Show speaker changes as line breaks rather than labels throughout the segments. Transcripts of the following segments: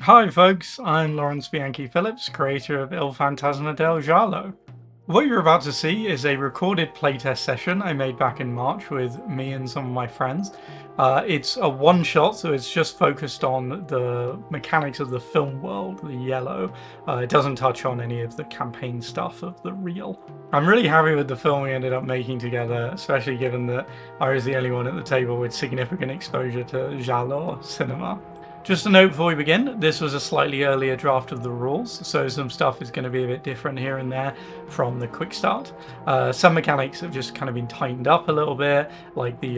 Hi folks, I'm Lawrence Bianchi Phillips, creator of Il Fantasma del Giallo. What you're about to see is a recorded playtest session I made back in March with me and some of my friends. It's a one-shot, so it's just focused on the mechanics of the film world, the yellow. It doesn't touch on any of the campaign stuff of the real. I'm really happy with the film we ended up making together, especially given that I was the only one at the table with significant exposure to Giallo cinema. Just a note before we begin, this was a slightly earlier draft of the rules, so some stuff is going to be a bit different here and there from the quick start. Some mechanics have just kind of been tightened up a little bit, like the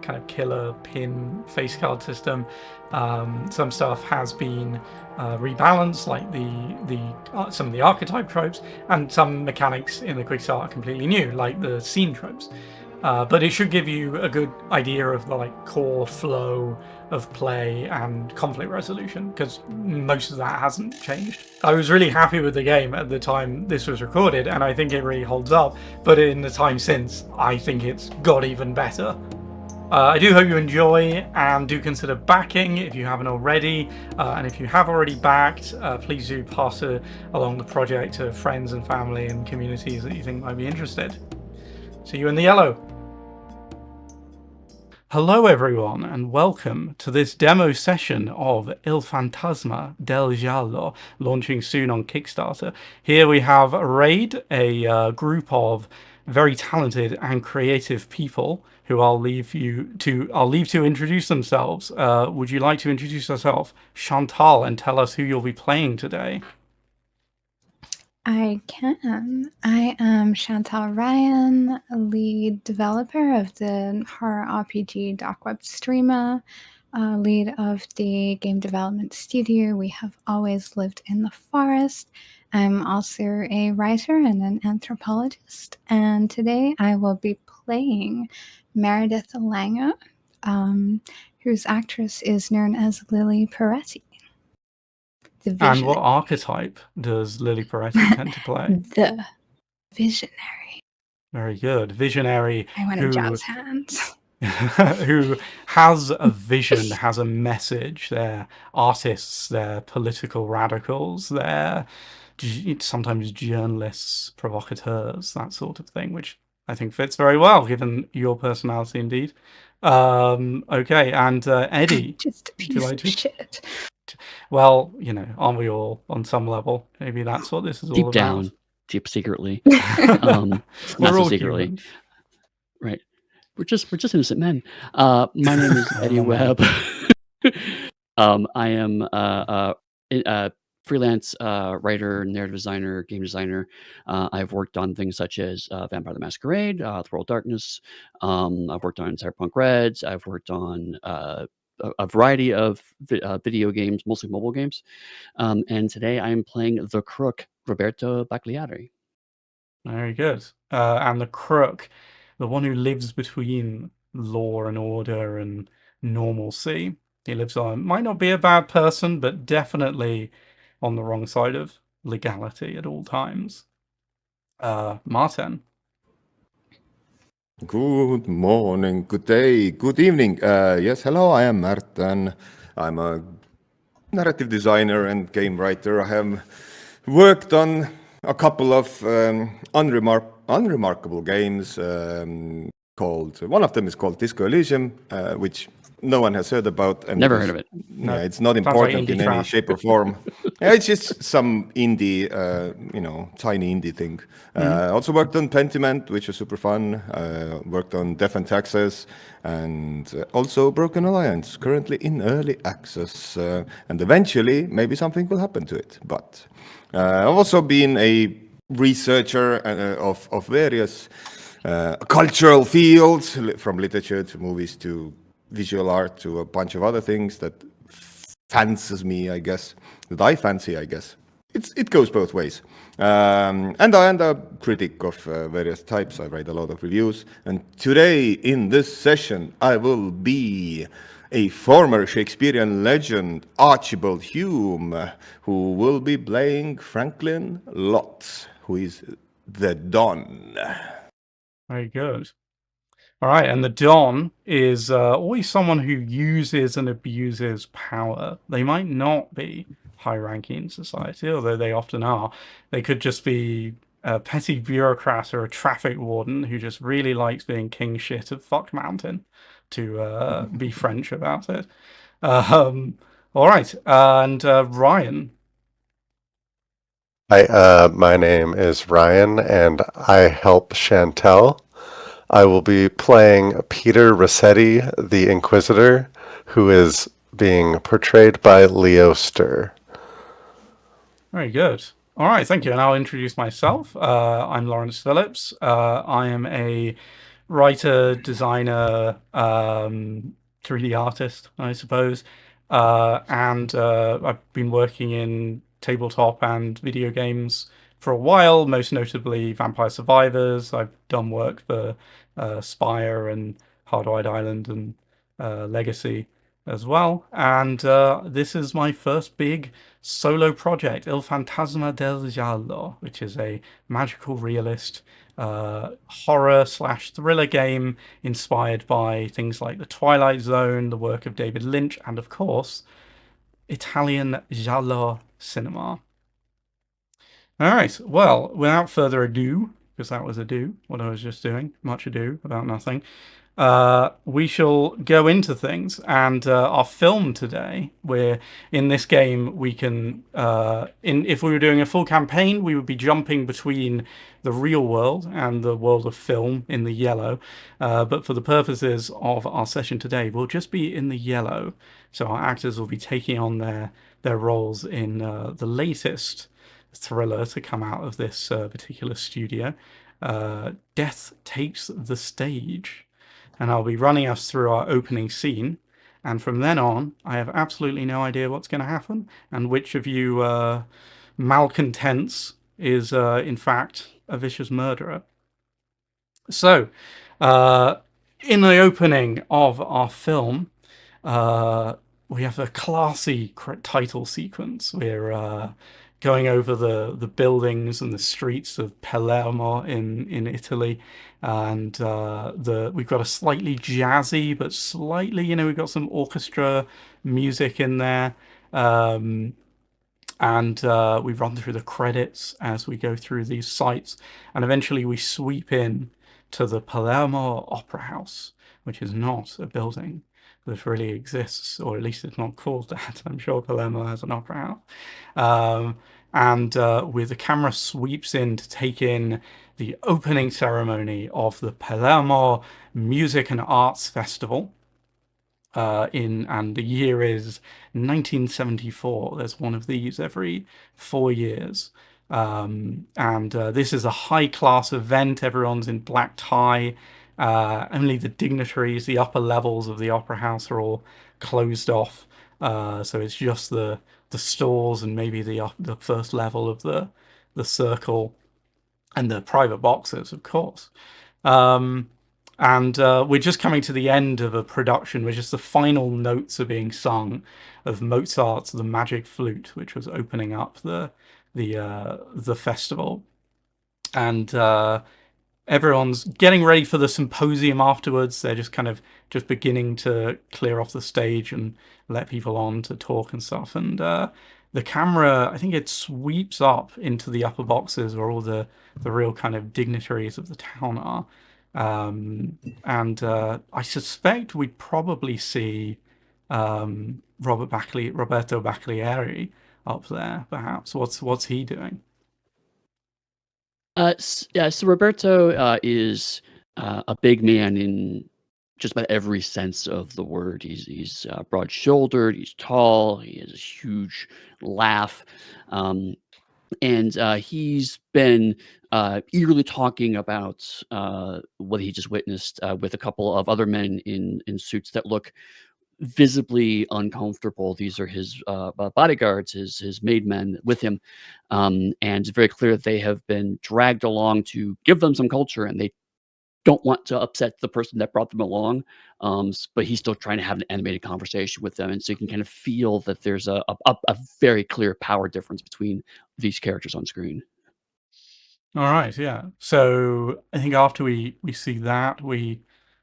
kind of killer pin face card system. Some stuff has been rebalanced, like some of the archetype tropes, and some mechanics in the quick start are completely new, like the scene tropes. But it should give you a good idea of the core flow of play and conflict resolution, because most of that hasn't changed. I was really happy with the game at the time this was recorded, and I think it really holds up, but in the time since, I think it's got even better. I do hope you enjoy, and do consider backing if you haven't already. And if you have already backed, please do pass along the project to friends and family and communities that you think might be interested. See you in the yellow. Hello everyone, and welcome to this demo session of Il Fantasma del Giallo, launching soon on Kickstarter. Here we have Raid, a group of very talented and creative people who I'll leave to introduce themselves. Would you like to introduce yourself, Chantal, and tell us who you'll be playing today?
I can. I am Chantal Ryan, lead developer of the horror RPG Dark Web Streamer, lead of the game development studio We Have Always Lived in the Forest. I'm also a writer and an anthropologist, and today I will be playing Meredith Langer, whose actress is known as Lily Peretti.
And what archetype does Lily Peretti tend to play?
The visionary.
Very good. Visionary.
I want to jazz hands.
Who has a vision, has a message. They're artists, they're political radicals, they're sometimes journalists, provocateurs, that sort of thing, which I think fits very well given your personality indeed. Okay, and Eddie.
Just a piece of shit.
Well, aren't we all on some level? Maybe that's what this is all about.
Deep down, deep secretly.
We're
not so
all
secretly.
humans.
Right. We're just innocent men. My name is Eddie Webb. I am a freelance writer, narrative designer, game designer. I've worked on things such as Vampire the Masquerade, The World of Darkness. I've worked on Cyberpunk Reds. I've worked on a variety of video games, mostly mobile games. And today I am playing the Crook, Roberto Bagliari.
Very good. And the Crook, the one who lives between law and order and normalcy. He lives on, might not be a bad person, but definitely on the wrong side of legality at all times. Martin.
Good morning, good day, good evening. Yes, hello, I am Martin. I'm a narrative designer and game writer. I have worked on a couple of unremarkable games called, one of them is called Disco Elysium, which no one has heard about. And
never heard of it.
Yeah, it's not important in any shape or form. Yeah, it's just some indie, tiny indie thing. Also worked on Pentiment, which was super fun. Worked on Death and Taxes, and also Broken Alliance, currently in early access. And eventually, maybe something will happen to it. But I've also been a researcher of various cultural fields, from literature to movies to visual art to a bunch of other things that fancies me, I guess, that I fancy, I guess. It goes both ways. And I am a critic of various types. I write a lot of reviews. And today, in this session, I will be a former Shakespearean legend, Archibald Hume, who will be playing Franklin Lott, who is the Don.
Very good. All right, and the Don is always someone who uses and abuses power. They might not be high-ranking in society, although they often are. They could just be a petty bureaucrat or a traffic warden who just really likes being king shit of Fuck Mountain, to be French about it. All right, and Ryan.
Hi, my name is Ryan, and I help Chantel. I will be playing Peter Rossetti, the Inquisitor, who is being portrayed by Leo Sturr.
Very good. All right, thank you. And I'll introduce myself. I'm Lawrence Phillips. I am a writer, designer, 3D artist, I suppose. And I've been working in tabletop and video games for a while, most notably Vampire Survivors. I've done work for Spire and Hardwired Island and Legacy as well. And this is my first big solo project, Il Fantasma del Giallo, which is a magical realist horror/thriller game inspired by things like The Twilight Zone, the work of David Lynch, and of course, Italian giallo cinema. All right, well, without further ado, because that was what I was just doing, much ado about nothing, we shall go into things. And our film today, where in this game we can, if we were doing a full campaign, we would be jumping between the real world and the world of film in the yellow. But for the purposes of our session today, we'll just be in the yellow. So our actors will be taking on their roles in the latest thriller to come out of this particular studio, Death Takes the Stage. And I'll be running us through our opening scene. And from then on, I have absolutely no idea what's going to happen and which of you malcontents is, in fact, a vicious murderer. So, in the opening of our film, we have a classy title sequence. We're going over the buildings and the streets of Palermo in Italy, and we've got a slightly jazzy but slightly, we've got some orchestra music in there. And we run through the credits as we go through these sites, and eventually we sweep in to the Palermo Opera House, which is not a building that really exists, or at least it's not called that. I'm sure Palermo has an opera house. And with the camera sweeps in to take in the opening ceremony of the Palermo Music and Arts Festival. And the year is 1974. There's one of these every 4 years. And this is a high-class event. Everyone's in black tie. Only the dignitaries, the upper levels of the opera house, are all closed off. So it's just the stalls and maybe the first level of the circle, and the private boxes, of course. And we're just coming to the end of a production where just the final notes are being sung of Mozart's The Magic Flute, which was opening up the festival. And everyone's getting ready for the symposium afterwards. They're just beginning to clear off the stage and let people on to talk and stuff. And the camera, I think it sweeps up into the upper boxes where all the real kind of dignitaries of the town are. And I suspect we'd probably see Roberto Baccalieri up there, perhaps. What's he doing?
So Roberto is a big man in just about every sense of the word. He's broad-shouldered, he's tall, he has a huge laugh, and he's been eagerly talking about what he just witnessed with a couple of other men in suits that look visibly uncomfortable. These are his bodyguards, his maid men with him, and it's very clear that they have been dragged along to give them some culture, and they don't want to upset the person that brought them along. But he's still trying to have an animated conversation with them, and so you can kind of feel that there's a very clear power difference between these characters on screen.
All right, yeah. So I think after we see that, we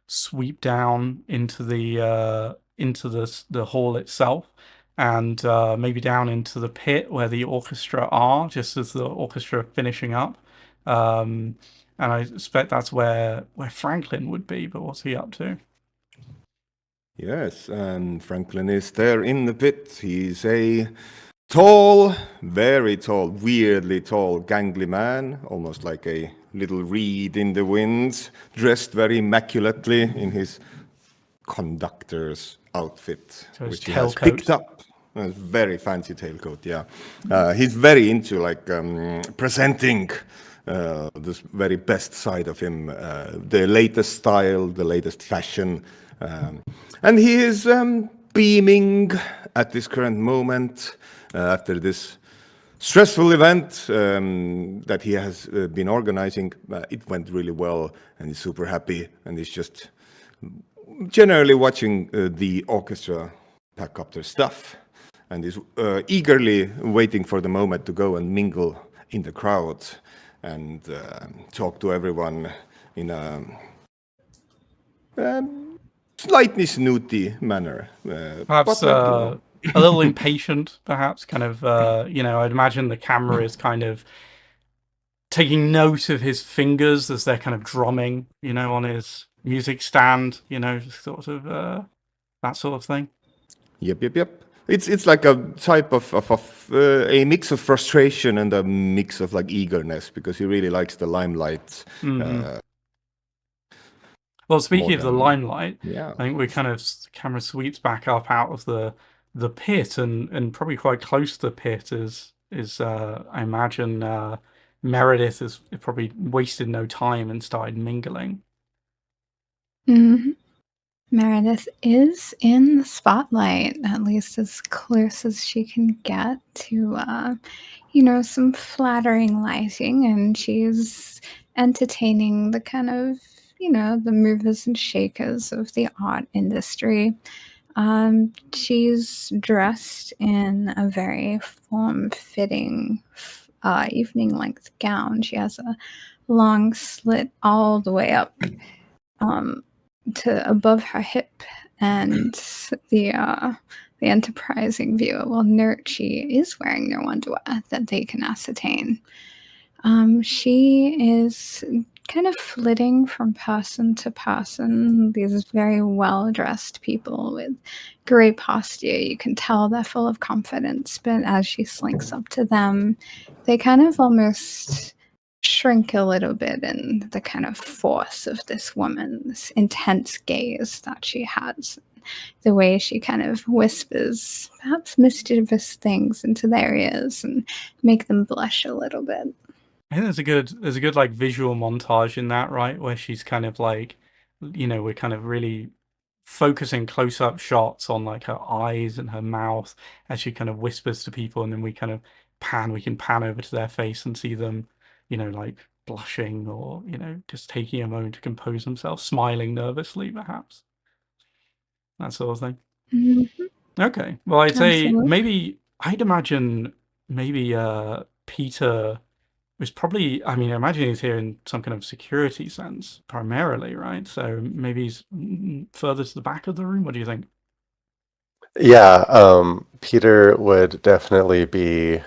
sweep down into the hall itself, and maybe down into the pit where the orchestra are, just as the orchestra are finishing up. And I suspect that's where Franklin would be, but what's he up to?
Yes, and Franklin is there in the pit. He's a tall, very tall, weirdly tall, gangly man, almost like a little reed in the wind, dressed very immaculately in his conductor's outfit,
So his
which he has
tailcoat.
picked up. A very fancy tailcoat, yeah. He's very into like presenting this very best side of him, the latest style, the latest fashion. And he is beaming at this current moment after this stressful event that he has been organizing. It went really well, and he's super happy, and he's just generally watching the orchestra pack up their stuff, and is eagerly waiting for the moment to go and mingle in the crowd and talk to everyone in a slightly snooty manner.
Perhaps a little impatient, perhaps, kind of, I'd imagine the camera is kind of taking note of his fingers as they're kind of drumming, on his music stand, sort of that sort of thing.
Yep. It's like a type of a mix of frustration and a mix of like eagerness, because he really likes the limelight.
Well, speaking of the limelight,
yeah.
I think the camera sweeps back up out of the pit, and probably quite close to the pit is I imagine Meredith has probably wasted no time and started mingling.
Mm-hmm. Meredith is in the spotlight, at least as close as she can get to, some flattering lighting, and she's entertaining the kind of, the movers and shakers of the art industry. She's dressed in a very form-fitting evening-length gown. She has a long slit all the way up to above her hip, and the enterprising viewer will note she is wearing no underwear that they can ascertain. She is kind of flitting from person to person. These very well-dressed people with great posture. You can tell they're full of confidence, but as she slinks up to them, they kind of almost shrink a little bit in the kind of force of this woman, this intense gaze that she has. The way she kind of whispers perhaps mischievous things into their ears and make them blush a little bit.
I think there's a good like visual montage in that, right? Where she's kind of like, we're kind of really focusing close-up shots on like her eyes and her mouth as she kind of whispers to people, and then we can pan over to their face and see them, like blushing or, just taking a moment to compose themselves, smiling nervously, perhaps. That sort of thing.
Mm-hmm.
Okay. Well,
Absolutely.
I'd imagine maybe Peter was probably, I imagine he's here in some kind of security sense, primarily, right? So maybe he's further to the back of the room. What do you think?
Yeah, Peter would definitely be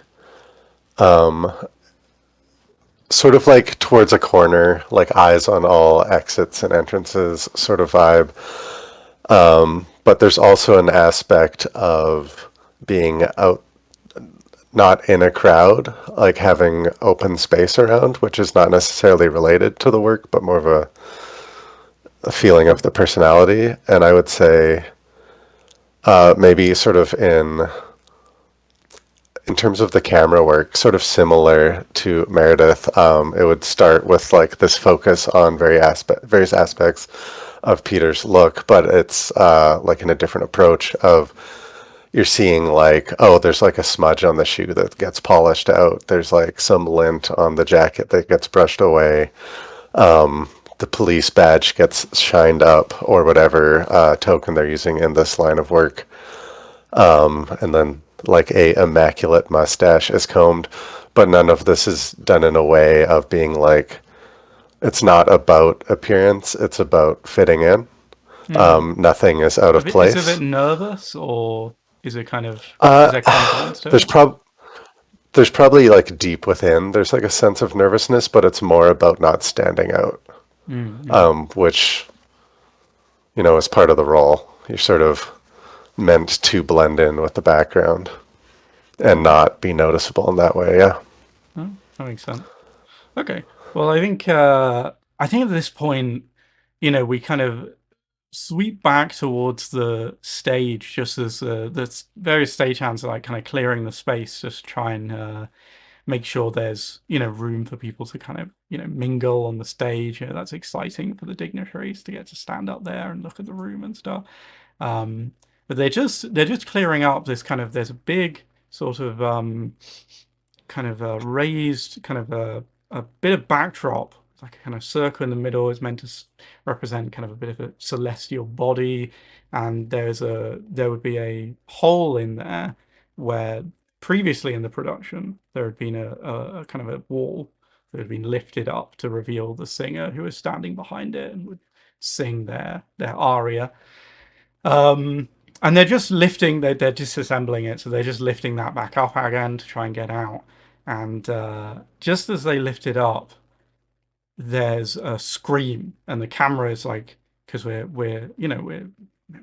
sort of like towards a corner, like eyes on all exits and entrances sort of vibe. But there's also an aspect of being out, not in a crowd, like having open space around, which is not necessarily related to the work, but more of a feeling of the personality. And I would say maybe sort of in terms of the camera work, sort of similar to Meredith, it would start with like this focus on various aspects of Peter's look, but it's like in a different approach of you're seeing like, oh, there's like a smudge on the shoe that gets polished out. There's like some lint on the jacket that gets brushed away. The police badge gets shined up or whatever token they're using in this line of work. And then like a immaculate mustache is combed, but none of this is done in a way of being like it's not about appearance, it's about fitting in. Nothing is out of place.
Is it a bit nervous, or is it kind of
Uh,
is there confidence to
there's
it?
there's probably like deep within, there's like a sense of nervousness, but it's more about not standing out, which, you know, is part of the role. You're sort of meant to blend in with the background and not be noticeable in that way. Yeah.
Oh, that makes sense. Okay. Well, I think at this point, we kind of sweep back towards the stage, just as the various stagehands are like kind of clearing the space, just try and make sure there's room for people to kind of mingle on the stage. That's exciting for the dignitaries to get to stand up there and look at the room and stuff. But they're just clearing up this kind of, there's a big sort of kind of raised kind of a bit of backdrop. It's like a kind of circle in the middle is meant to represent kind of a bit of a celestial body, and there would be a hole in there where previously in the production there had been a kind of a wall that had been lifted up to reveal the singer who was standing behind it and would sing their aria. And they're just lifting, they're disassembling it, so they're just lifting that back up again to try and get out. And just as they lift it up, there's a scream, and the camera is like, because we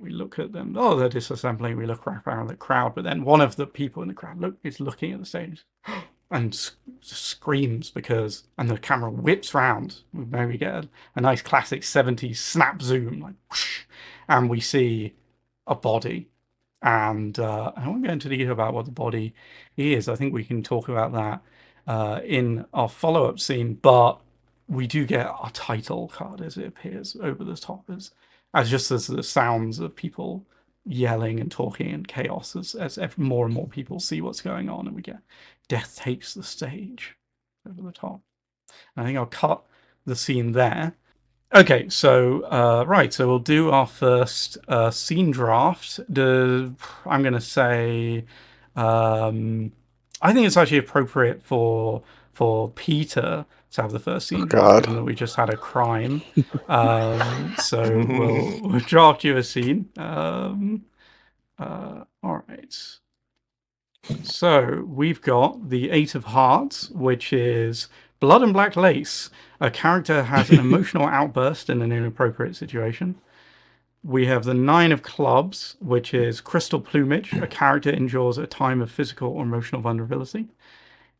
look at them, oh, they're disassembling, we look around the crowd, but then one of the people in the crowd is looking at the stage and screams and the camera whips round. Maybe we get a nice classic 70s snap zoom, like whoosh, and we see a body. And I won't go into detail about what the body is. I think we can talk about that in our follow-up scene, but we do get a title card as it appears over the top, as just as the sounds of people yelling and talking and chaos as more and more people see what's going on, and we get death takes the stage over the top. And I think I'll cut the scene there. Okay, so right, so we'll do our first scene draft. I'm gonna say, I think it's actually appropriate for Peter to have the first scene draft, given that we just had a crime. So we'll draft you a scene. All right. So we've got the Eight of Hearts, which is Blood and Black Lace. A character has an emotional outburst in an inappropriate situation. We have the Nine of Clubs, which is Crystal Plumage. A character endures a time of physical or emotional vulnerability.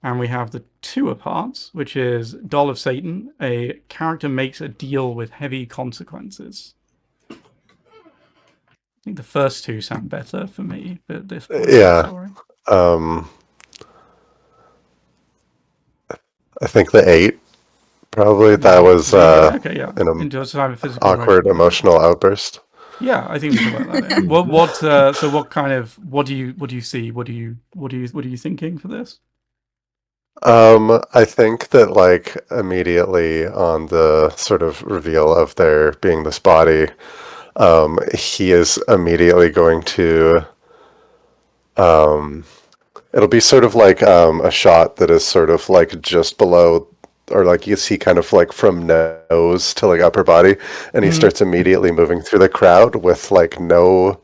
And we have the Two of Hearts, which is Doll of Satan. A character makes a deal with heavy consequences. I think the first two sound better for me at this point.
Yeah. I think the 8, probably. That was an awkward emotional outburst.
Yeah, I think we can work that in. What do you see? What are you thinking for this?
I think that like immediately on the sort of reveal of there being this body, he is immediately going to it'll be sort of like a shot that is sort of like just below, or like you see kind of like from nose to like upper body, and he starts immediately moving through the crowd with like no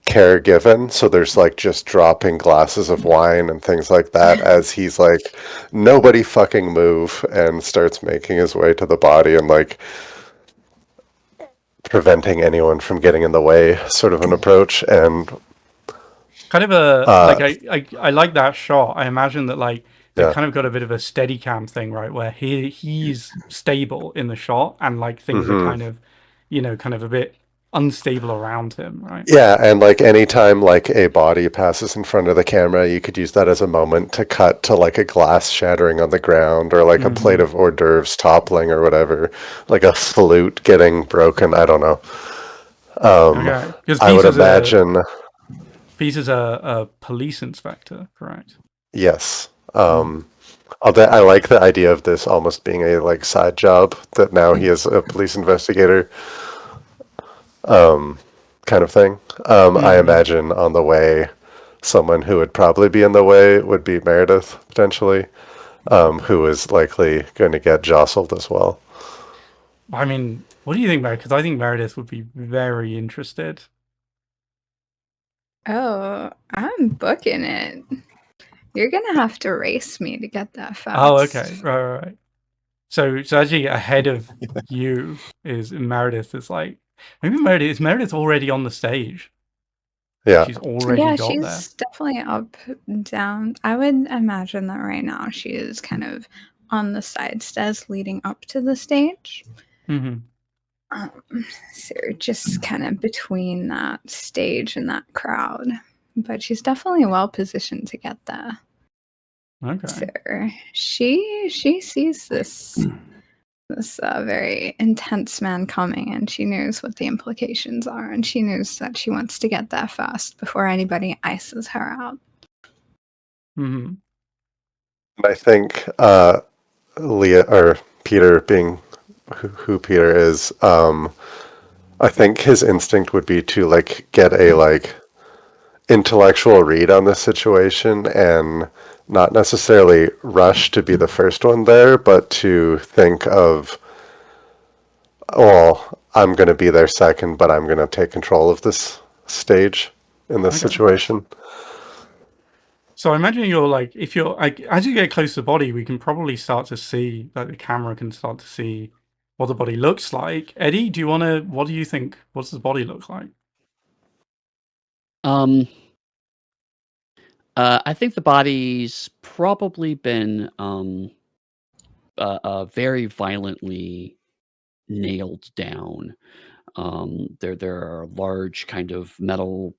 care given. So there's like just dropping glasses of wine and things like that as he's like, nobody fucking move, and starts making his way to the body and like preventing anyone from getting in the way, sort of an approach. And
kind of a I like that shot. I imagine that like they've kind of got a bit of a steady cam thing, right, where he's stable in the shot and like things are kind of kind of a bit unstable around him, right?
Yeah, and like anytime like a body passes in front of the camera, you could use that as a moment to cut to like a glass shattering on the ground, or like a plate of hors d'oeuvres toppling or whatever, like a flute getting broken. I don't know.
Okay.
I would imagine
Peter's a police inspector, correct?
Yes. I like the idea of this almost being a like side job, that now he is a police investigator, kind of thing. I imagine on the way, someone who would probably be in the way would be Meredith, potentially, who is likely going to get jostled as well.
I mean, what do you think, Meredith? Because I think Meredith would be very interested.
Oh, I'm booking it. You're gonna have to race me to get that fast.
Oh, okay. Right. So actually ahead of you is Meredith is like, maybe Meredith already on the stage?
Yeah.
She's already got
she's
there.
definitely up, down. I would imagine that right now she is kind of on the side stairs leading up to the stage.
Mm-hmm.
So just kind of between that stage and that crowd. But she's definitely well positioned to get there.
Okay.
So she sees this very intense man coming, and she knows what the implications are, and she knows that she wants to get there fast before anybody ices her out.
Mm-hmm.
And I think Leah or Peter, being who Peter is, I think his instinct would be to like get a like intellectual read on the situation and not necessarily rush to be the first one there, but to think of, well, I'm going to be there second, but I'm going to take control of this stage in this situation.
So I imagine you're like, if you're like, as you get close to the body, we can probably start to see, like the camera can start to see what the body looks like. Eddie, do you want to? What do you think? What does the body look like?
I think the body's probably been very violently nailed down. There are large kind of metal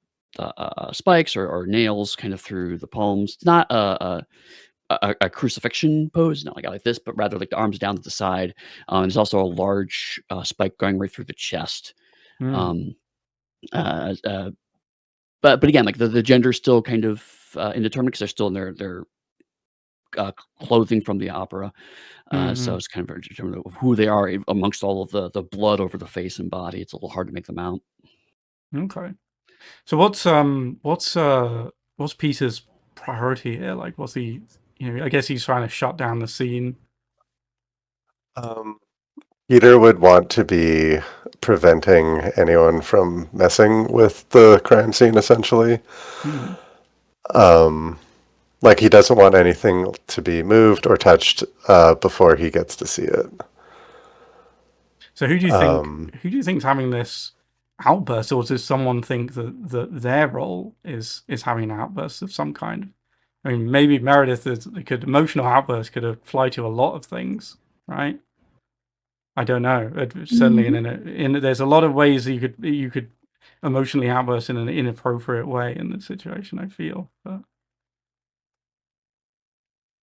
spikes or nails kind of through the palms. It's not a crucifixion pose, not like this, but rather like the arms down to the side. There's also a large spike going right through the chest.
Mm.
But again, like the gender's still kind of indeterminate because they're still in their clothing from the opera. So it's kind of determined of who they are amongst all of the blood over the face and body. It's a little hard to make them out.
Okay. So what's Peter's priority here? Like, what's he? I guess he's trying to shut down the scene.
Peter would want to be preventing anyone from messing with the crime scene, essentially. Like he doesn't want anything to be moved or touched before he gets to see it.
So who do you think? Who do you think's having this outburst, or does someone think that their role is having an outburst of some kind? I mean, maybe Meredith emotional outburst could apply to a lot of things, right? I don't know. Certainly, in there's a lot of ways you could emotionally outburst in an inappropriate way in the situation. I feel. But...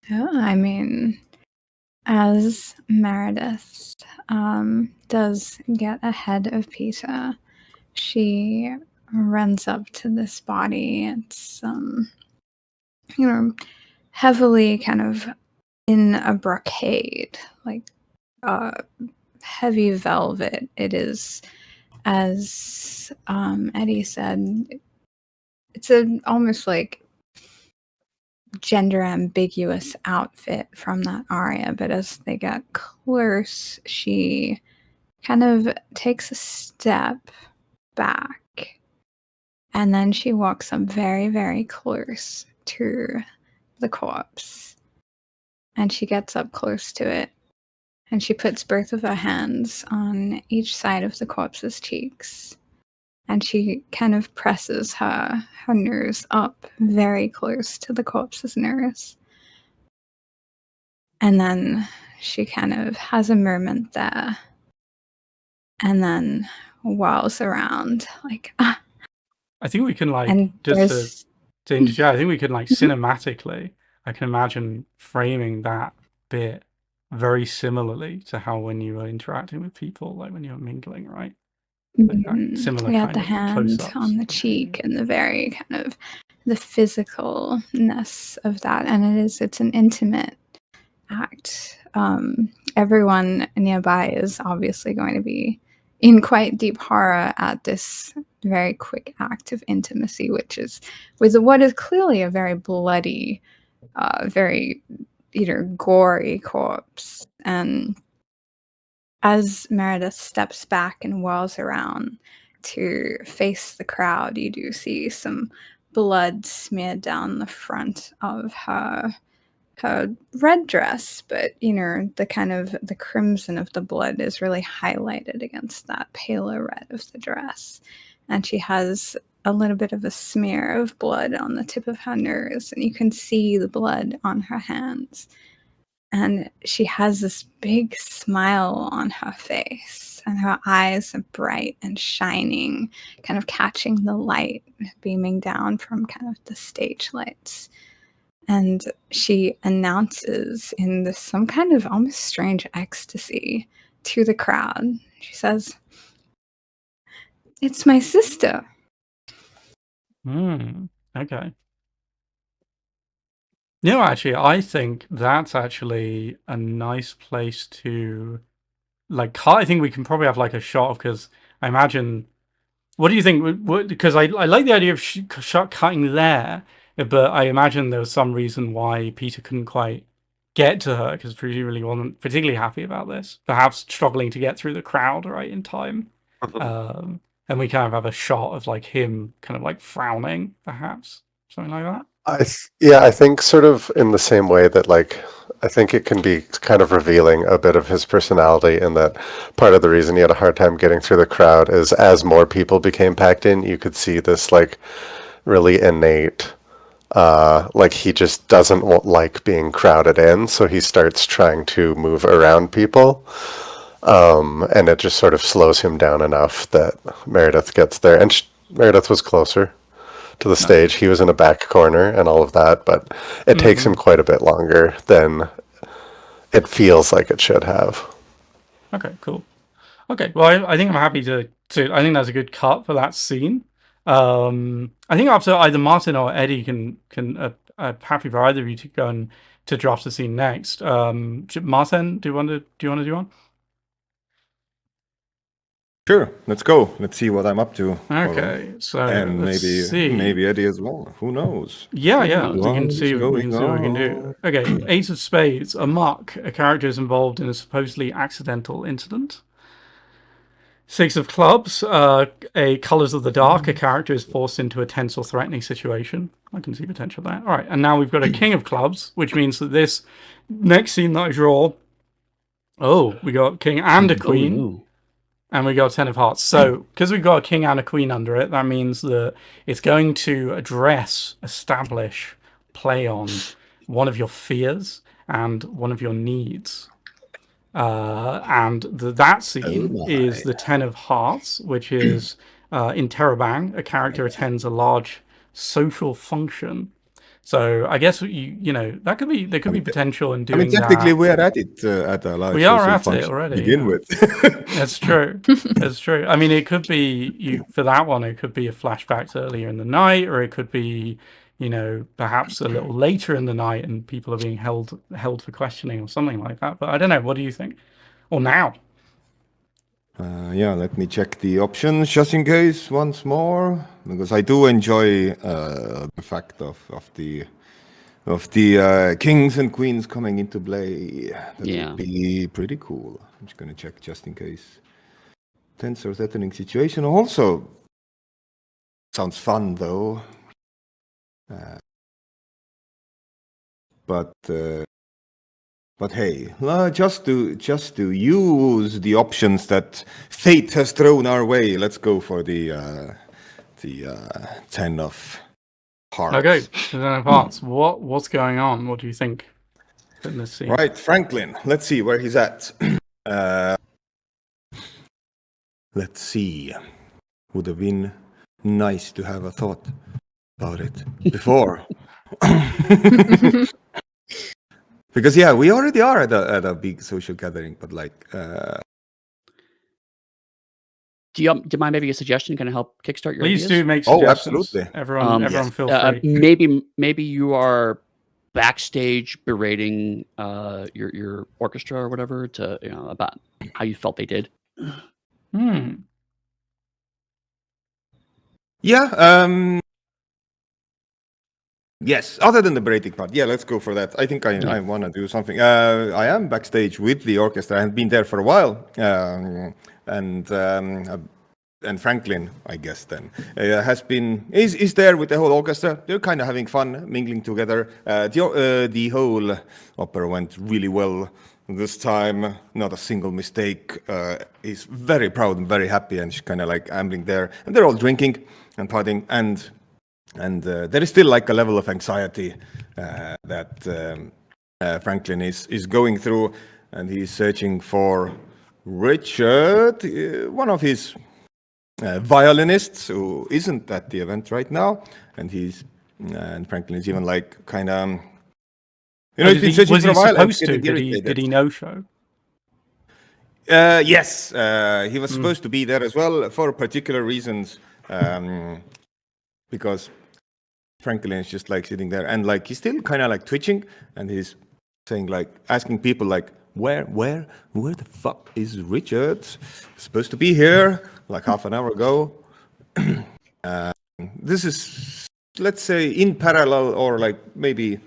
Yeah, I mean, as Meredith does get ahead of Peter, she runs up to this body. It's heavily kind of in a brocade, like heavy velvet. It is, as Eddie said, it's almost like gender ambiguous outfit from that aria, but as they get close, she kind of takes a step back, and then she walks up very, very close to the corpse, and she gets up close to it, and she puts both of her hands on each side of the corpse's cheeks, and she kind of presses her nose up very close to the corpse's nose. And then she kind of has a moment there, and then whirls around like, ah.
I think we can
And
just to interject. I think we can cinematically. I can imagine framing that bit very similarly to how when you were interacting with people, like when you were mingling, right? Like that similar
we had
kind
the
of
hand
close-ups
on the cheek and the very kind of the physicalness of that, and it's an intimate act. Everyone nearby is obviously going to be in quite deep horror at this very quick act of intimacy, which is with what is clearly a very bloody, very either gory corpse. And as Meredith steps back and whirls around to face the crowd, you do see some blood smeared down the front of her red dress, but the crimson of the blood is really highlighted against that paler red of the dress. And she has a little bit of a smear of blood on the tip of her nose, and you can see the blood on her hands. And she has this big smile on her face, and her eyes are bright and shining, kind of catching the light beaming down from kind of the stage lights. And she announces in some kind of almost strange ecstasy to the crowd. She says, "It's my sister."
Okay. Actually, I think that's actually a nice place to I think we can probably have like a shot, because I imagine. What do you think? Because I like the idea of shot cutting there, but I imagine there was some reason why Peter couldn't quite get to her, because presumably wasn't particularly happy about this. Perhaps struggling to get through the crowd right in time. And we kind of have a shot of like him kind of like frowning, perhaps something like that.
I think sort of in the same way that I think it can be kind of revealing a bit of his personality, in that part of the reason he had a hard time getting through the crowd is as more people became packed in, you could see this really innate, he just doesn't like being crowded in, so he starts trying to move around people. And it just sort of slows him down enough that Meredith gets there. And Meredith was closer to the stage. He was in a back corner and all of that, but it takes him quite a bit longer than it feels like it should have.
Okay, cool. Okay, well, I think I'm happy to. I think that's a good cut for that scene. I think after either Martin or Eddie can happy for either of you to go and to draft the scene next. Martin, do you want to do one?
Sure, let's go. Let's see what I'm up to.
Okay, so
and
let's see.
maybe Eddie as well. Who knows?
Yeah. We can see what we can do. Okay, Ace of Spades. A muck. A character is involved in a supposedly accidental incident. Six of Clubs. A Colors of the Dark. A character is forced into a tense or threatening situation. I can see potential there. All right, and now we've got a King of Clubs, which means that this next scene that I draw. Oh, we got King and a Queen.
Oh, no.
And we got 10 of Hearts. So, because we've got a king and a queen under it, that means that it's going to establish, play on one of your fears and one of your needs. And that scene is the 10 of Hearts, which is in Terabang, a character attends a large social function. So I guess there could be potential in doing that.
Technically we are at it at a large.
We are at it already.
To begin with.
That's true. That's true. I mean, it could be for that one. It could be a flashback to earlier in the night, or it could be, perhaps a little later in the night, and people are being held for questioning or something like that. But I don't know. What do you think? Or now?
Let me check the options just in case once more, because I do enjoy the fact of the kings and queens coming into play. That would be pretty cool. I'm just gonna check just in case. Tense or threatening situation. Also, sounds fun though. But hey, just to use the options that fate has thrown our way, let's go for the 10 of Hearts.
Okay, 10 of Hearts. What's going on? What do you think in this scene?
Right, Franklin. Let's see where he's at. Let's see. Would have been nice to have a thought about it before. Because we already are at a big social gathering, but
do you mind maybe a suggestion kind of help kickstart your
Please
ideas?
do make suggestions.
Oh, absolutely.
Everyone feel free.
Maybe you are backstage berating your orchestra or whatever to about how you felt they did.
Yeah. Yes, other than the breaking part. Yeah, let's go for that. I think I want to do something. I am backstage with the orchestra. I have been there for a while. And Franklin, I guess, then is there with the whole orchestra. They're kind of having fun, mingling together. The whole opera went really well this time. Not a single mistake. He's very proud and very happy, and she's kind of like ambling there, and they're all drinking and partying, and there is still like a level of anxiety that Franklin is going through, and he's searching for Richard, one of his violinists who isn't at the event right now, and Franklin is even like kind of, he's been searching for a while.
Was he supposed to? Did he no show?
Yes, he was supposed to be there as well for particular reasons, because Franklin is just like sitting there, and like he's still kind of like twitching, and he's saying like, asking people like, where the fuck is Richard? He's supposed to be here like half an hour ago. This is, let's say, in parallel, or like maybe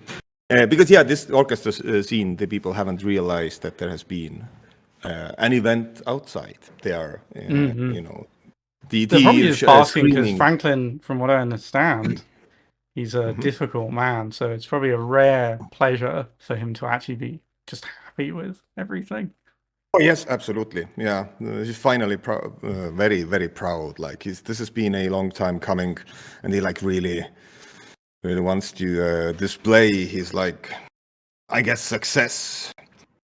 because this orchestra scene, the people haven't realized that there has been an event outside. They are,
They're probably just basking because Franklin, from what I understand, he's a difficult man, so it's probably a rare pleasure for him to actually be just happy with everything.
Oh yes, absolutely. Yeah, he's finally very, very proud. Like this has been a long time coming, and he like really wants to display his like, I guess, success.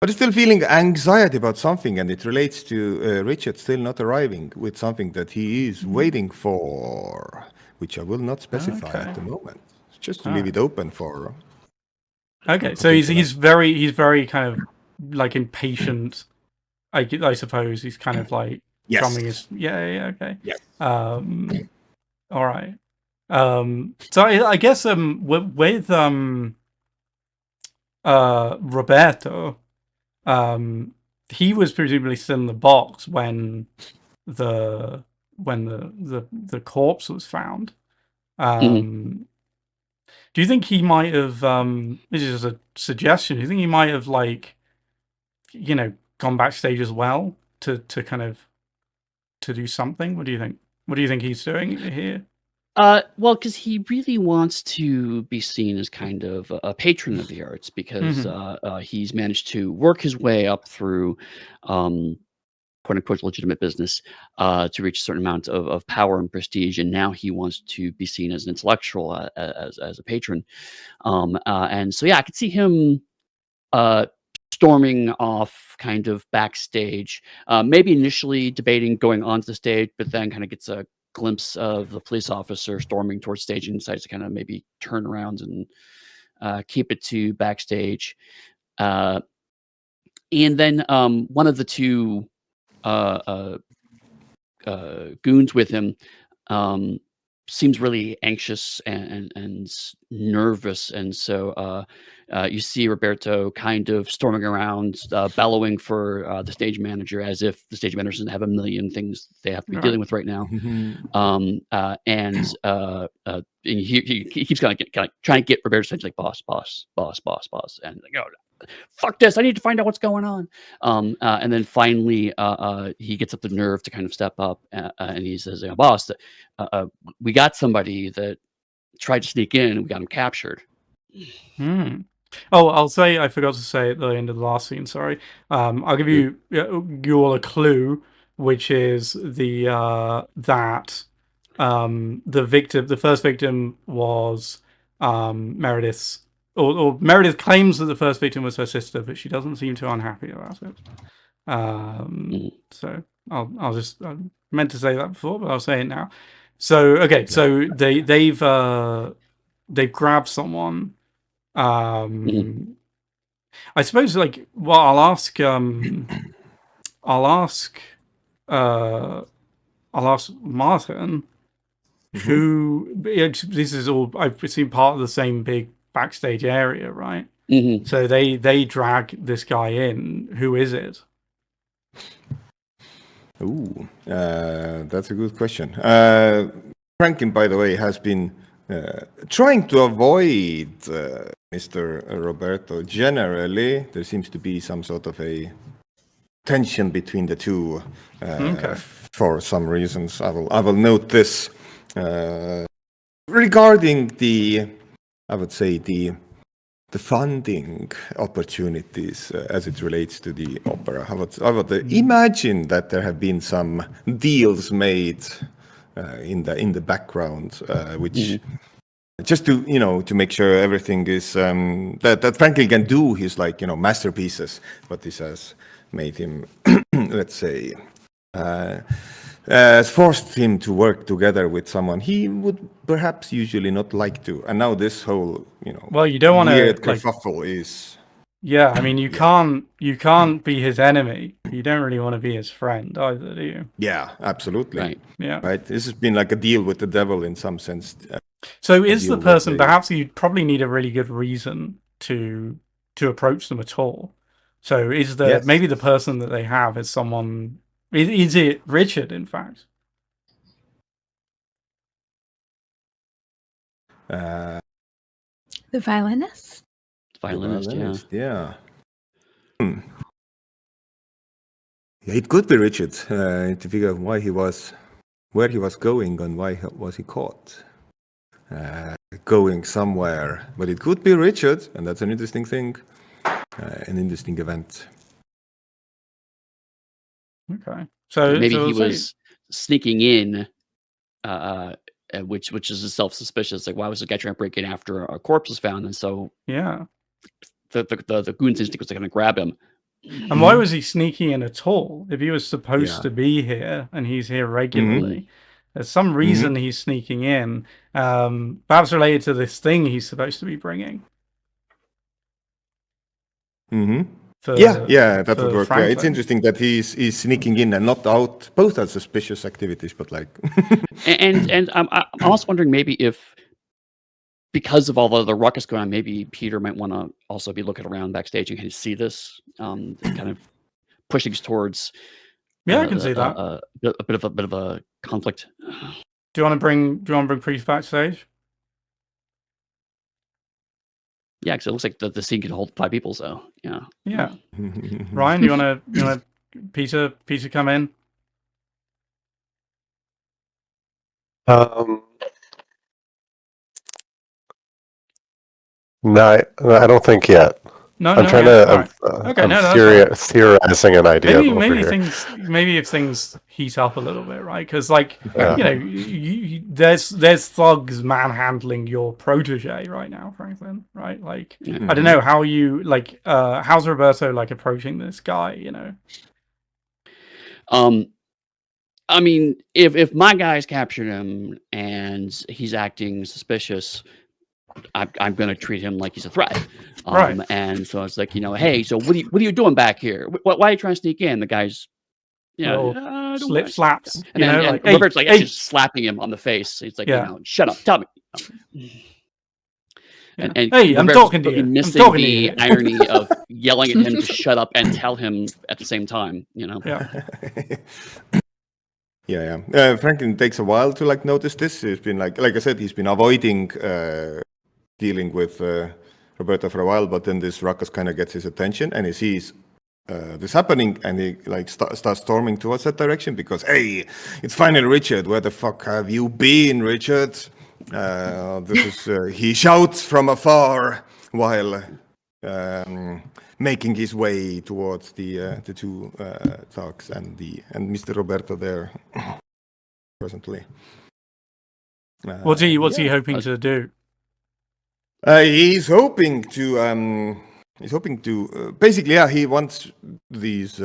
But he's still feeling anxiety about something, and it relates to Richard still not arriving with something that he is waiting for, which I will not specify at the moment, just to leave it open for.
Okay, so he's very kind of like impatient. I suppose he's kind of like drumming his okay.
Yes.
All right. So I guess with Roberto, he was presumably still in the box when the corpse was found. Do you think he might have? This is a suggestion. Do you think he might have like, gone backstage as well to kind of to do something? What do you think? What do you think he's doing here?
Well, because he really wants to be seen as kind of a patron of the arts, because he's managed to work his way up through quote unquote legitimate business to reach a certain amount of power and prestige, and now he wants to be seen as an intellectual, as a patron. And so I could see him storming off kind of backstage, maybe initially debating going onto the stage, but then kind of gets a glimpse of the police officer storming towards stage and decides to kind of maybe turn around and keep it to backstage. And then one of the two goons with him seems really anxious and nervous, and so you see Roberto kind of storming around, bellowing for the stage manager, as if the stage manager doesn't have a million things they have to be dealing with right now. And he keeps kind of trying to get Roberto's attention, like boss, and like, fuck this, I need to find out what's going on. And then finally he gets up the nerve to kind of step up, and he says, boss, we got somebody that tried to sneak in, and we got him captured.
Oh, I'll say, I forgot to say at the end of the last scene, sorry. I'll give you all a clue, which is the the first victim was Meredith's, or Meredith claims that the first victim was her sister, but she doesn't seem too unhappy about it. So I'll just, I meant to say that before, but I'll say it now. So okay, so they've grabbed someone. I suppose, like, well, I'll ask Martin, who, this is all, I've seen part of the same big backstage area, right? So they drag this guy in. Who is it?
Ooh, that's a good question. Franklin, by the way, has been trying to avoid Mr. Roberto. Generally, there seems to be some sort of a tension between the two. For some reasons, I will note this regarding I would say the funding opportunities as it relates to the opera. I would imagine that there have been some deals made in the background, which just to make sure everything is that Franklin can do his masterpieces, but this has made him let's say forced him to work together with someone he would perhaps usually not like to. And now this whole
well, you don't want to
kerfuffle is.
Yeah, I mean, you can't be his enemy. You don't really want to be his friend either, do you?
Yeah, absolutely.
Right.
Yeah.
Right. This has been like a deal with the devil in some sense.
So is the person, perhaps you'd probably need a really good reason to approach them at all. So is maybe the person that they have is someone, is it Richard, in fact?
The violinist?
Violinist,
yeah. Yeah, it could be Richard to figure out where he was going and why was he caught going somewhere. But it could be Richard, and that's an interesting thing, an interesting event.
Okay, so
maybe he was sneaking in, which is self-suspicious. Like, why was the guy trying to break in after a corpse was found? And so
yeah,
the goon's instinct was going to grab him.
And why was he sneaking in at all? If he was supposed to be here and he's here regularly, there's some reason he's sneaking in, perhaps related to this thing he's supposed to be bringing.
Yeah, that would work. Yeah, it's interesting that he's sneaking in and not out. Both are suspicious activities, but like.
and I'm also wondering maybe if, because of all the ruckus going on, maybe Peter might want to also be looking around backstage and kind of see this, kind of pushing towards.
Yeah, I can see that.
A bit of a conflict.
Do you want to bring Priest backstage?
Yeah, because it looks like the scene can hold 5 people. So yeah.
Yeah. Ryan, you want to Peter come in?
No, I don't think yet. I'm trying to. I'm theorizing an idea.
Maybe if things heat up a little bit, right? Because there's thugs manhandling your protege right now, Franklin. Right? Like, I don't know how you how's Roberto approaching this guy?
I mean, if my guys captured him and he's acting suspicious, I'm going to treat him like he's a threat.
Right.
And so it's like, hey, so what are you doing back here? Why are you trying to sneak in? The guy's,
slaps.
And then Robert's just slapping him on the face. He's like, shut up, tell me.
And hey, I'm talking to you.
Missing the irony of yelling at him to shut up and tell him at the same time,
Yeah. Franklin takes a while to notice this. He's been like I said, he's been avoiding dealing with Roberto for a while, but then this ruckus kind of gets his attention, and he sees this happening, and he starts storming towards that direction because, hey, it's finally Richard. Where the fuck have you been, Richard? He shouts from afar while making his way towards the 2 thugs and Mr. Roberto there presently.
What's he hoping to do?
He's hoping to basically, he wants these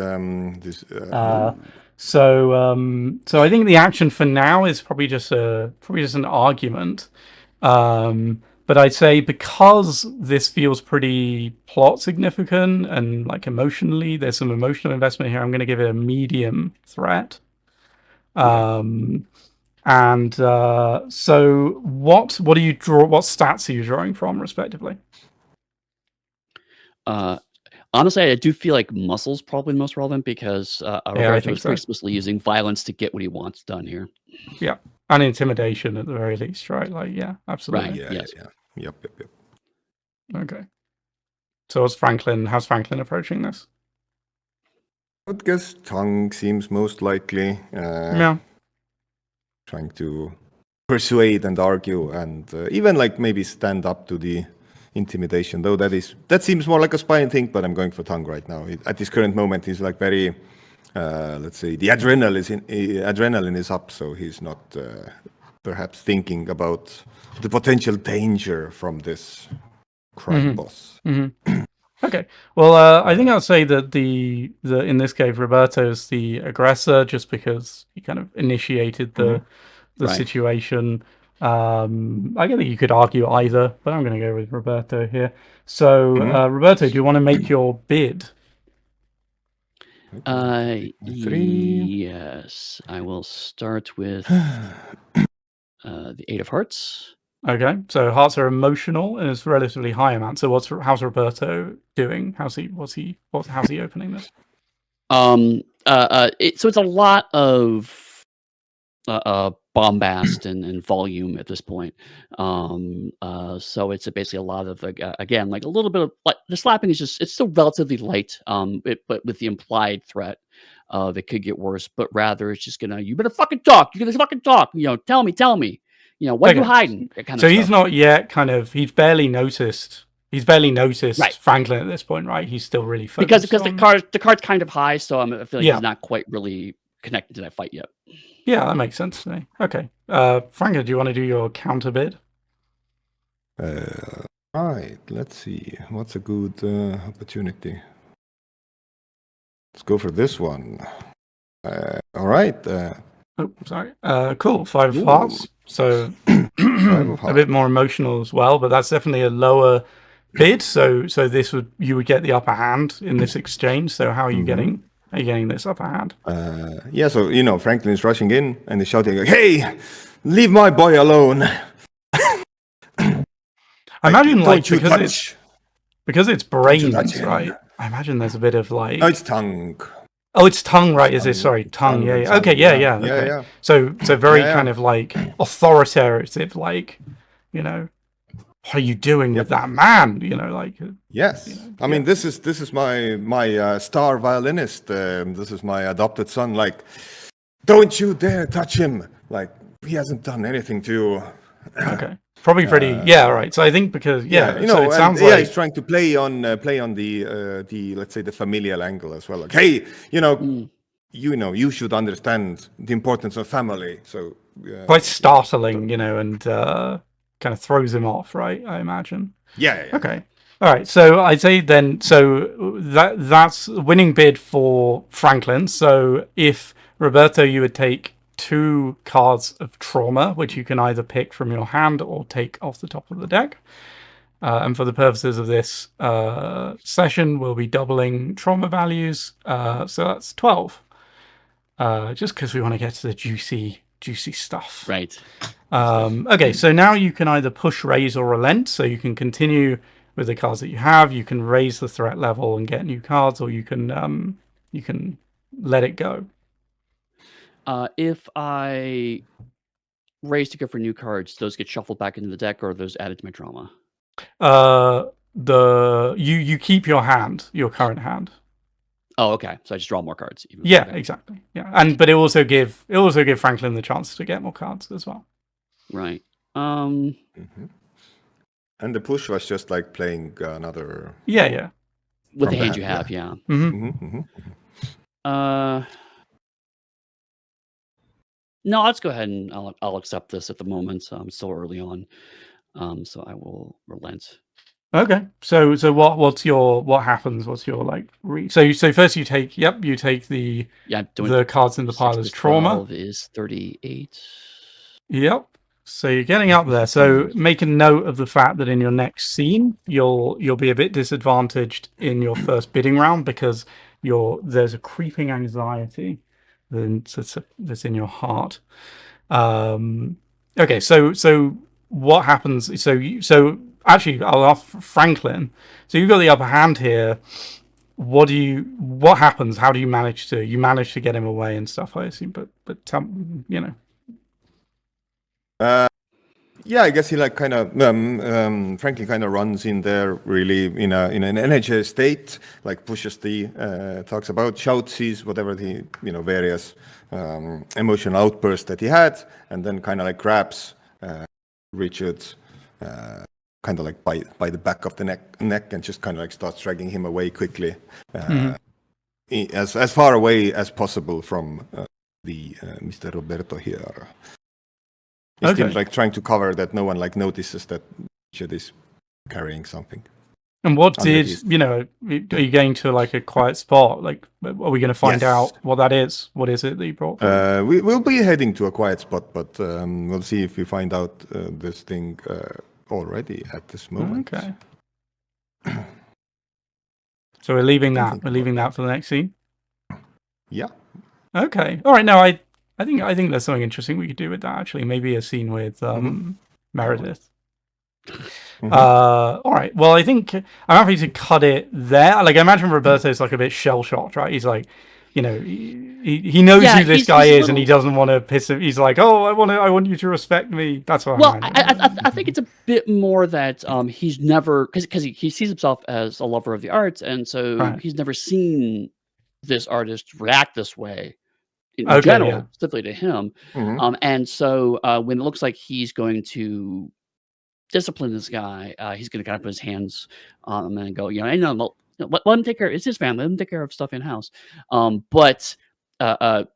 So I think the action for now is probably just an argument. But I'd say because this feels pretty plot significant and emotionally, there's some emotional investment here, I'm going to give it a medium threat. And so what do you draw? What stats are you drawing from, respectively?
Honestly, I do feel like muscle's probably the most relevant because Roberto is pretty explicitly using violence to get what he wants done here.
Yeah. And intimidation at the very least, right? Like, yeah, absolutely.
Right.
Yeah,
Yes.
yeah. Yep.
Okay. So how's Franklin approaching this?
I guess tongue seems most likely.
Yeah.
Trying to persuade and argue, and even like maybe stand up to the intimidation. Though that seems more like a spying thing. But I'm going for tongue right now. At this current moment, he's like very, let's say, the adrenaline is up, so he's not perhaps thinking about the potential danger from this crime boss.
Okay. Well, I think I'll say that the in this case Roberto's the aggressor, just because he kind of initiated the
Right.
situation. I think you could argue either, but I'm going to go with Roberto here. So, Roberto, do you want to make your bid?
Yes, I will start with the 8 of Hearts.
Okay, so hearts are emotional and it's a relatively high amount. So how's Roberto doing? How's he opening this?
So it's a lot of bombast and volume at this point. So it's basically a lot of again, like a little bit of like the slapping is it's still relatively light. But with the implied threat of it could get worse, but rather it's just you better fucking talk. You gotta fucking talk. Tell me. What are you hiding? That kind
so
of
he's
stuff.
not yet he's barely noticed.
Right.
Franklin at this point, right? He's still really focused
because the card's kind of high, so I feel like he's not quite really connected to that fight yet.
Yeah, that makes sense to me. Okay. Franklin, do you want to do your counter bid?
Right, let's see. What's a good opportunity? Let's go for this one. All right.
Sorry. Cool. 5 of hearts. So a bit more emotional as well, but that's definitely a lower bid. So you would get the upper hand in this exchange. So how are you getting this upper hand?
Yeah, so Franklin's rushing in and he's shouting like, "Hey, leave my boy alone!"
I imagine because it's brains, right? I imagine there's a bit of like.
No, it's tongue.
Oh, it's tongue, right? Is it? Sorry, tongue. Yeah. Okay. Yeah. Okay.
Yeah.
So very kind of like authoritative, like, what are you doing with that man? Like.
Yes. I mean, this is my star violinist. This is my adopted son. Like, don't you dare touch him. Like, he hasn't done anything to you.
Okay. Probably pretty. Right. So I think because so it sounds like
he's trying to play on the let's say the familial angle as well. Like, hey, you should understand the importance of family. So
quite startling, and kind of throws him off, right? I imagine.
Yeah.
Okay. All right. So I'd say then. So that's winning bid for Franklin. So if Roberto, you would take 2 cards of trauma, which you can either pick from your hand or take off the top of the deck. And for the purposes of this session, we'll be doubling trauma values. So that's 12. Just because we want to get to the juicy stuff.
Right.
Okay, so now you can either push, raise, or relent. So you can continue with the cards that you have. You can raise the threat level and get new cards, or you can let it go.
If I raise to go for new cards, those get shuffled back into the deck, or are those added to my trauma?
You keep your current hand.
Oh, okay. So I just draw more cards.
Exactly. Yeah, but it also give Franklin the chance to get more cards as well.
Right.
And the push was just like playing another.
Yeah.
With the hand you have, yeah. No, let's go ahead and I'll accept this at the moment. So I'm still early on, so I will relent.
Okay. So what happens? What's your like? So first you take the cards in the pile as trauma.
12 is 38.
Yep. So you're getting up there. So make a note of the fact that in your next scene you'll be a bit disadvantaged in your first bidding round because there's a creeping anxiety that's in your heart. Okay. So what happens? So actually, I'll ask Franklin. So you've got the upper hand here. What happens? How do you manage to get him away and stuff? I assume, but
Yeah, I guess he like kind of Franklin kind of runs in there really in an energy state, like pushes talks about, shouts, sees whatever the various emotional outbursts that he had, and then kind of like grabs Richard kind of like by the back of the neck and just kind of like starts dragging him away quickly, as far away as possible from the Mr. Roberto here. He's still like trying to cover that no one like notices that Richard is carrying something.
And what did are you going to like a quiet spot? Like, are we going to find out what that is? What is it that you brought?
We'll be heading to a quiet spot, but we'll see if we find out this thing already at this moment.
Okay. So we're leaving that. We're leaving that for the next scene.
Yeah.
Okay. All right. Now I think there's something interesting we could do with that. Actually, maybe a scene with Meredith. All right. Well, I think I'm happy to cut it there. Like, I imagine Roberto's like a bit shell shocked, right? He's like, he knows who this guy is, and he doesn't want to piss him. He's like, oh, I want you to respect me. That's what.
Well, I think it's a bit more that he's never because he sees himself as a lover of the arts, and so he's never seen this artist react this way in general, specifically to him. And so when it looks like he's going to discipline this guy, he's going to kind of put his hands on him and go, let him take care. It's his family. Let him take care of stuff in house. But the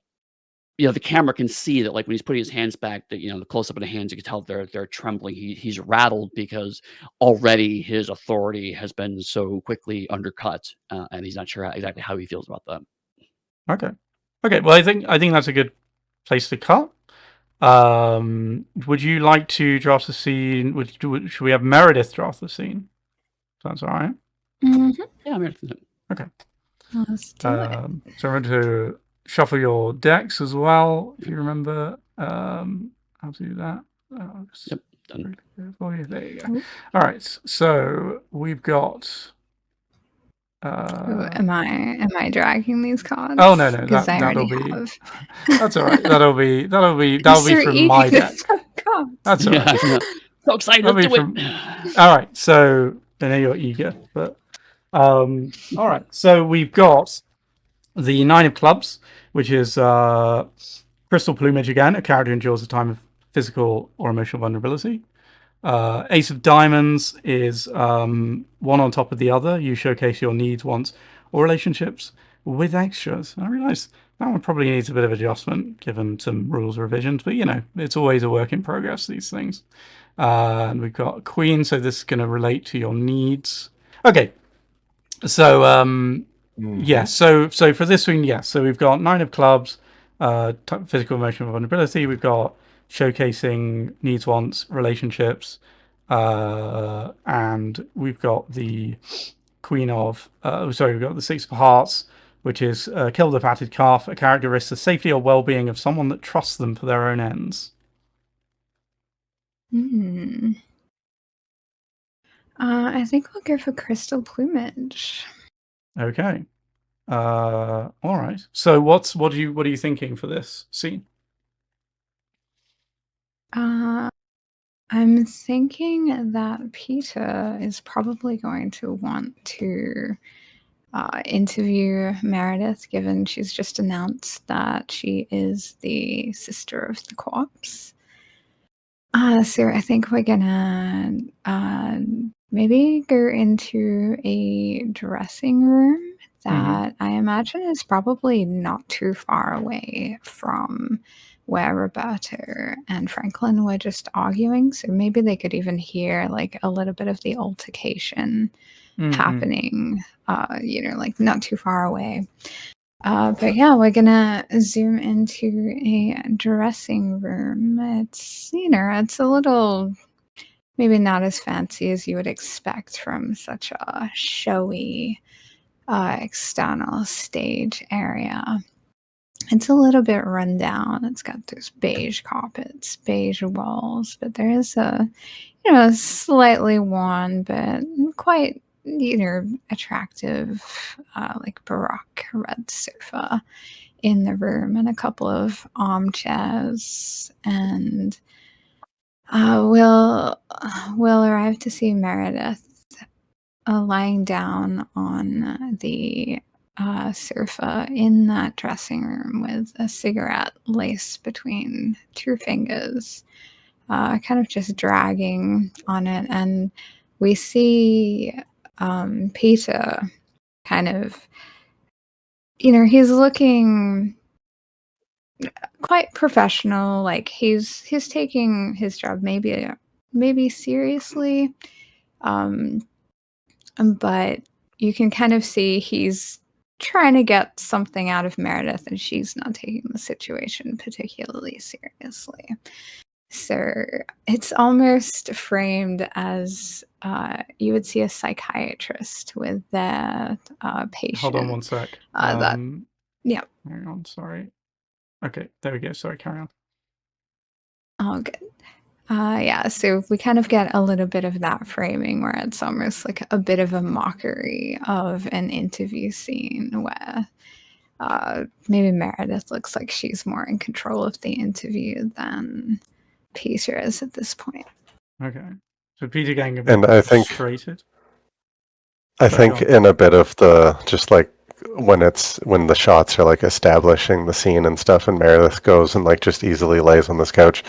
camera can see that, like when he's putting his hands back, that the close up of the hands, you can tell they're trembling. He's rattled because already his authority has been so quickly undercut, and he's not sure exactly how he feels about that.
Okay. Well, I think that's a good place to cut. Would you like to draft the scene? Should we have Meredith draft the scene? Sounds all right.
Mm-hmm.
Yeah, Meredith.
Okay.
Let's do it.
So I'm going to shuffle your decks as well, if you remember how to do that.
Yep, done.
There you go. All right. So we've got.
Am I dragging these cards?
Oh no,
because I
that'll
already
be.
have.
That's all right. That'll be from my deck. That's all right.
So excited to do it.
All right. So I know you're eager, but all right. So we've got the 9 of clubs, which is Crystal Plumage again. A character endures a time of physical or emotional vulnerability. Ace of Diamonds is one on top of the other. You showcase your needs, wants, or relationships with extras. I realise that one probably needs a bit of adjustment given some rules revisions, but it's always a work in progress, these things. And we've got Queen, so this is going to relate to your needs. Okay, so so for this one, so we've got 9 of clubs, physical, emotional vulnerability. We've got showcasing needs, wants, relationships, and we've got the we've got the 6 of hearts, which is kill the fatted calf. A character risks the safety or well-being of someone that trusts them for their own ends.
I think we'll go for Crystal Plumage.
Okay. All right. So what are you thinking for this scene?
I'm thinking that Peter is probably going to want to interview Meredith, given she's just announced that she is the sister of the corpse. So I think we're gonna maybe go into a dressing room that I imagine is probably not too far away from where Roberto and Franklin were just arguing. So maybe they could even hear like a little bit of the altercation happening, like not too far away. But yeah, we're gonna zoom into a dressing room. It's it's a little maybe not as fancy as you would expect from such a showy external stage area. It's a little bit run down. It's got those beige carpets, beige walls, but there is a slightly worn but quite attractive like Baroque red sofa in the room, and a couple of armchairs, and We'll arrive to see Meredith lying down on the sofa in that dressing room with a cigarette laced between two fingers, kind of just dragging on it. And we see Peter kind of, he's looking quite professional, like he's taking his job maybe seriously, but you can kind of see he's trying to get something out of Meredith, and she's not taking the situation particularly seriously. So it's almost framed as you would see a psychiatrist with their patient.
Hold on one sec.
Yeah.
Hang on, sorry. Okay, there we go. Sorry, carry on.
Oh, good. Yeah, so we kind of get a little bit of that framing where it's almost like a bit of a mockery of an interview scene where maybe Meredith looks like she's more in control of the interview than Peter is at this point.
Okay. So Peter getting a bit
And I think
frustrated.
I think in a bit of the just like when the shots are like establishing the scene and stuff, and Meredith goes and like just easily lays on this couch,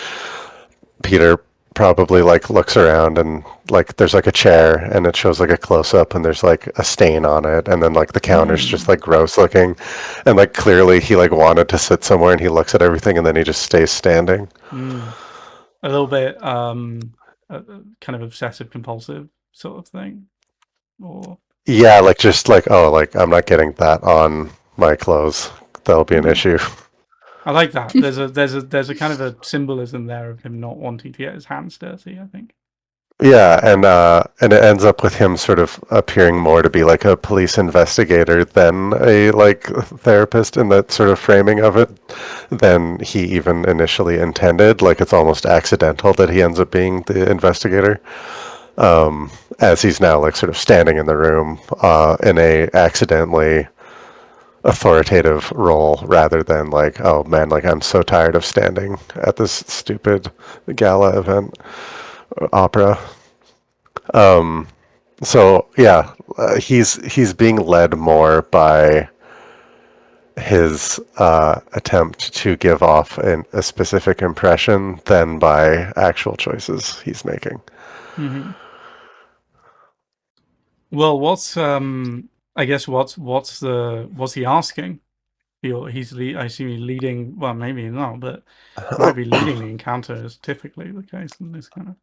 Peter probably like looks around and like there's like a chair and it shows like a close up and there's like a stain on it, and then like the counter's just like gross looking, and like clearly he like wanted to sit somewhere, and he looks at everything and then he just stays standing.
A little bit kind of obsessive compulsive sort of thing, or
yeah, like just like, oh, like I'm not getting that on my clothes, that'll be an issue.
I like that. There's a kind of a symbolism there of him not wanting to get his hands dirty, I think.
Yeah, and it ends up with him sort of appearing more to be like a police investigator than a like therapist in that sort of framing of it than he even initially intended. Like it's almost accidental that he ends up being the investigator, as he's now like sort of standing in the room in a accidentally authoritative role rather than like, oh man, like I'm so tired of standing at this stupid gala event opera. So yeah, he's being led more by his attempt to give off a specific impression than by actual choices he's making.
Well, what's I guess what's he asking? I assume he's leading. Well, maybe not, but might be leading the encounter is typically the case in this kind of.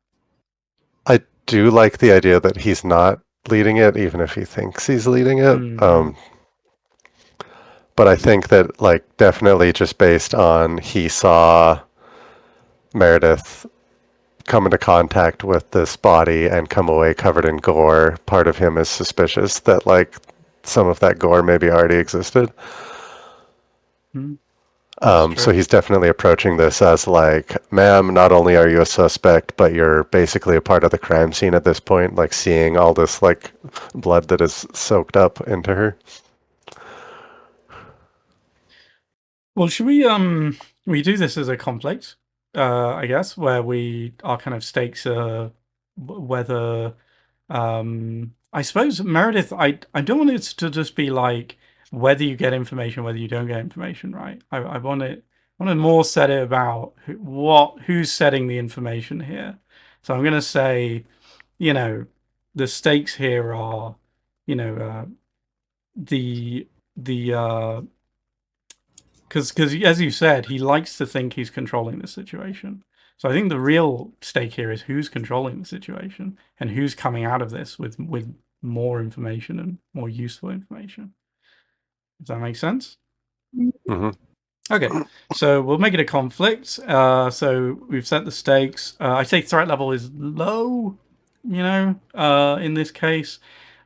I do like the idea that he's not leading it, even if he thinks he's leading it. But I think that, like, definitely just based on he saw Meredith come into contact with this body and come away covered in gore, part of him is suspicious that, like, some of that gore maybe already existed. So he's definitely approaching this as like, ma'am, not only are you a suspect, but you're basically a part of the crime scene at this point, like seeing all this like blood that is soaked up into her.
Well, should we do this as a conflict? I guess where our kind of stakes are whether I suppose Meredith. I don't want it to just be like whether you get information, whether you don't get information, right? I want to more set it about who's setting the information here. So I'm going to say, the stakes here are, the because as you said, he likes to think he's controlling the situation. So I think the real stake here is who's controlling the situation and who's coming out of this with more information and more useful information. Does that make sense?
Mm-hmm.
Okay, so we'll make it a conflict. So we've set the stakes. I say threat level is low, in this case.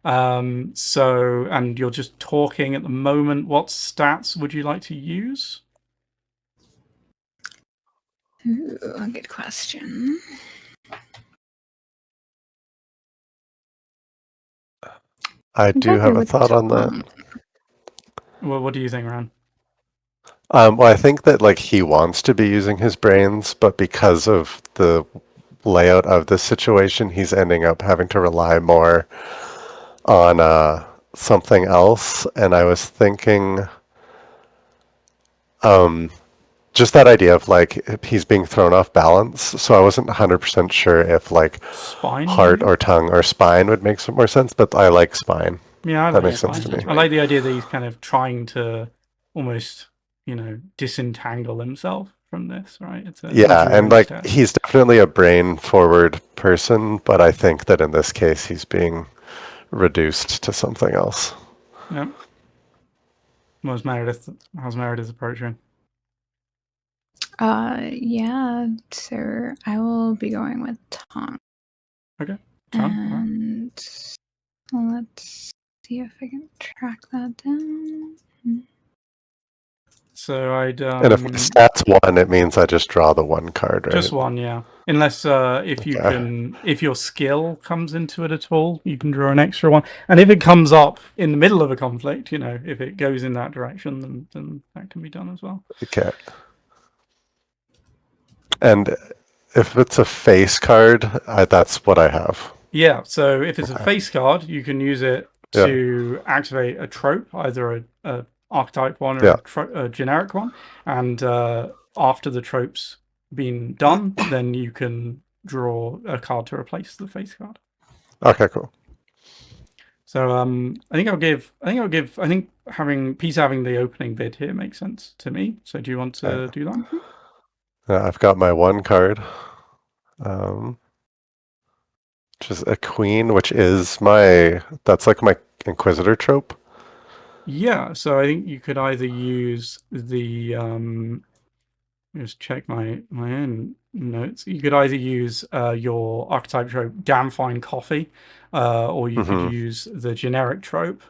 So, and you're just talking at the moment. What stats would you like to use?
Ooh, good question.
I do have a thought on that.
Well, what do you think, Ran?
Well, I think that like he wants to be using his brains, but because of the layout of this situation, he's ending up having to rely more on something else. And I was thinking, just that idea of like he's being thrown off balance. So I wasn't 100% sure if like
Spine,
heart
maybe?
or tongue or spine would make some more sense, but I like spine.
Yeah, I
That
like
makes
spine.
sense to me.
I like the idea that he's kind of trying to almost, disentangle himself from this, right? It's an
Yeah, and
endurance
like
test.
he's definitely a brain forward person, but I think that in this case he's being reduced to something else.
Yeah. How's Meredith approaching?
Yeah, so I will be going with tongue.
Okay. Tongue. All right.
And let's see if I can track that down.
So I'd
And if my stat's 1, it means I just draw the 1 card, right?
just one, yeah. Unless if you
Okay.
can, if your skill comes into it at all, you can draw an extra one. And if it comes up in the middle of a conflict, if it goes in that direction, then that can be done as well.
Okay. And if it's a face card, that's what I have.
Yeah, so if it's a face card, you can use it
Yeah.
to activate a trope, either a archetype one or a generic one. And after the trope's been done, then you can draw a card to replace the face card.
Okay, cool.
So I think having the opening bid here makes sense to me. So do you want to do that?
Yeah, I've got my 1 card. Which is a queen, which is that's like my Inquisitor trope.
Yeah, so I think you could either use the just check my own notes. You could either use your archetype trope, damn fine coffee, or you could use the generic trope,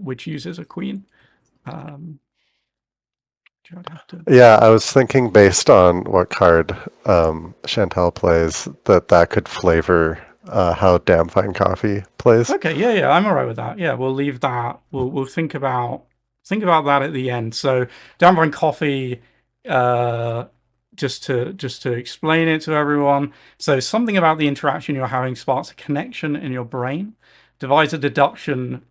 which uses a queen.
Yeah, I was thinking based on what card Chantal plays, that could flavor how damn fine coffee plays.
Okay, yeah, I'm all right with that. Yeah, we'll leave that. We'll think about that at the end. So, damn fine coffee. Just to explain it to everyone. So, something about the interaction you're having sparks a connection in your brain, divides a deduction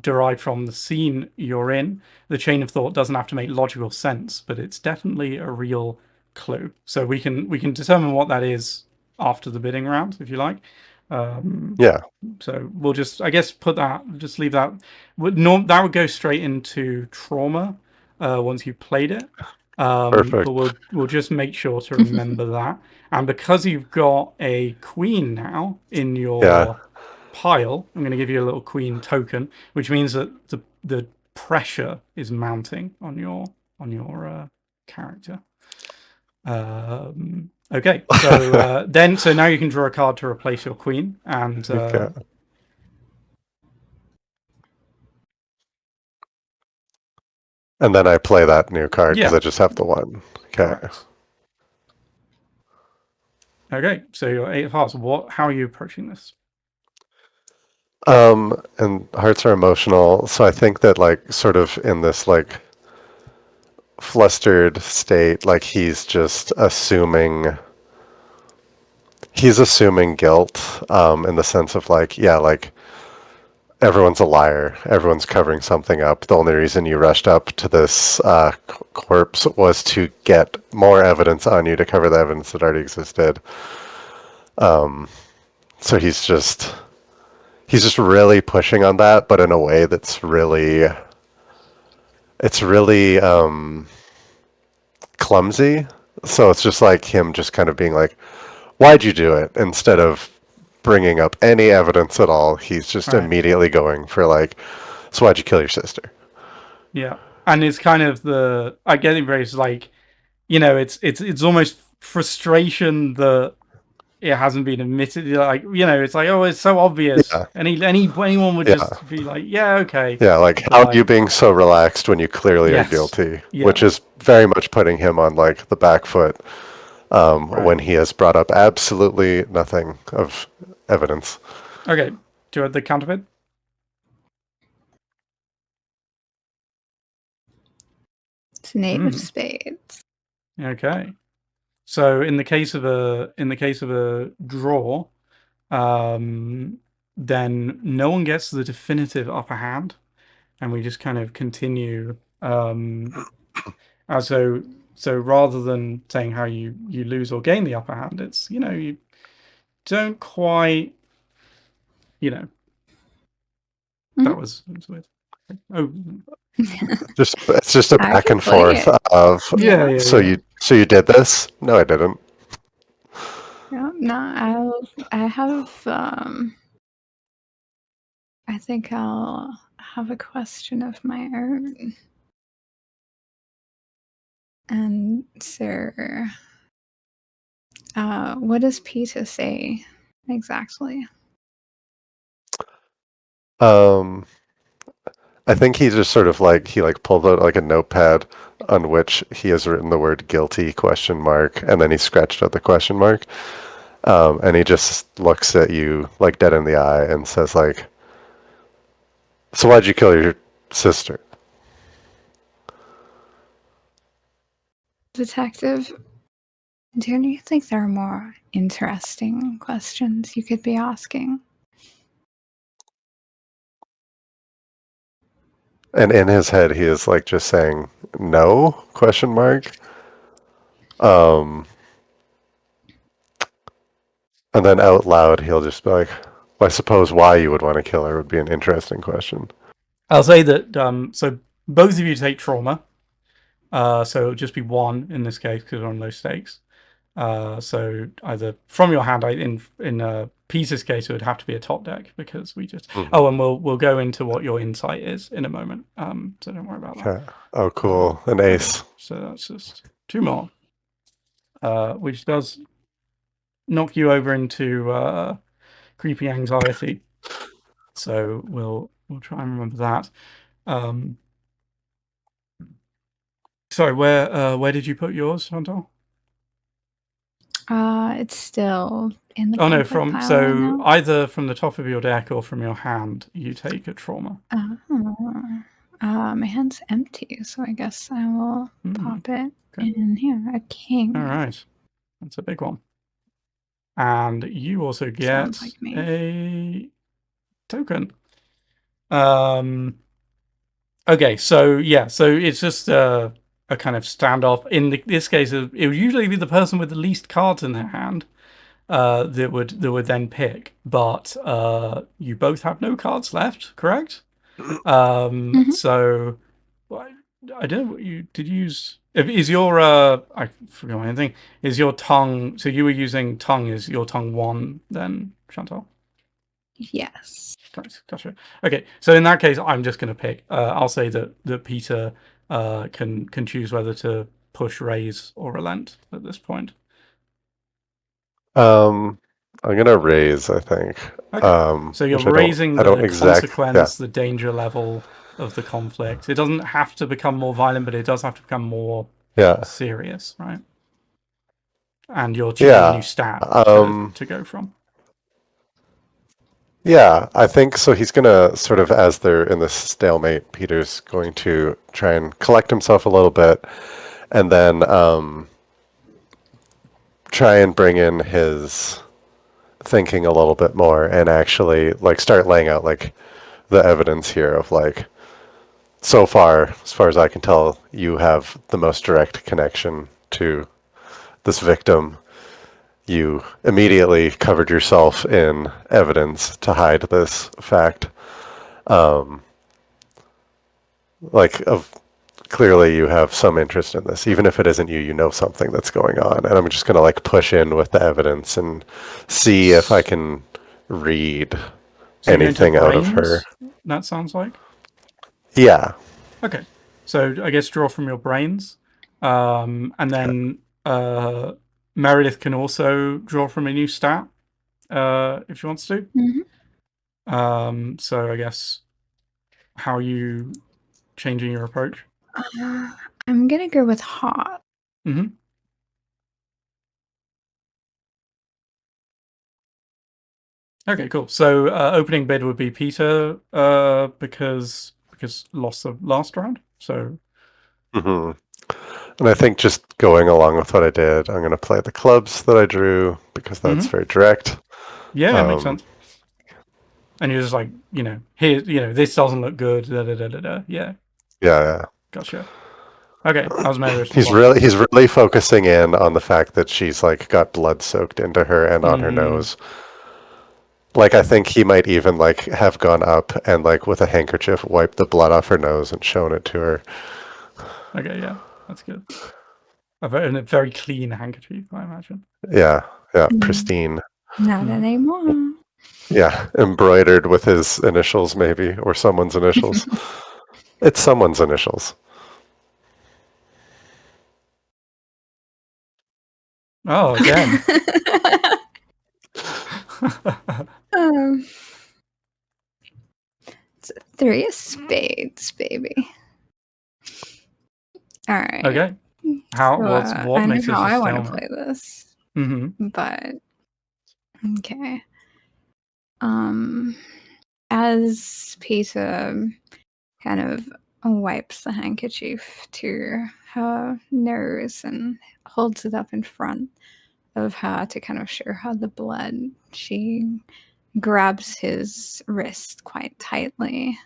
derived from the scene you're in. The chain of thought doesn't have to make logical sense, but it's definitely a real clue. So we can determine what that is after the bidding round, if you like.
Yeah.
So we'll just, I guess, leave that. That would go straight into trauma once you played it.
Perfect.
But we'll just make sure to remember that. And because you've got a queen now in your pile, I'm going to give you a little queen token, which means that the pressure is mounting on your character. Okay, so so now you can draw a card to replace your queen, and
and then I play that new card because I just have the 1. Okay.
Correct. Okay, so you're 8 of hearts. How are you approaching this?
And hearts are emotional, so I think that like sort of in this like flustered state, like he's just assuming guilt in the sense of like, yeah, like everyone's a liar, everyone's covering something up. The only reason you rushed up to this corpse was to get more evidence on you to cover the evidence that already existed. So he's just really pushing on that, but in a way that's really clumsy. So it's just like him just kind of being like, why'd you do it? Instead of bringing up any evidence at all, he's just immediately going for like, so why'd you kill your sister?
Yeah, and it's kind of I get it very like, it's almost frustration that it hasn't been admitted. Like, it's like, oh, it's so obvious.
Yeah.
Anyone would just be like, yeah, okay.
Yeah, like how are you being so relaxed when you clearly are guilty?
Yeah.
Which is very much putting him on like the back foot when he has brought up absolutely nothing of evidence.
Okay, do you have the counterfeit?
It's an 8 of spades.
Okay. So in the case of a draw, then no one gets the definitive upper hand, and we just kind of continue. So rather than saying how you lose or gain the upper hand, it's you don't quite that was weird. Oh,
It's just a
I
back
can
and
play
forth
it.
of
yeah.
so you did this? No, I didn't.
No, I have I think I'll have a question of my own. And sir, what does Peter say exactly?
I think he just sort of he pulled out like a notepad on which he has written the word guilty ? And then he scratched out the question mark. And he just looks at you like dead in the eye and says like, so why'd you kill your sister?
Detective, don't you think there are more interesting questions you could be asking?
And in his head, he is like just saying no ? And then out loud, he'll just be like, well, I suppose why you would want to kill her would be an interesting question.
I'll say that. So both of you take trauma. So it'll just be one in this case because we're on low stakes. So either from your hand, in Peter's case, it would have to be a top deck because we just.
Mm-hmm.
Oh, and we'll go into what your insight is in a moment. So don't worry about that.
Okay. Oh, cool. An ace.
Okay. So that's just 2 more, which does knock you over into creepy anxiety. So we'll try and remember that. Sorry, where did you put yours, Chantal?
It's still in the
no,
conflict pile right now.
Either from the top of your deck or from your hand, you take a trauma.
My hand's empty, so I guess I will pop it in here. A king.
All right, that's a big one. And you also get
like
a token. Okay, so it's just a kind of standoff. In this case, it would usually be the person with the least cards in their hand that would then pick. But you both have no cards left, correct? So I don't know what you did use. Is your I forgot my thing. Is your tongue? So you were using tongue. Is your tongue 1 then, Chantal?
Yes.
Gotcha. Okay, so in that case, I'm just going to pick. I'll say that Peter can choose whether to push, raise, or relent at this point.
I'm gonna raise, I think.
Okay. So you're raising the consequence, the danger level of the conflict. It doesn't have to become more violent, but it does have to become more serious, right? And you're choosing a new stat to go from.
Yeah, I think so. He's gonna sort of, as they're in this stalemate, Peter's going to try and collect himself a little bit, and then try and bring in his thinking a little bit more, and actually start laying out the evidence here of so far as I can tell, you have the most direct connection to this victim. You immediately covered yourself in evidence to hide this fact. Clearly you have some interest in this. Even if it isn't you, you know something that's going on. And I'm just going to push in with the evidence and see if I can read anything out of her.
That sounds like?
Yeah.
Okay. So I guess draw from your brains. And then Meredith can also draw from a new stat if she wants to.
Mm-hmm.
So I guess, how are you changing your approach?
I'm gonna go with hot.
Mm-hmm. Okay, cool. So opening bid would be Peter because lost the last round. So.
Mm-hmm. And I think just going along with what I did, I'm going to play the clubs that I drew because that's very direct.
Yeah, it makes sense. And you're just like, here, this doesn't look good. Da, da, da, da, da. Yeah.
Yeah.
Gotcha. Okay, that was my
He's really focusing in on the fact that she's like got blood soaked into her and on her nose. Like, I think he might even like have gone up and like with a handkerchief wiped the blood off her nose and shown it to her.
Okay, yeah, that's good. A very clean handkerchief, I imagine.
Yeah, pristine.
Not anymore.
Yeah, embroidered with his initials maybe, or someone's initials. It's someone's initials.
Oh, again.
It's a 3 of spades, baby. All right.
Okay. What makes this a stalemate?
I want to play this. But okay. As Peter kind of wipes the handkerchief to her nose and holds it up in front of her to kind of show her the blood, she grabs his wrist quite tightly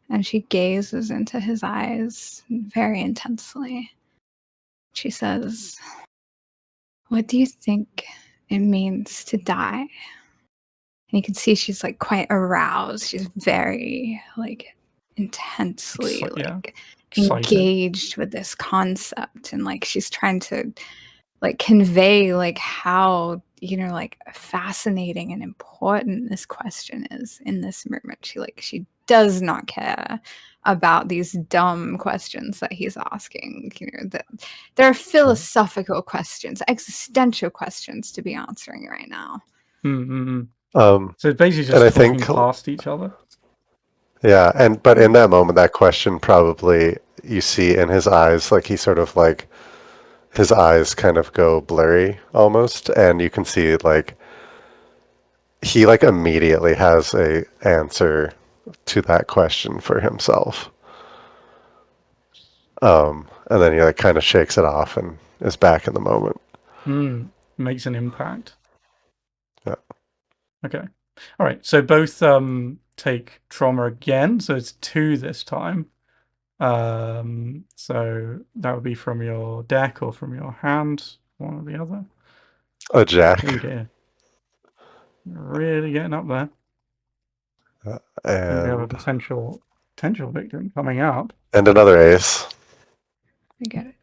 and she gazes into his eyes very intensely. She says, "What do you think it means to die?" And you can see she's like quite aroused. She's very like intensely engaged with this concept, and like she's trying to like convey like how like fascinating and important this question is in this moment. She does not care about these dumb questions that he's asking. That there are philosophical questions, existential questions to be answering right now.
So it's basically just talking past each other.
Yeah, but in that moment, that question probably you see in his eyes, like he sort of like his eyes kind of go blurry almost, and you can see like he like immediately has a answer to that question for himself. And then he like kind of shakes it off and is back in the moment.
Makes an impact.
Yeah.
Okay. All right. So both take trauma again. So it's 2 this time. So that would be from your deck or from your hand, one or the other.
A jack.
Oh dear. Really getting up there.
And
we have a potential victim coming up.
And another ace.
I get it.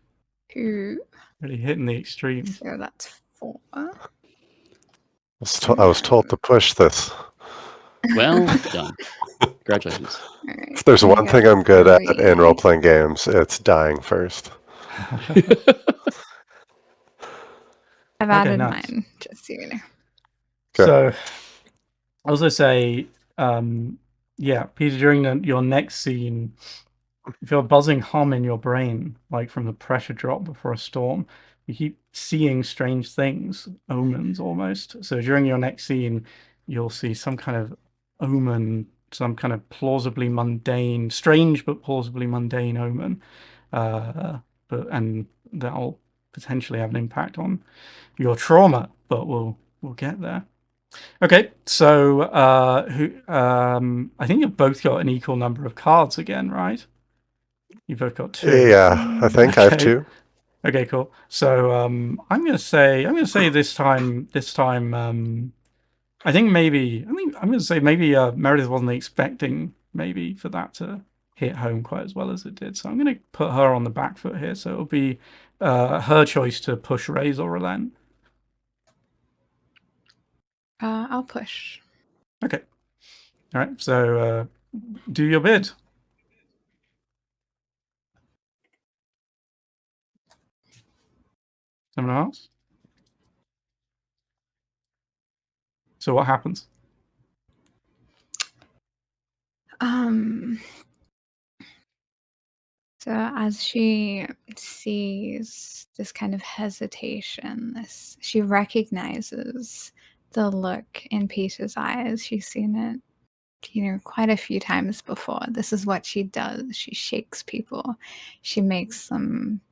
2.
Really hitting the extremes.
So that's 4.
I was told to push this.
Well done. Congratulations.
Right.
If there's one thing I'm good at in role-playing games, it's dying first.
I've added mine, just so you know.
So, I also say, Peter, during your next scene, you feel a buzzing hum in your brain, like from the pressure drop before a storm. You keep seeing strange things, omens almost. So during your next scene, you'll see some kind of omen, some kind of plausibly mundane, strange but plausibly mundane omen, and that'll potentially have an impact on your trauma. But we'll get there. Okay, so I think you've both got an equal number of cards again, right? You've both got 2.
Yeah, I think I have 2.
Okay, cool. So I'm gonna say this time I think I'm gonna say maybe Meredith wasn't expecting maybe for that to hit home quite as well as it did. So I'm gonna put her on the back foot here. So it'll be her choice to push, raise, or relent.
I'll push.
Okay. All right. So do your bid. Someone else? So what happens?
So as she sees this kind of hesitation, she recognizes the look in Peter's eyes. She's seen it, quite a few times before. This is what she does. She shakes people. She makes them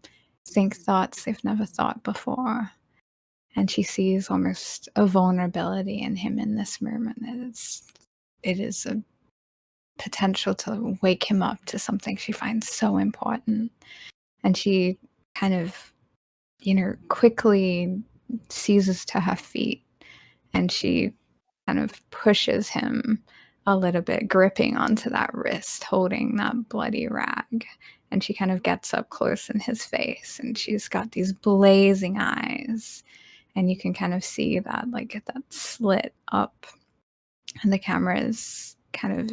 think thoughts they've never thought before. And she sees almost a vulnerability in him in this moment. It is a potential to wake him up to something she finds so important. And she kind of, quickly seizes to her feet, and she kind of pushes him a little bit, gripping onto that wrist, holding that bloody rag. And she kind of gets up close in his face, and she's got these blazing eyes. And you can kind of see that, like, that slit up. And the camera is kind of,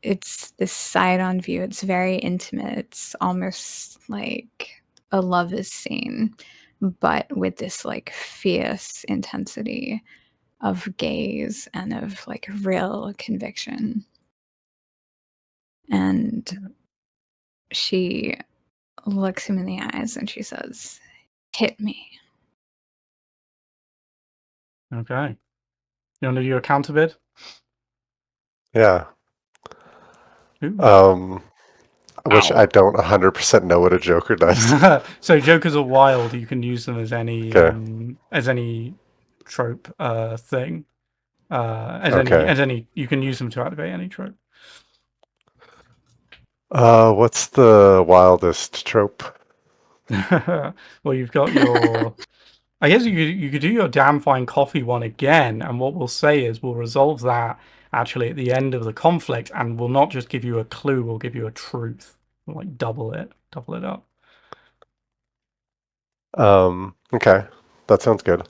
it's this side-on view. It's very intimate. It's almost like a lovers scene, but with this, like, fierce intensity of gaze and of, like, real conviction. And she looks him in the eyes and she says, "Hit me."
Okay. You want to do your counter bid?
Yeah.
Ooh.
Which I don't 100% know what a Joker does.
So Jokers are wild. You can use them as any
Okay.
as any trope thing.
Okay.
As any you can use them to activate any trope.
What's the wildest trope?
Well, you've got your. I guess you could do your damn fine coffee one again, and what we'll say is we'll resolve that actually at the end of the conflict, and we'll not just give you a clue, we'll give you a truth. We'll like double it up.
Okay, that sounds good.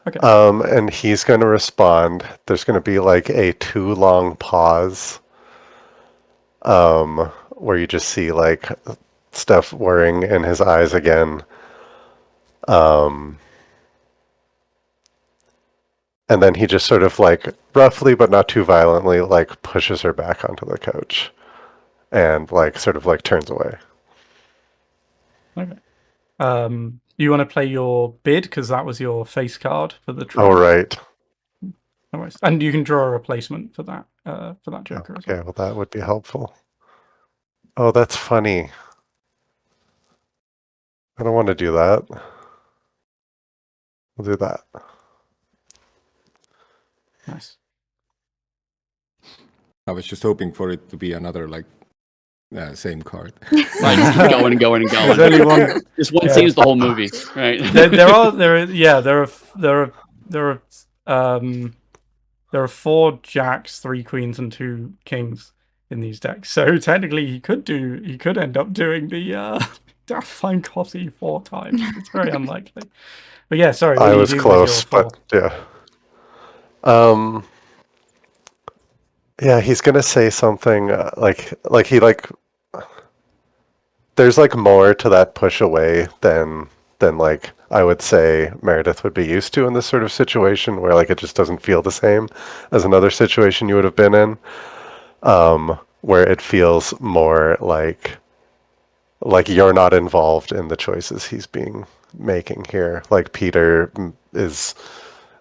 Okay.
And he's going to respond. There's going to be like a too long pause, where you just see like stuff whirring in his eyes again. And then he just sort of like roughly, but not too violently, like pushes her back onto the couch and like sort of like turns away.
Okay. You want to play your bid because that was your face card for the trope.
Oh, right.
No worries. And you can draw a replacement for that Joker as well.
Okay, well that would be helpful. Oh, that's funny. I don't want to do that. We'll do that.
Nice.
I was just hoping for it to be another like same card.
Right, just keep going and going and going.
There's only one.
This one scene is the whole movie, right?
There are 4 jacks, 3 queens, and 2 kings in these decks. So technically, he could end up doing the Daft Fine Coffee 4 times. It's very unlikely. But yeah, sorry.
I was close, but yeah. Yeah, he's gonna say something like he like. There's like more to that push away than like I would say Meredith would be used to in this sort of situation where like it just doesn't feel the same as another situation you would have been in, where it feels more like you're not involved in the choices he's making here. Like Peter is,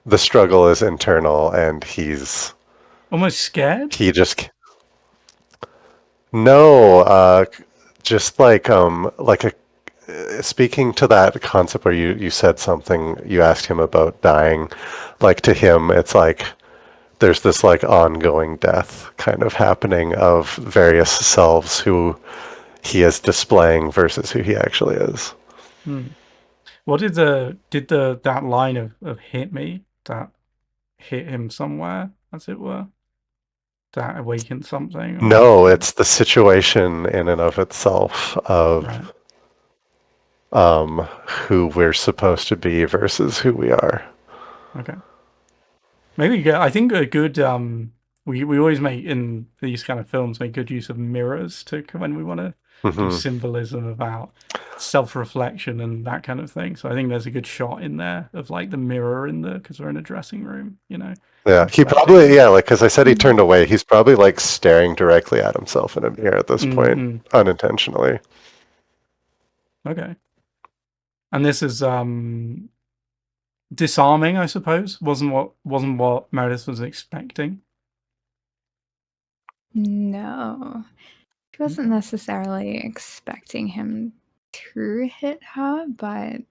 the struggle is internal and he's
almost scared.
He just no, just like a. Speaking to that concept where you said something, you asked him about dying, like to him, it's like there's this like ongoing death kind of happening of various selves who he is displaying versus who he actually is.
What did that line of hit me, that hit him somewhere, as it were? That awakened something? Or...
No, it's the situation in and of itself of who we're supposed to be versus who we are.
Okay. Maybe I think a good we always make in these kind of films make good use of mirrors to when we want to do symbolism about self-reflection and that kind of thing. So I think there's a good shot in there of like the mirror because we're in a dressing room,
Yeah, he probably like because I said he turned away. He's probably like staring directly at himself in a mirror at this point, unintentionally.
Okay. And this is disarming, I suppose. Wasn't what Meredith was expecting.
No, she wasn't necessarily expecting him to hit her, but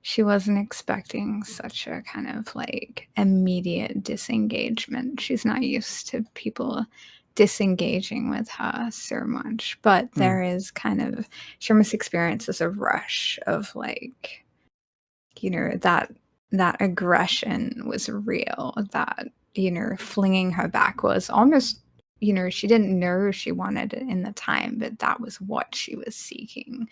she wasn't expecting such a kind of like immediate disengagement. She's not used to people disengaging with her so much, but there is kind of, she almost experiences a rush of like, you know, that aggression was real, that, you know, flinging her back was almost, you know, she didn't know she wanted it in the time, but that was what she was seeking,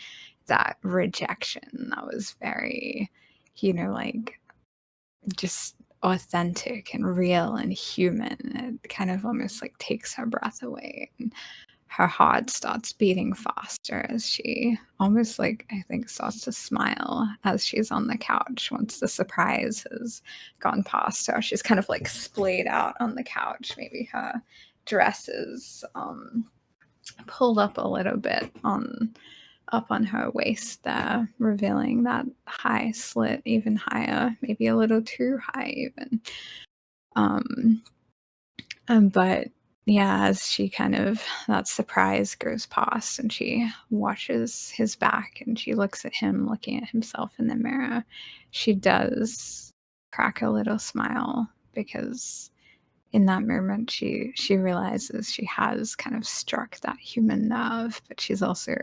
that rejection. That was very, you know, like just authentic and real and human. It kind of almost like takes her breath away. And her heart starts beating faster as she almost like, I think, starts to smile as she's on the couch once the surprise has gone past her. She's kind of like splayed out on the couch. Maybe her dress is pulled up a little bit up on her waist there, revealing that high slit even higher, maybe a little too high even. But yeah, as she kind of, that surprise goes past and she watches his back and she looks at him looking at himself in the mirror, she does crack a little smile, because in that moment she realizes she has kind of struck that human nerve, but she's also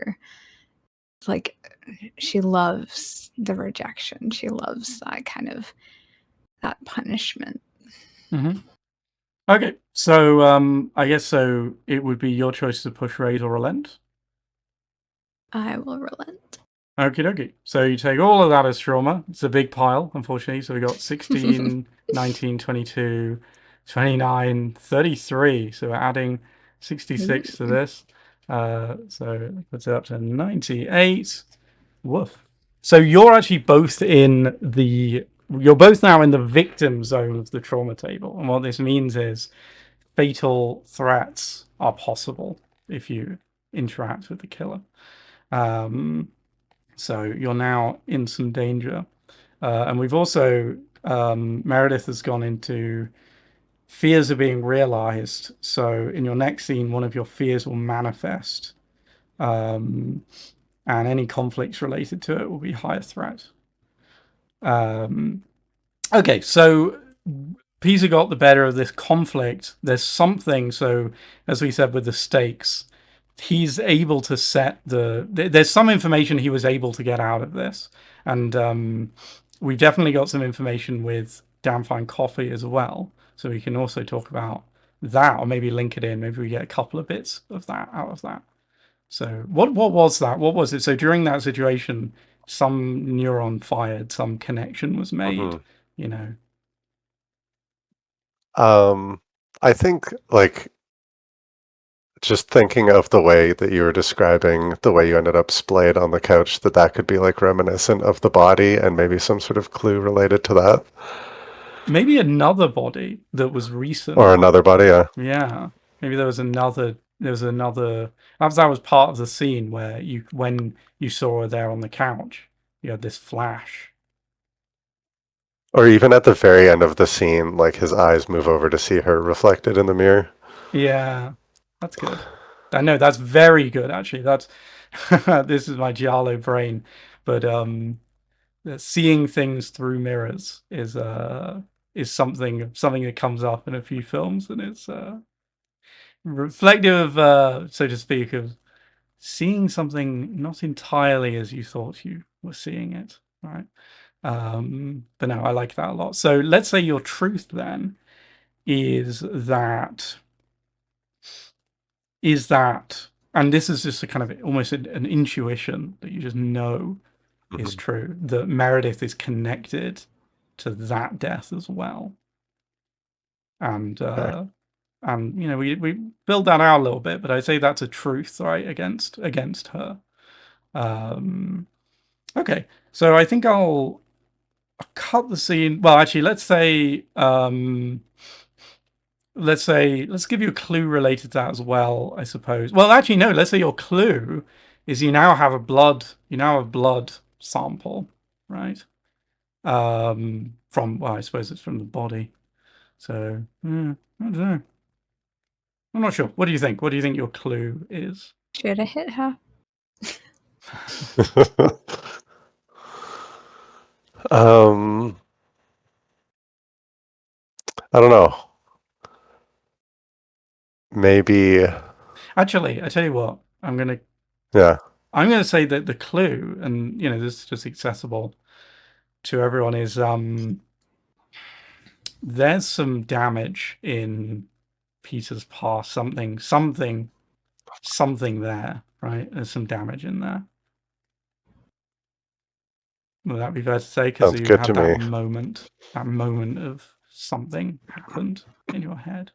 like, she loves the rejection. She loves that kind of, that punishment.
Okay, so I guess so it would be your choice to push, raise, or relent.
I will relent.
Okie dokie. So you take all of that as trauma. It's a big pile, unfortunately. So we got 16, 19, 22, 29, 33. So we're adding 66 to this. So that puts it up to 98. Woof. So you're actually both in the, you're both now in the victim zone of the trauma table. And what this means is fatal threats are possible if you interact with the killer. So you're now in some danger. And we've also, Meredith has gone into fears are being realized. So in your next scene, one of your fears will manifest. And any conflicts related to it will be higher threat. Okay, so Peter got the better of this conflict. There's something, so as we said with the stakes, he's able to set there's some information he was able to get out of this. And we've definitely got some information with Damn Fine Coffee as well. So we can also talk about that, or maybe link it in. Maybe we get a couple of bits of that out of that. So what was that? What was it? So during that situation, some neuron fired, some connection was made, you know.
I think, like, just thinking of the way that you were describing the way you ended up splayed on the couch, that could be like reminiscent of the body and maybe some sort of clue related to that.
Maybe another body that was recent.
Or another body, yeah.
Yeah. Maybe there was another, perhaps that was part of the scene where when you saw her there on the couch, you had this flash.
Or even at the very end of the scene, like his eyes move over to see her reflected in the mirror.
Yeah, that's good. I know that's very good, actually. That's this is my Giallo brain, but seeing things through mirrors is something that comes up in a few films, and it's reflective of, so to speak, of seeing something not entirely as you thought you were seeing it, right? But no, I like that a lot. So let's say your truth then is that, and this is just a kind of almost an intuition that you just know is true, that Meredith is connected to that death as well. And and you know, we build that out a little bit, but I say that's a truth, right, against her. Okay, so I think I'll cut the scene. Well, actually, let's give you a clue related to that as well, I suppose. Well, actually, no. Let's say your clue is you now have a blood sample, right? From, well, I suppose it's from the body. So I don't know. I'm not sure. What do you think? What do you think your clue is?
Should have hit her.
I don't know. Maybe.
Actually, I tell you what, I'm gonna say that the clue, and this is just accessible to everyone, is there's some damage in Peter's past. Something there, right? There's some damage in there. Would that be fair to say? Because you had that moment of something happened in your head.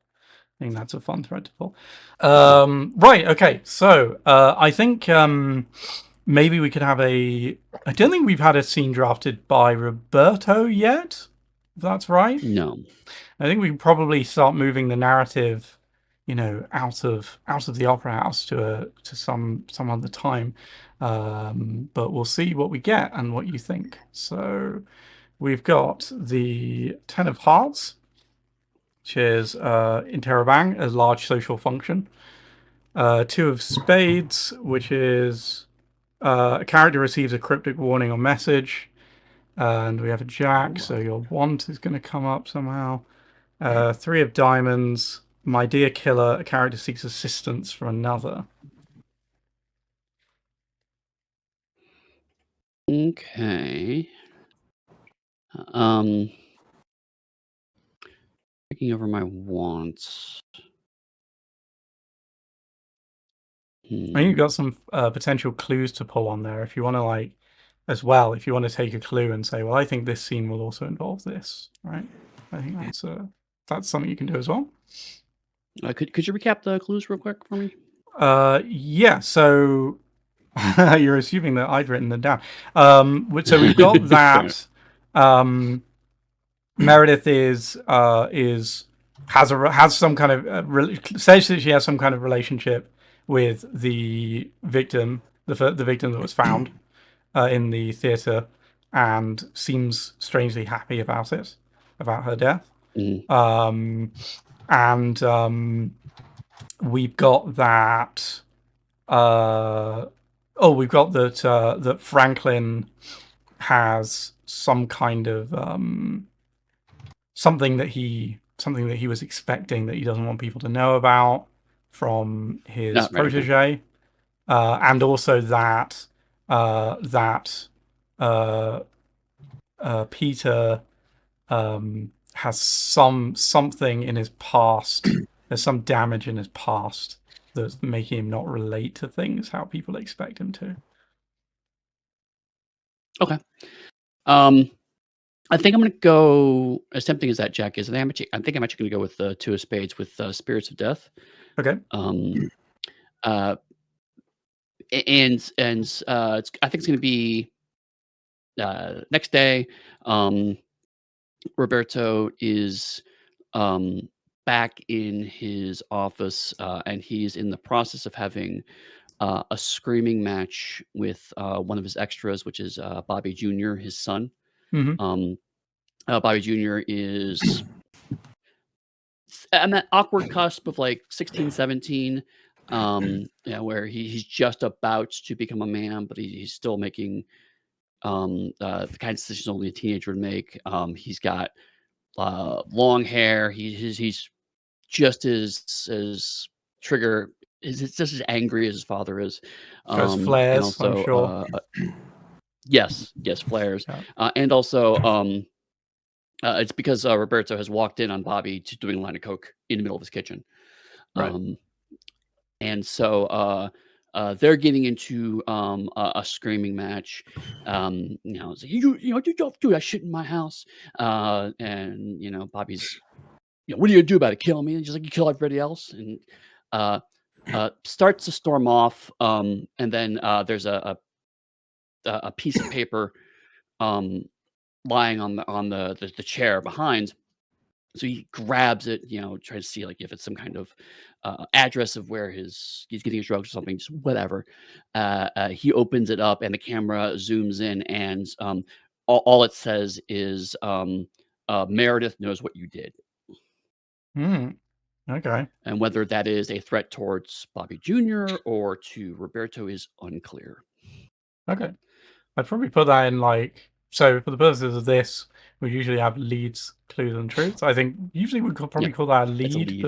I think that's a fun thread to pull. Right, okay. So I think maybe we could have I don't think we've had a scene drafted by Roberto yet, if that's right.
No.
I think we can probably start moving the narrative, out of the opera house to some other time. But we'll see what we get and what you think. So we've got the Ten of Hearts, which is interrobang, a large social function. Two of Spades, which is a character receives a cryptic warning or message. And we have a Jack, so your want is going to come up somehow. Three of Diamonds, my dear killer, a character seeks assistance from another.
Okay. Checking over my wants.
I think you've got some potential clues to pull on there. If you want to as well, if you want to take a clue and say, well, I think this scene will also involve this, right? I think that's something you can do as well.
Could you recap the clues real quick for me?
Yeah. So you're assuming that I'd written them down. So we've got that. Meredith has some kind of says that she has some kind of relationship with the victim, the victim that was found in the theater, and seems strangely happy about it, about her death.
Mm-hmm.
And we've got that. We've got that that Franklin has some kind of something that he was expecting that he doesn't want people to know about from his protege, and also that Peter has something in his past. There's some damage in his past that's making him not relate to things how people expect him to.
Okay. I think I'm going to go, as tempting as that Jack is, I think I'm actually going to go with the Two of Spades with Spirits of Death.
Okay.
And I think it's going to be next day. Roberto is back in his office, and he's in the process of having a screaming match with one of his extras, which is Bobby Jr., his son.
Mm-hmm.
Bobby Jr. is on that awkward cusp of 16, 17, where he's just about to become a man, but he's still making the kind of decisions only a teenager would make. He's got long hair. He's just as trigger. He's just as angry as his father is.
Has flares,
and also,
I'm sure.
yes, flares, and also it's because Roberto has walked in on Bobby doing a line of coke in the middle of his kitchen,
right.
And so they're getting into a screaming match. It's like, you don't do that shit in my house. And Bobby's, what are you gonna do about it? Kill me? And just like you kill everybody else. And starts to storm off. And then there's a piece of paper lying on the chair behind. So he grabs it, tries to see if it's some kind of address of where he's getting his drugs or something, just whatever. He opens it up and the camera zooms in, and all it says is Meredith knows what you did.
Okay.
And whether that is a threat towards Bobby Jr. or to Roberto is unclear.
Okay. I'd probably put that in like, so for the purposes of this, we usually have leads, clues, and truths. I think usually we could probably call that a lead.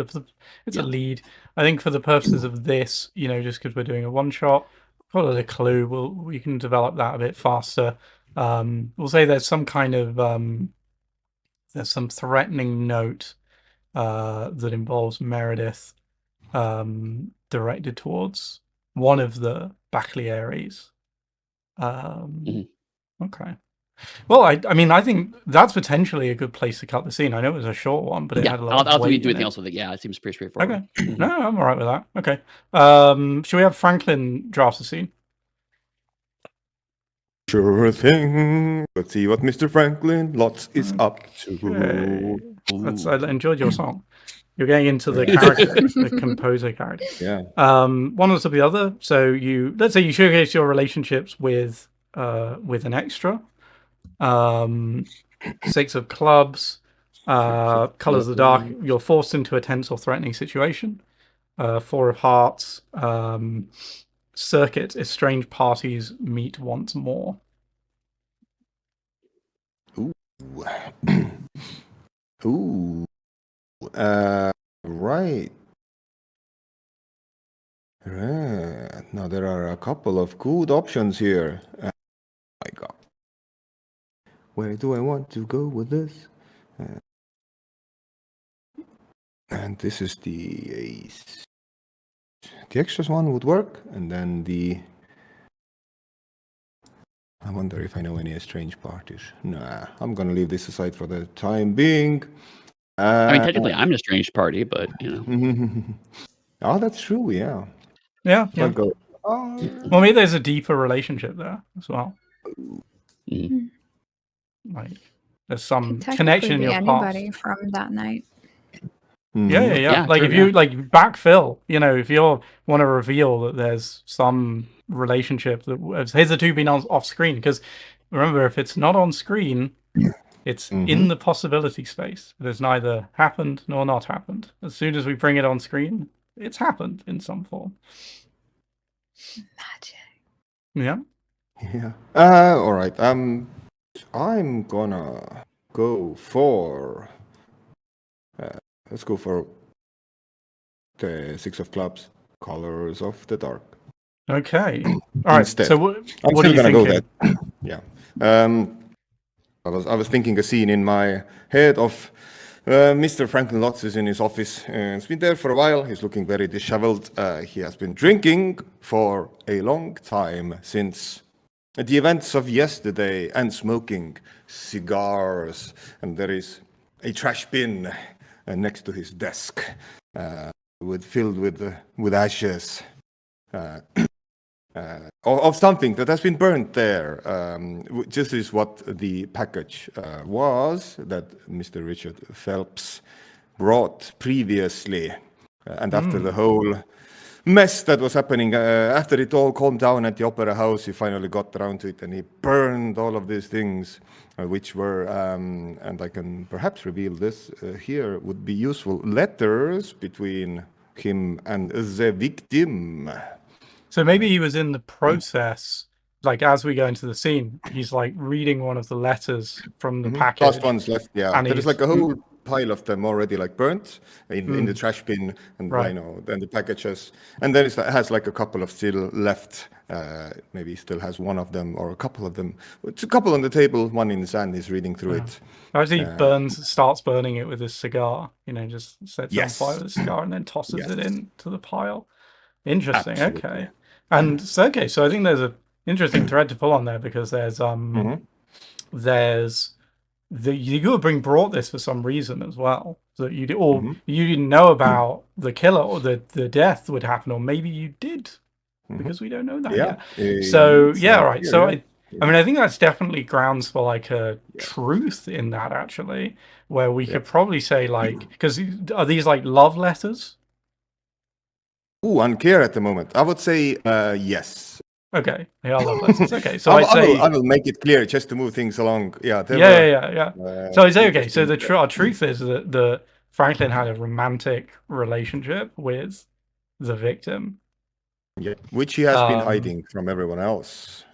It's a lead. I think for the purposes of this, just because we're doing a one shot, call it a clue. We can develop that a bit faster. We'll say there's some kind of there's some threatening note that involves Meredith directed towards one of the Bacliaries. Okay. Well, I mean, I think that's potentially a good place to cut the scene. I know it was a short one, but it had a lot of weight.
I'll do anything else with it. Yeah, it seems pretty straightforward.
Okay. No, I'm all right with that. Okay. Should we have Franklin draft the scene?
Sure thing. Let's see what Mr. Franklin Lotz is up to.
I enjoyed your song. You're getting into the character, the composer character.
Yeah.
One on top of the other. So let's say you showcase your relationships with an extra. 6 of clubs. Colors of the dark. You're forced into a tense or threatening situation. 4 of hearts. Circuit. Estranged parties meet once more.
Ooh. Ooh. Right. Now there are a couple of good options here. Oh my God. Where do I want to go with this? And this is the ace. The extras one would work, and then I wonder if I know any estranged parties. Nah, I'm gonna leave this aside for the time being.
I mean, technically, I'm an estranged party, but
Oh, that's true. Yeah.
Yeah.
I'll go.
Well, maybe there's a deeper relationship there as well. Like there's some connection in your
anybody
past.
from that night.
Yeah. Like if you like backfill, if you want to reveal that there's some relationship that has hitherto been off screen, because remember, if it's not on screen, it's in the possibility space. There's neither happened nor not happened. As soon as we bring it on screen, it's happened in some form.
Magic.
Yeah.
Yeah. All right. I'm gonna go for. Let's go for the 6 of clubs, colors of the dark.
Okay. All right.
Instead.
So what
I'm
are
still
you
gonna
thinking?
go that. Yeah. I was thinking a scene in my head of Mr. Franklin Lotz is in his office. He's been there for a while. He's looking very disheveled. He has been drinking for a long time, since the events of yesterday, and smoking cigars. And there is a trash bin next to his desk, filled with ashes. Of something that has been burnt there. This is what the package was that Mr. Richard Phelps brought previously. And after the whole mess that was happening, after it all calmed down at the Opera House, he finally got around to it, and he burned all of these things, which were, and I can perhaps reveal this here, would be useful letters between him and the victim.
So maybe he was in the process, like as we go into the scene, he's like reading one of the letters from the package.
Last one's left, yeah. And there is like a whole pile of them already like burnt in the trash bin, and then the package has, and then it has like a couple of still left. Maybe he still has one of them or a couple of them. It's a couple on the table, one in his hand. He's reading through it.
As he starts burning it with his cigar, just sets on fire with a cigar and then tosses it into the pile. Interesting. Absolutely. Okay. And so I think there's an interesting thread to pull on there, because there's you brought this for some reason as well, that you did, or you didn't know about the killer or the death would happen, or maybe you did, because we don't know that yet. So all right. So I mean, I think that's definitely grounds for like a truth in that, actually, where we could probably say, like, because are these like love letters?
Unclear at the moment. I would say yes.
Okay, they are love letters. Okay, so
I will make it clear just to move things along. Yeah.
So I'd say, okay, so our truth is that Franklin had a romantic relationship with the victim.
Yeah, which he has been hiding from everyone else.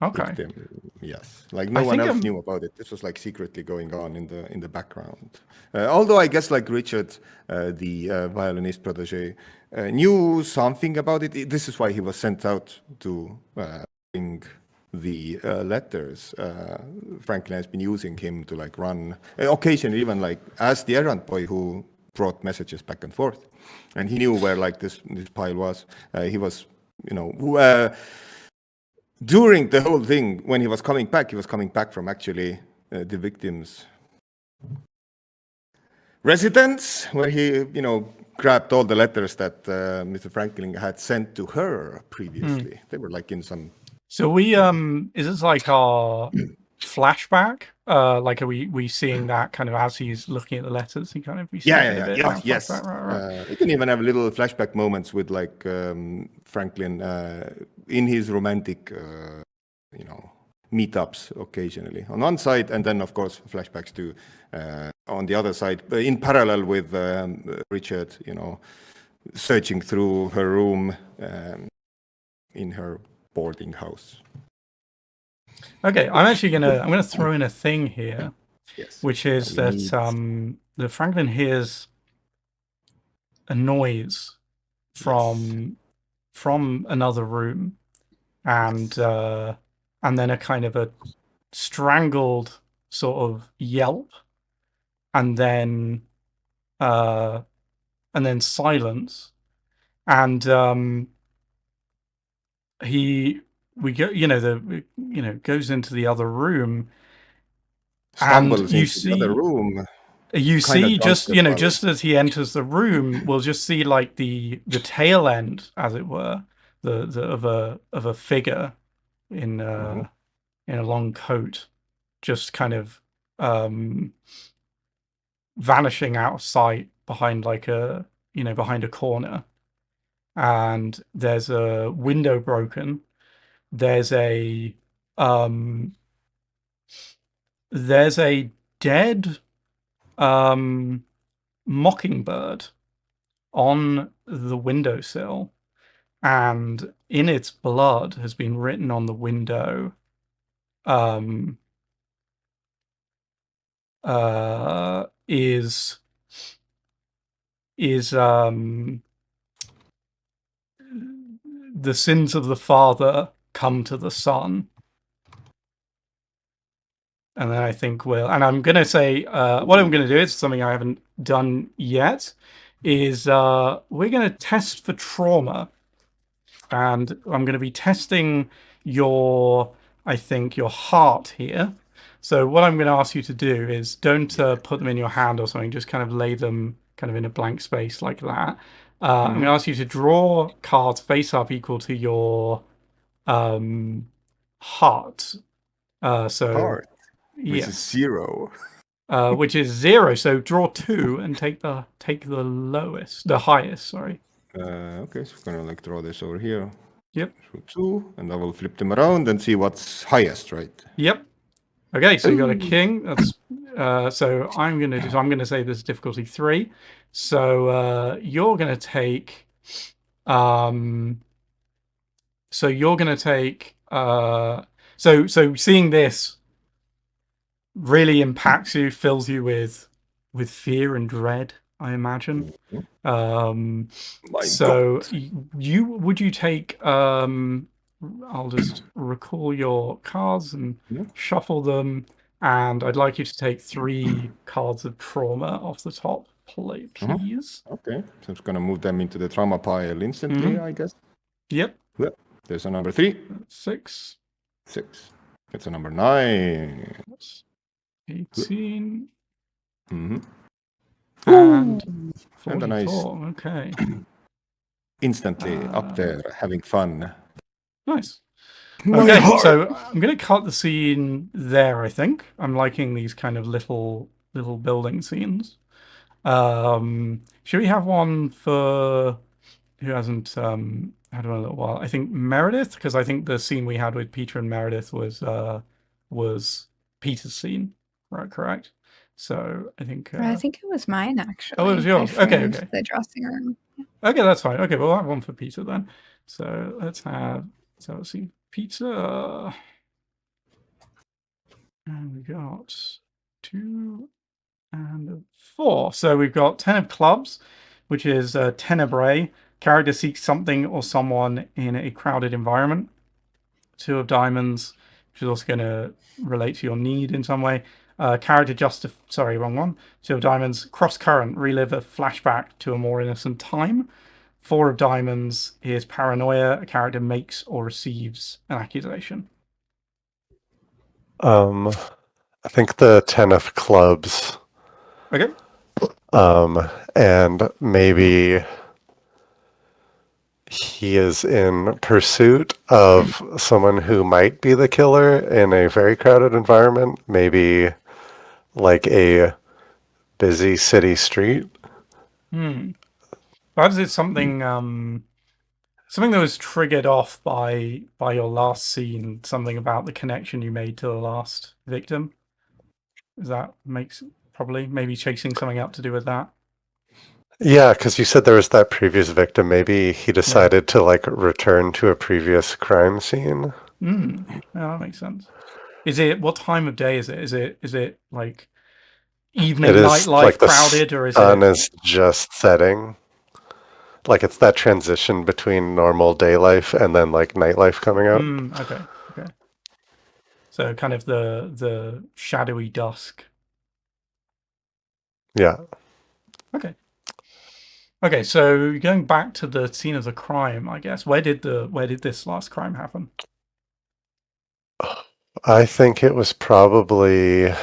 Okay.
Victim. Yes, like no one else knew about it. This was like secretly going on in the background. Although I guess like Richard, the violinist protege, knew something about it. This is why he was sent out to bring the letters. Franklin has been using him to like run occasionally, even like as the errand boy who brought messages back and forth, and he knew where like this pile was. He was, during the whole thing, when he was coming back from actually the victim's residence, where he, grabbed all the letters that Mr. Franklin had sent to her previously. They were like in some.
So we is this like our flashback? Like are we seeing that kind of as he's looking at the letters? He kind of we see
yes.
Right.
You can even have little flashback moments with like Franklin in his romantic, meetups occasionally on one side, and then of course flashbacks to on the other side, in parallel with Richard, searching through her room in her boarding house.
Okay, I'm gonna throw in a thing here, which is that the Franklin hears a noise from another room, and then a kind of a strangled sort of yelp, and then silence, and goes into the other room,
stumbles
and you
into
see
the other room.
You see, just as he enters the room, we'll just see like the tail end, as it were, of a figure in a long coat, just kind of vanishing out of sight behind behind a corner. And there's a window broken. There's a dead mockingbird on the windowsill, and in its blood has been written on the window is the sins of the father come to the son. And then I think and I'm going to say, what I'm going to do is something I haven't done yet, is we're going to test for trauma. And I'm going to be testing your heart here. So what I'm going to ask you to do is don't put them in your hand or something, just kind of lay them kind of in a blank space like that. I'm going to ask you to draw cards face up equal to your heart.
Heart. Which is 0.
Which is 0. So draw 2 and take the highest. Sorry.
Okay, so we're gonna draw this over here.
Yep.
So 2, and I will flip them around and see what's highest, right?
Yep. Okay, so you got a king. That's so I'm gonna say this is difficulty 3. So you're gonna take so seeing this really impacts you, fills you with fear and dread, I imagine. Would you take I'll just recall your cards and shuffle them, and I'd like you to take 3 cards of trauma off the top plate, please.
Okay, so I'm just gonna move them into the trauma pile instantly, I guess.
Yep.
There's a number 3.
6.
It's a number 9.
18.
And
44.
And a nice
okay.
Instantly up there, having fun.
Nice. Okay, so I'm going to cut the scene there, I think. I'm liking these kind of little building scenes. Should we have one for who hasn't had one in a little while? I think Meredith, because I think the scene we had with Peter and Meredith was Peter's scene, right? Correct. So I think
it was mine, actually.
Oh, it was yours. Okay.
The dressing room. Yeah.
Okay, that's fine. Okay, we'll have one for Peter then. So let's see. Peter. And we got 2 and 4. So we've got 10 of clubs, which is tenebrae. Character seeks something or someone in a crowded environment. 2 of diamonds, which is also going to relate to your need in some way. Character sorry, wrong one. 2 of diamonds, cross current, relive a flashback to a more innocent time. 4 of diamonds is paranoia. A character makes or receives an accusation.
I think the 10 of clubs.
Okay.
And maybe he is in pursuit of someone who might be the killer in a very crowded environment, maybe like a busy city street.
Perhaps it's something something that was triggered off by your last scene, something about the connection you made to the last victim. That makes probably maybe chasing something up to do with that.
Yeah, because you said there was that previous victim. Maybe he decided to like return to a previous crime scene.
Yeah, that makes sense. What time of day is it? Is it like evening nightlife
like
crowded, or is
the sun
it
is just setting? Like it's that transition between normal day life and then like nightlife coming up.
Okay. So kind of the shadowy dusk.
Yeah.
Okay, so going back to the scene of the crime, I guess. Where did this last crime happen?
I think it was probably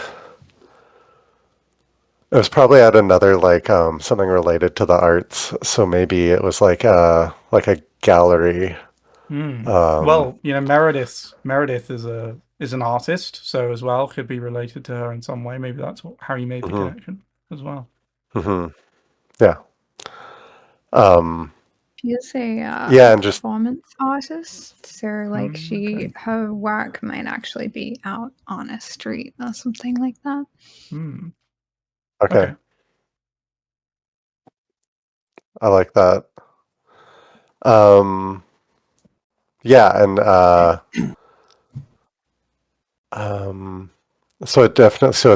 at another like something related to the arts. So maybe it was like a gallery.
Well, Meredith is an artist, so as well could be related to her in some way. Maybe that's how you made the connection as well.
Yeah.
She's a
and just
performance artist, so like her work might actually be out on a street or something like that.
Okay. I like that. Yeah, and so it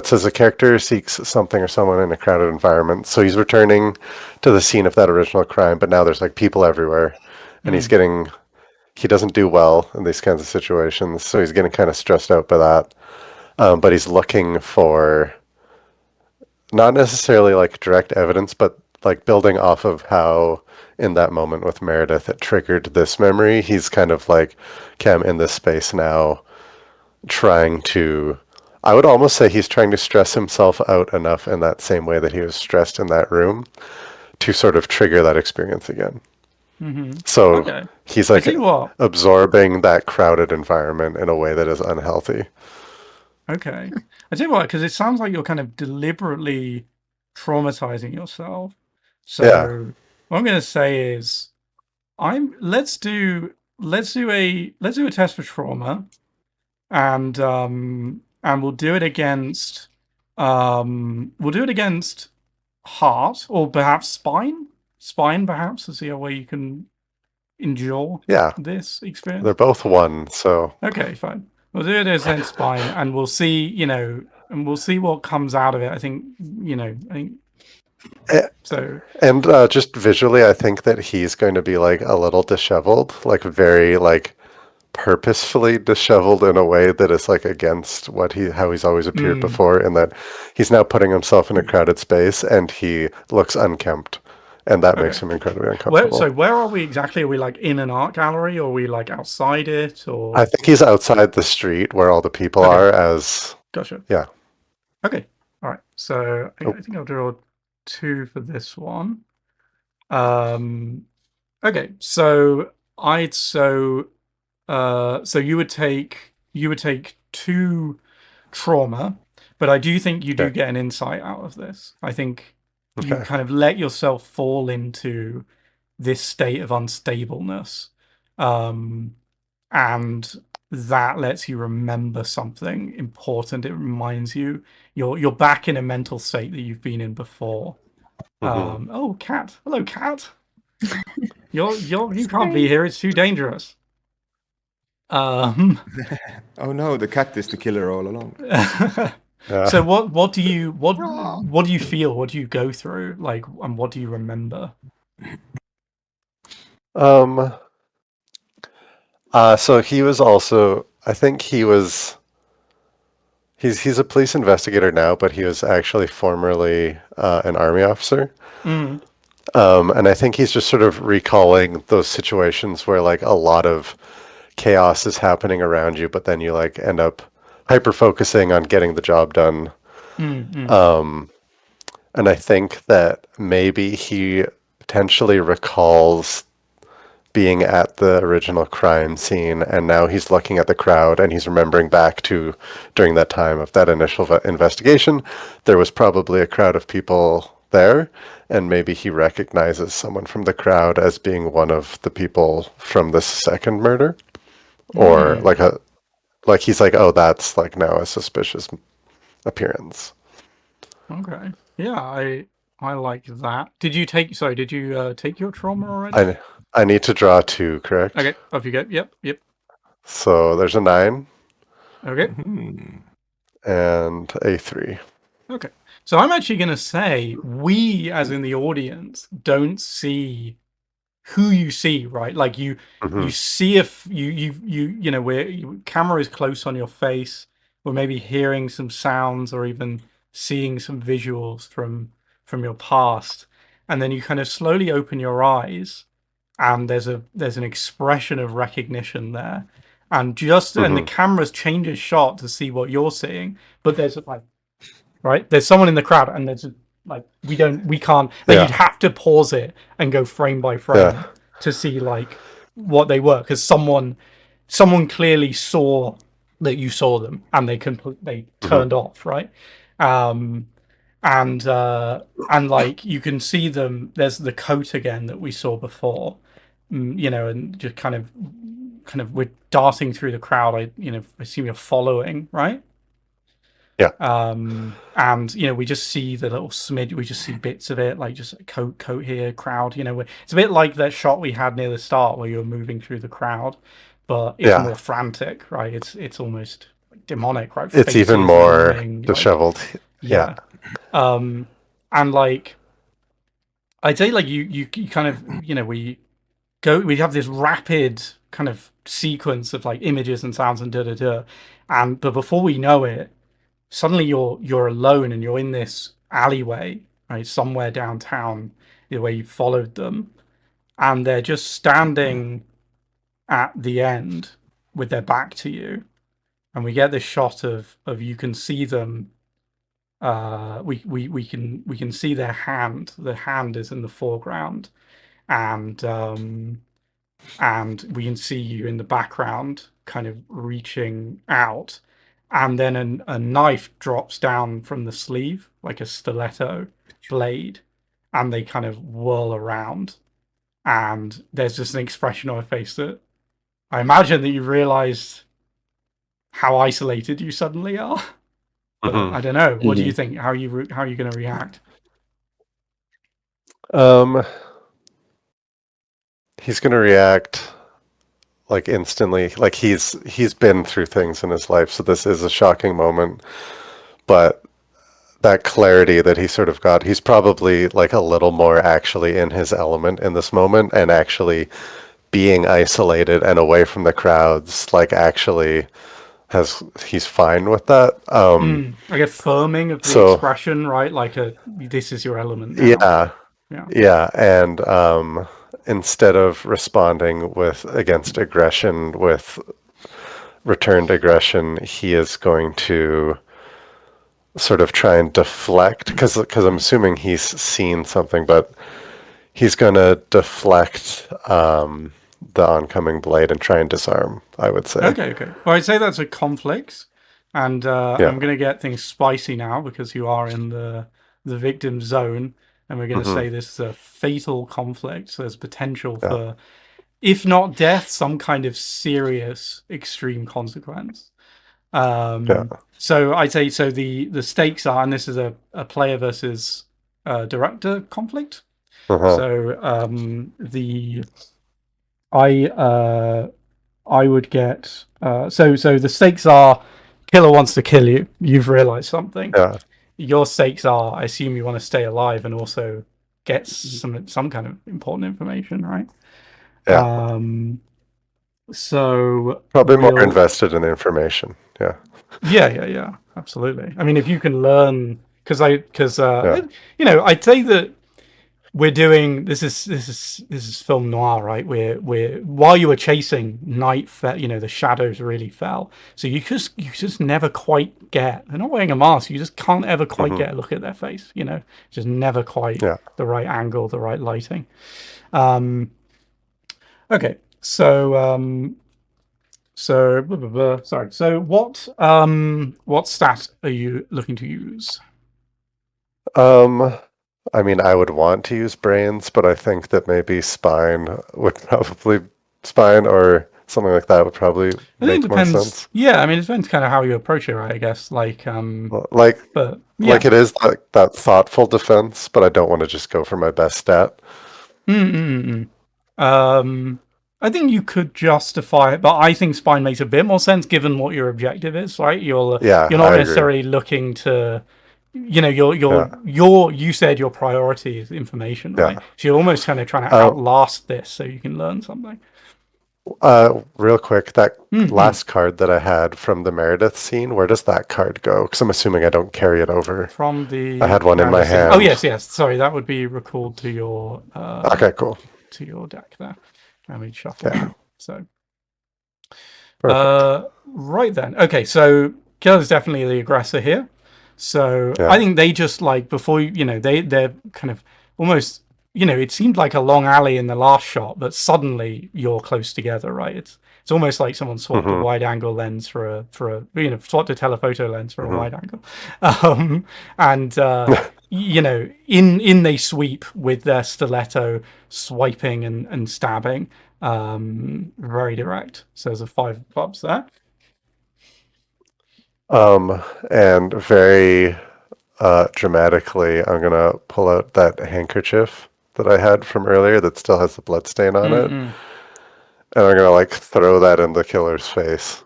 says a character seeks something or someone in a crowded environment. So he's returning to the scene of that original crime, but now there's like people everywhere, and he doesn't do well in these kinds of situations, so he's getting kind of stressed out by that. But he's looking for not necessarily like direct evidence, but like building off of how in that moment with Meredith it triggered this memory. He's kind of like, okay, I'm in this space now, trying to, I would almost say he's trying to stress himself out enough in that same way that he was stressed in that room to sort of trigger that experience again. So he's like absorbing that crowded environment in a way that is unhealthy.
Okay. I tell you what, because it sounds like you're kind of deliberately traumatizing yourself. So what I'm going to say is, let's do a test for trauma, and we'll do it against heart, or perhaps spine perhaps, to see how way you can endure this experience.
They're both 1, so
okay, fine. We'll do it as in spine, and we'll see, and we'll see what comes out of it. I think so.
And just visually, I think that he's going to be like a little disheveled, like very like purposefully disheveled in a way that is like against how he's always appeared before, and that he's now putting himself in a crowded space and he looks unkempt, and that makes him incredibly uncomfortable.
Where are we exactly? Are we like in an art gallery, or are we like outside it? Or
I think he's outside the street where all the people are.
Gotcha.
Yeah.
Okay. All right. So I think I'll draw 2 for this one. Okay. So so you would take 2 trauma, but I do think you do get an insight out of this. I think you kind of let yourself fall into this state of unstableness, and that lets you remember something important. It reminds you you're back in a mental state that you've been in before. Oh, cat! Hello, cat. You can't be here. It's too dangerous. Oh
no, the cat is the killer all along.
So what do you feel? What do you go through? Like, and what do you remember?
So he was also, I think he's a police investigator now, but he was actually formerly an army officer.
Mm.
And I think he's just sort of recalling those situations where like a lot of chaos is happening around you, but then you like end up hyper focusing on getting the job done. And I think that maybe he potentially recalls being at the original crime scene, and now he's looking at the crowd and he's remembering back to during that time of that initial investigation, there was probably a crowd of people there, and maybe he recognizes someone from the crowd as being one of the people from the second murder, or like he's like, oh, that's like now a suspicious appearance.
Okay. Yeah, I like that. Did you take your trauma already?
I need to draw 2, correct?
Okay, off you go. Yep.
So there's a 9.
Okay.
And a 3.
Okay. So I'm actually going to say we, as in the audience, don't see who you see, right? Like you see if you know where camera is close on your face, or maybe hearing some sounds, or even seeing some visuals from your past, and then you kind of slowly open your eyes, and there's an expression of recognition there, and the camera changes shot to see what you're seeing, but there's like, right, there's someone in the crowd, and there's like we can't, like, you'd have to pause it and go frame by frame to see like what they were, because someone clearly saw that you saw them, and they turned off, right? And like you can see them. There's the coat again that we saw before, you know, and just kind of we're darting through the crowd. I assume you're following, right?
Yeah.
And we just see the little smidge. We just see bits of it, like just coat here, crowd. It's a bit like that shot we had near the start where you're moving through the crowd, but it's more frantic, right? It's almost like demonic, right?
It's even more disheveled. Yeah.
And like I'd say, like you kind of we have this rapid kind of sequence of like images and sounds and but before we know it, suddenly you're alone, and you're in this alleyway, right, somewhere downtown, where you followed them, and they're just standing at the end with their back to you, and we get this shot of you can see them. We can see their hand. The hand is in the foreground, and we can see you in the background, kind of reaching out, and then a knife drops down from the sleeve like a stiletto blade, and they kind of whirl around, and there's just an expression on her face that I imagine that you realized how isolated you suddenly are. But I don't know. What do you think? How are you going to react?
He's going to react like instantly. Like he's been through things in his life, so this is a shocking moment. But that clarity that he sort of got, he's probably like a little more actually in his element in this moment, and actually being isolated and away from the crowds, like actually he's fine with that.
Like affirming of the expression, right? Like this is your element now.
Yeah. And instead of responding against aggression with returned aggression, he is going to sort of try and deflect, because I'm assuming he's seen something, but he's going to deflect the oncoming blade and try and disarm, I would say.
Okay. Well, I'd say that's a conflict, and I'm going to get things spicy now, because you are in the victim zone, and we're going to say this is a fatal conflict. So there's potential for, if not death, some kind of serious extreme consequence. So I'd say, so the stakes are, and this is a player versus director conflict. So I would get. So the stakes are killer wants to kill you. You've realized something.
Yeah.
Your stakes are, I assume you want to stay alive and also get some kind of important information, right?
Yeah.
So
Probably more invested in the information. Yeah.
Yeah, absolutely. I mean, if you can learn, because you know, I'd say that we're doing this is film noir, right? We're while you were chasing, night fell, you know, the shadows really fell, so you just never quite get. They're not wearing a mask. You just can't ever quite get a look at their face. You know, just never quite the right angle, the right lighting. Okay, so blah, blah, blah. Sorry. So what stat are you looking to use?
I mean, I would want to use brains, but I think that maybe spine or something like that would probably make more sense.
Yeah, I mean, it depends kind of how you approach it, right? I guess like but yeah.
Like it is like that thoughtful defense, but I don't want to just go for my best stat.
I think you could justify it, but I think spine makes a bit more sense given what your objective is, right? You're not necessarily looking to, you know, you said your priority is information, right? So you're almost kind of trying to outlast this so you can learn something.
Real quick, that last card that I had from the Meredith scene, where does that card go? Because I'm assuming I don't carry it over.
From the
I had one in my hand.
Oh yes. Sorry, that would be recalled to your
okay, cool.
To your deck there. Let me shuffle. Yeah. So right then. Okay, so Killer's definitely the aggressor here. So I think they just like before you know, they're kind of almost, you know, it seemed like a long alley in the last shot, but suddenly you're close together, right? It's almost like someone swapped a wide angle lens for a you know, swapped a telephoto lens for a wide angle. You know, in they sweep with their stiletto, swiping and stabbing. Very direct. So there's a 5 of clubs there.
And very dramatically, I'm gonna pull out that handkerchief that I had from earlier that still has the blood stain on it, and I'm gonna like throw that in the killer's face.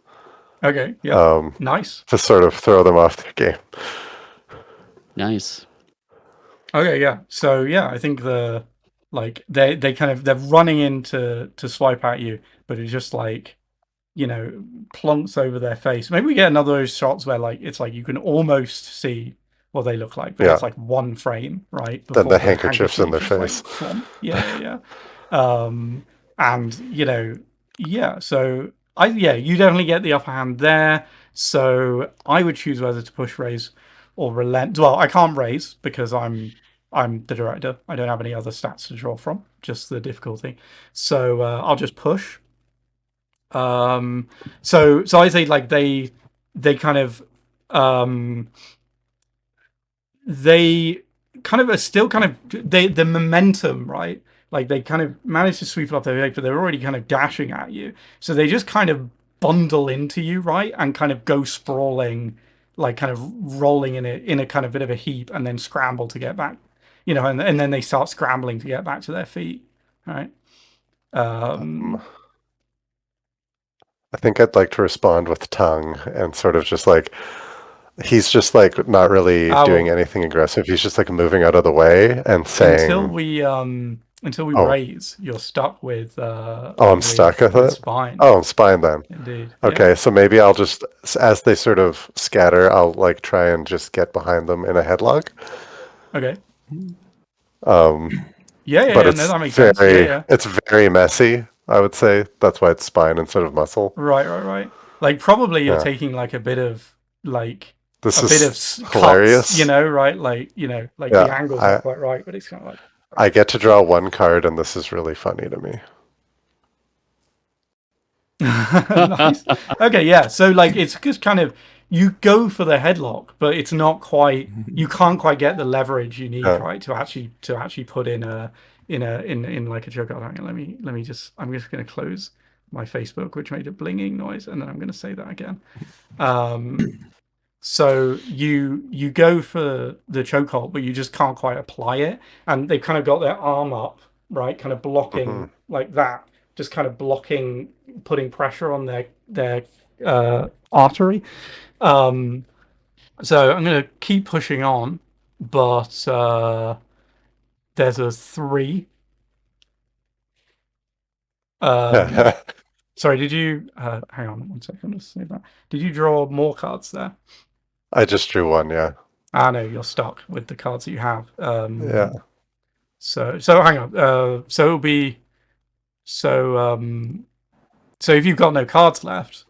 Okay. Yeah. Nice.
To sort of throw them off their game.
Nice.
Okay. Yeah. So yeah, I think they're running in to swipe at you, but it's just like, you know, plunks over their face. Maybe we get another of those shots where like it's like you can almost see what they look like, but it's like one frame, right?
Then the handkerchief's in their face.
Like, yeah. And you know, so you definitely get the upper hand there. So I would choose whether to push, raise, or relent. Well, I can't raise because I'm the director. I don't have any other stats to draw from, just the difficulty. So I'll just push. So I say like they kind of they kind of are still kind of the momentum, right? Like they kind of manage to sweep up their leg, but they're already kind of dashing at you. So they just kind of bundle into you, right? And kind of go sprawling, like kind of rolling in a kind of bit of a heap and then scramble to get back, you know, and then they start scrambling to get back to their feet, right?
I think I'd like to respond with tongue and sort of just like, he's just like not really doing anything aggressive. He's just like moving out of the way and saying,
until we raise, you're stuck with
I'm stuck with it?
Spine.
Oh, I'm spine then.
Indeed.
Okay, so maybe I'll just, as they sort of scatter, I'll like try and just get behind them in a headlock.
Okay.
But it's
that makes sense.
It's very messy, I would say. That's why it's spine instead of muscle.
Right. Like probably you're taking like a bit of like
this
a
is
bit of
hilarious,
cuts, you know, right? Like, you know, like the angle's not quite right, but it's kind of like
I get to draw one card, and this is really funny to me.
Nice. Okay, yeah. So like it's just kind of you go for the headlock, but it's not quite. You can't quite get the leverage you need, right, to actually put in like a choke. Let me just. I'm just going to close my Facebook, which made a blinging noise, and then I'm going to say that again. So you go for the chokehold, but you just can't quite apply it, and they've kind of got their arm up, right, kind of blocking like that, just kind of blocking, putting pressure on their artery. So I'm going to keep pushing on, but there's a 3. Sorry, did you... hang on 1 second, let's save that. Did you draw more cards there?
I just drew 1, yeah.
No, you're stuck with the cards that you have.
Yeah.
So hang on. So it'll be... So if you've got no cards left,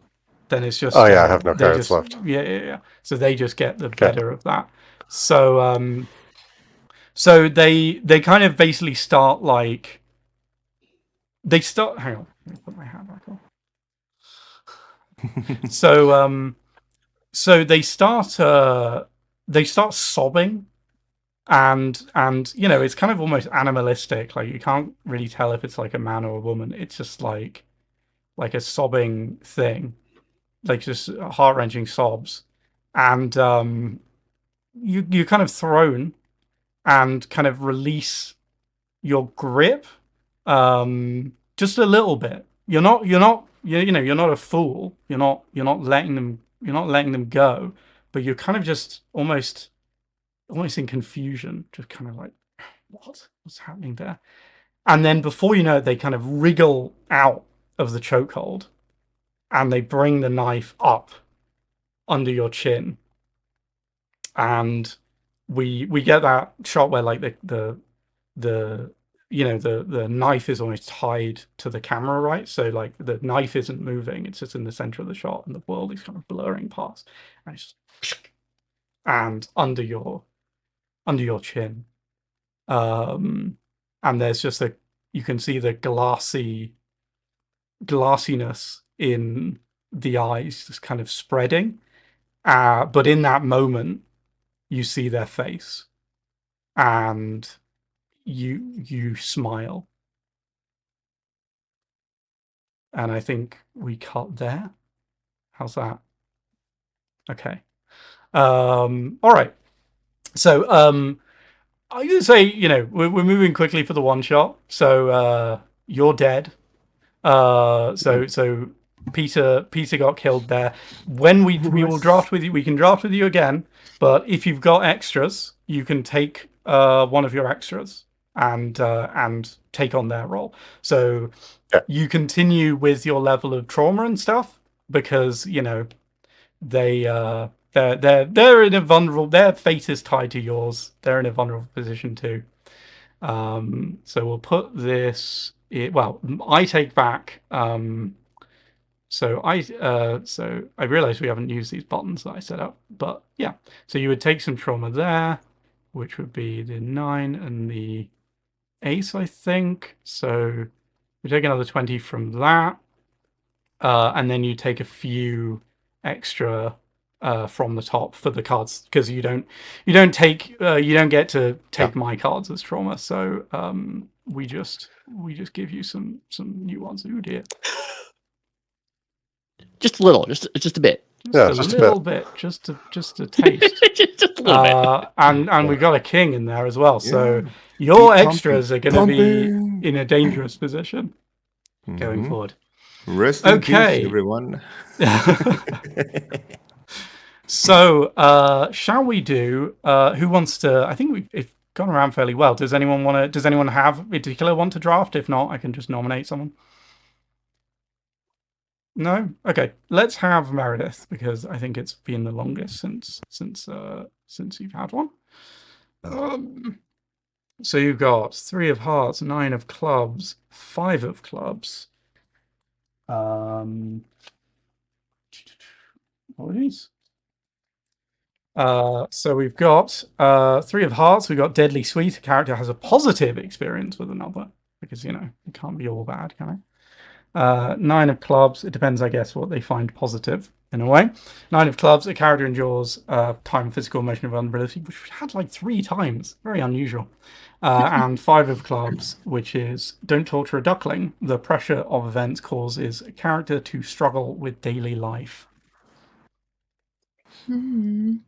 then it's just...
Oh, yeah, I have no cards left.
Yeah. So they just get the better of that. So so they kind of basically start like... They start... Hang on. Let me put my hat back on. So they start sobbing, and you know, it's kind of almost animalistic. Like you can't really tell if it's like a man or a woman. It's just like a sobbing thing, like just heart-wrenching sobs, and you're kind of thrown and kind of release your grip just a little bit. You're not a fool. You're not letting them go, but you're kind of just almost in confusion, just kind of like, what's happening there? And then before you know it, they kind of wriggle out of the chokehold and they bring the knife up under your chin. And we get that shot where like the knife is almost tied to the camera, right? So like the knife isn't moving, it's just in the center of the shot and the world is kind of blurring past. And it's just, and under your chin. And there's just you can see the glassiness in the eyes just kind of spreading. But in that moment, you see their face and you smile. And I think we cut there. How's that? Okay. All right. So I would say, we're moving quickly for the one shot. So you're dead. So Peter got killed there. When we will draft with you, we can draft with you again. But if you've got extras, you can take one of your extras and take on their role. So you continue with your level of trauma and stuff because they're in a vulnerable. Their fate is tied to yours. They're in a vulnerable position too. So we'll put this. Well, I take back. So I realize we haven't used these buttons that I set up, but yeah. So you would take some trauma there, which would be the 9 and the 8, I think. So we take another 20 from that, and then you take a few extra from the top for the cards because you don't get to take my cards as trauma. So we just give you some new ones. Ooh dear.
Just a little, just a bit.
Just a little bit, just a taste.
just a little bit.
And we've got a king in there as well. So your extras are going to be in a dangerous position going forward.
Rest in peace, everyone.
So, shall we do? Who wants to? I think it's gone around fairly well. Does anyone have a particular want to draft? If not, I can just nominate someone. No? Okay. Let's have Meredith because I think it's been the longest since you've had one. So you've got 3 of hearts, 9 of clubs, 5 of clubs. Apologies. So we've got 3 of hearts. We've got Deadly Sweet. A character has a positive experience with another because it can't be all bad, can it? 9 of clubs. It depends, I guess, what they find positive in a way. 9 of clubs. A character endures time, physical, emotional vulnerability, which we had like 3 times. Very unusual. And 5 of clubs, which is don't torture a duckling. The pressure of events causes a character to struggle with daily life.
I'm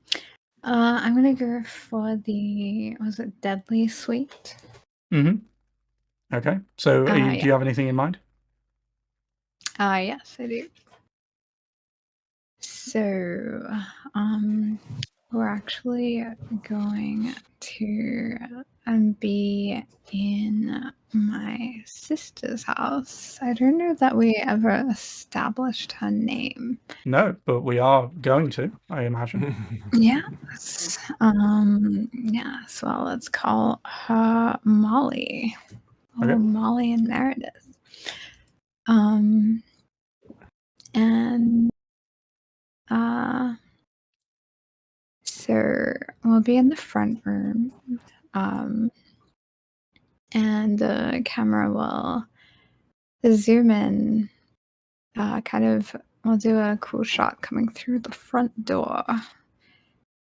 gonna go for was it Deadly Sweet?
Okay. So do you have anything in mind?
Yes, I do. So, we're actually going to be in my sister's house. I don't know that we ever established her name.
No, but we are going to, I imagine.
Yes. Yes. Well, let's call her Molly.
Okay.
Oh, Molly and Meredith. And so we'll be in the front room. And the camera will zoom in, we'll do a cool shot coming through the front door.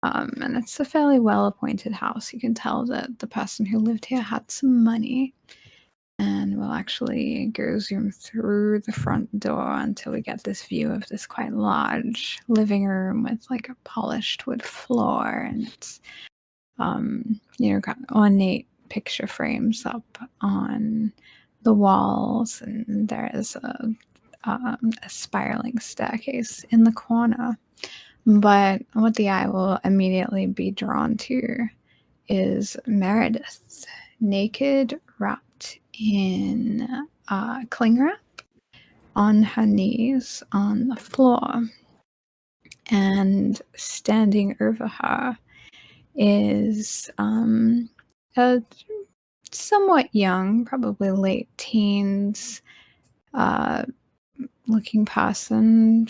And it's a fairly well-appointed house. You can tell that the person who lived here had some money. And we'll actually go zoom through the front door until we get this view of this quite large living room with like a polished wood floor, and it's got ornate picture frames up on the walls, and there is a spiraling staircase in the corner. But what the eye will immediately be drawn to is Meredith, naked, wrapped in cling wrap, on her knees on the floor, and standing over her is a somewhat young, probably late teens, looking person.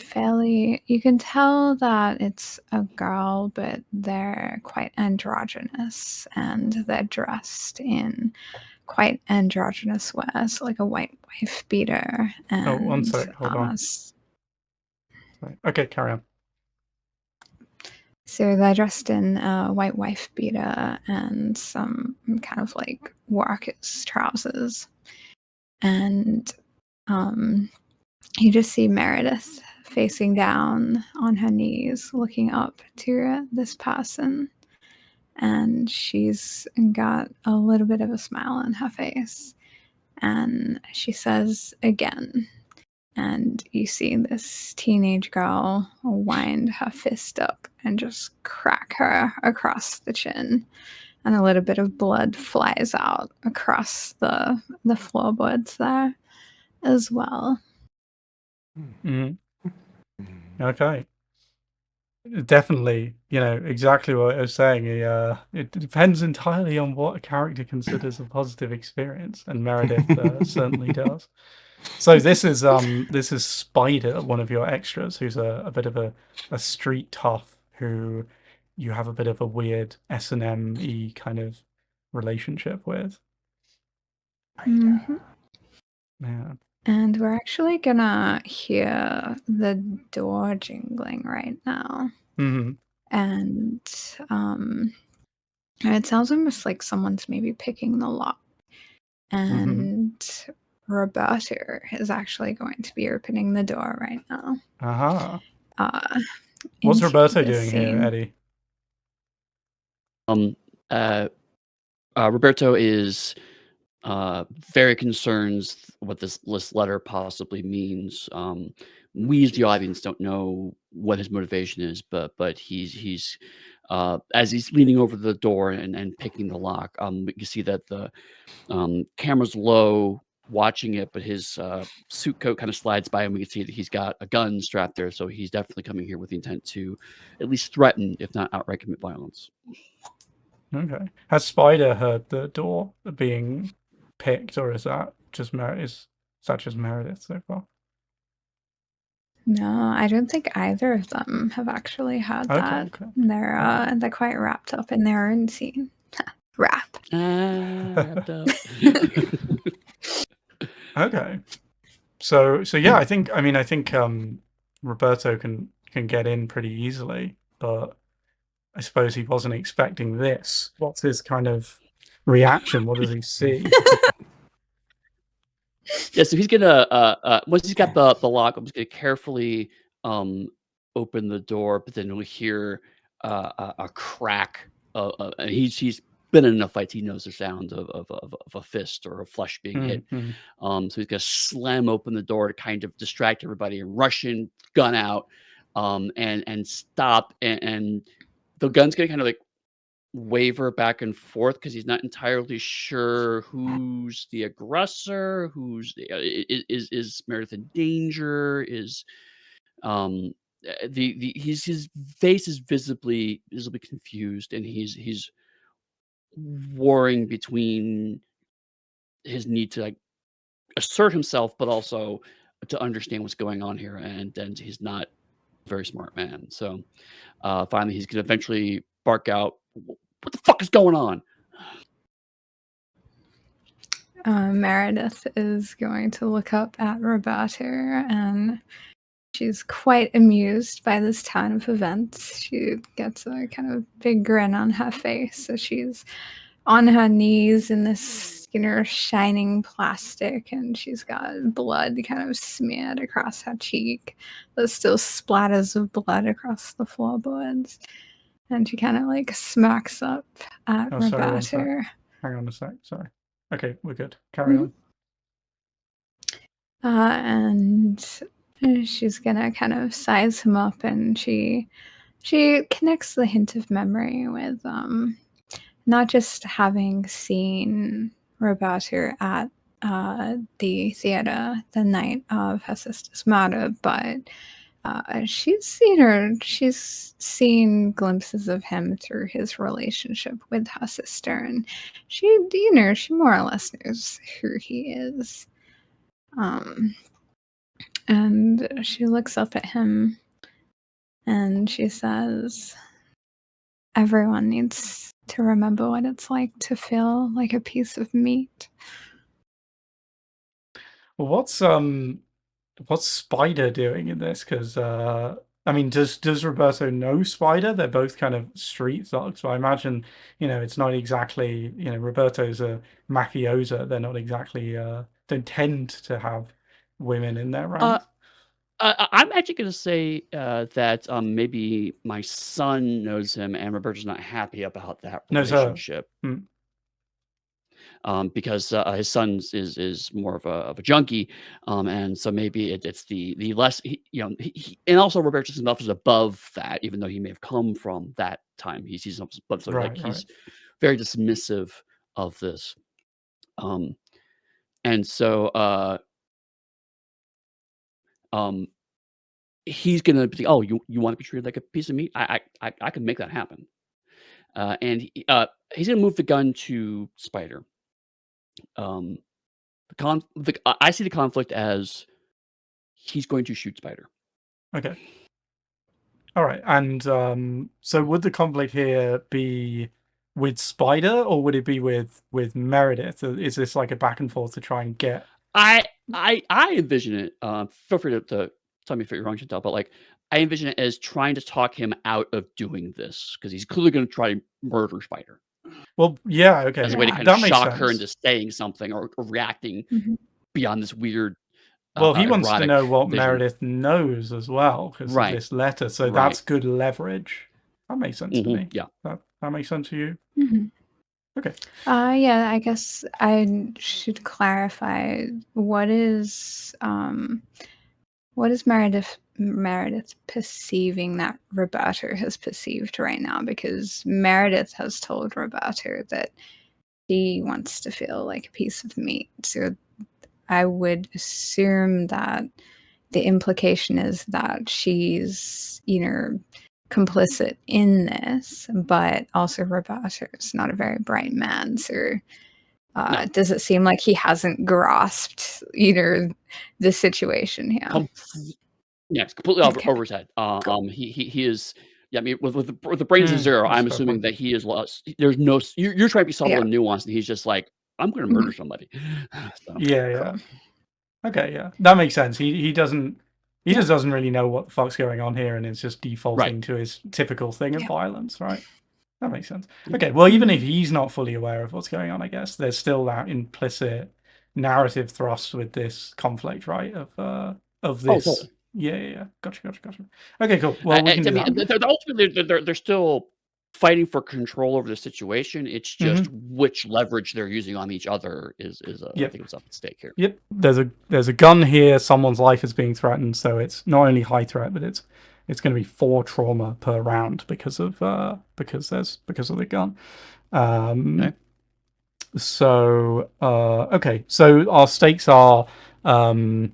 You can tell that it's a girl, but they're quite androgynous, and they're dressed in quite androgynous wear, so like a white wife beater. And
Oh, one sec, hold on. Sorry. Okay, carry on.
So they're dressed in a white wife beater and some kind of like workers' trousers. And you just see Meredith facing down on her knees, looking up to this person. And she's got a little bit of a smile on her face. And she says again, and you see this teenage girl wind her fist up and just crack her across the chin, and a little bit of blood flies out across the floorboards there as well.
Okay. Definitely, exactly what I was saying. It depends entirely on what a character considers a positive experience, and Meredith certainly does. So this is Spider, one of your extras, who's a bit of a street tough who you have a bit of a weird S&M-y kind of relationship with.
Mm-hmm.
Yeah.
And we're actually gonna hear the door jingling right now.
Mm-hmm.
And it sounds almost like someone's maybe picking the lock. And Roberto is actually going to be opening the door right now.
What's Roberto doing here, Eddie?
Roberto is very concerned what this letter possibly means. We as the audience don't know what his motivation is, but he's as he's leaning over the door and picking the lock, we can see that the camera's low watching it, but his suit coat kind of slides by, and we can see that he's got a gun strapped there, so he's definitely coming here with the intent to at least threaten, if not outright commit violence.
Okay. Has Spider heard the door being picked, or is that just Meredith so far?
No, I don't think either of them have actually had that.
Okay.
They're quite wrapped up in their own scene. Wrapped
up.
Okay. So yeah, I think Roberto can get in pretty easily, but I suppose he wasn't expecting this. What's his kind of reaction? What does he see?
Yeah, so he's gonna once he's got the lock, I'm just gonna carefully open the door, but then we'll hear a crack, and he's been in enough fights. He knows the sound of a fist or a flesh being hit.
Mm-hmm.
So he's gonna slam open the door to kind of distract everybody and rush in, gun out, and stop. And the gun's gonna kind of like waver back and forth because he's not entirely sure who's the aggressor, who's is Meredith in danger, is his face is visibly confused, and he's warring between his need to like assert himself, but also to understand what's going on here, and then he's not a very smart man. So finally, he's gonna eventually bark out, "What the fuck is going on?"
Meredith is going to look up at Roberto, and she's quite amused by this turn of events. She gets a kind of big grin on her face. So she's on her knees in this, shining plastic, and she's got blood kind of smeared across her cheek. There's still splatters of blood across the floorboards. And she kind of like smacks up at Roberto.
Sorry, hang on a sec. Sorry. Okay, we're good. Carry on.
And she's gonna kind of size him up, and she connects the hint of memory with not just having seen Roberto at the theater the night of her sister's murder, but she's seen glimpses of him through his relationship with her sister, and she more or less knows who he is. And she looks up at him and she says, "Everyone needs to remember what it's like to feel like a piece of meat."
Well, what's Spider doing in this? Because I mean, does Roberto know Spider? They're both kind of street thugs, so I imagine it's not exactly Roberto's a mafioso. They're not exactly don't tend to have women in their ranks.
I'm actually going to say that maybe my son knows him, and Roberto's not happy about that
Knows her.
relationship. Because his son is more of a junkie, and so maybe it's the less and also Roberto himself is above that, even though he may have come from that time. He's above, so
Right,
he's very dismissive of this, and so he's gonna be, "Oh, you want to be treated like a piece of meat? I can make that happen," and he's gonna move the gun to Spider. I see the conflict as he's going to shoot Spider.
Okay. All right. And so would the conflict here be with Spider, or would it be with Meredith? Is this like a back and forth to try and get?
I envision it. Feel free to tell me if you're wrong, Chantal, but like I envision it as trying to talk him out of doing this because he's clearly going to try to murder Spider.
Well, yeah, okay.
As a way to kind of shock her into saying something or reacting beyond this weird.
Well, he wants to know what
vision.
Meredith knows as well because of this letter, so that's good leverage. That makes sense to me.
Yeah,
that makes sense to you. Okay.
Yeah, I guess I should clarify what is Meredith perceiving that Roberto has perceived right now, because Meredith has told Roberto that she wants to feel like a piece of meat. So I would assume that the implication is that she's, complicit in this, but also Roberto is not a very bright man. So does it seem like he hasn't grasped, the situation here?
Yeah, it's completely over his head. He is. Yeah, I mean, with the brains of zero, I'm assuming that he is lost. There's no. You're trying to be subtle and nuanced, and he's just like, I'm going to murder somebody. So.
Yeah. Okay, yeah, that makes sense. He doesn't. He just doesn't really know what the fuck's going on here, and it's just defaulting to his typical thing of violence, right? That makes sense. Okay, well, even if he's not fully aware of what's going on, I guess there's still that implicit narrative thrust with this conflict, right? Of this.
Oh, totally.
Yeah. Gotcha. Okay, cool. Well, we can do that.
Ultimately, they're still fighting for control over the situation. It's just which leverage they're using on each other is I think what's up at stake here.
Yep. There's a gun here. Someone's life is being threatened, so it's not only high threat, but it's going to be 4 trauma per round because of the gun.
Okay.
So okay. So our stakes are that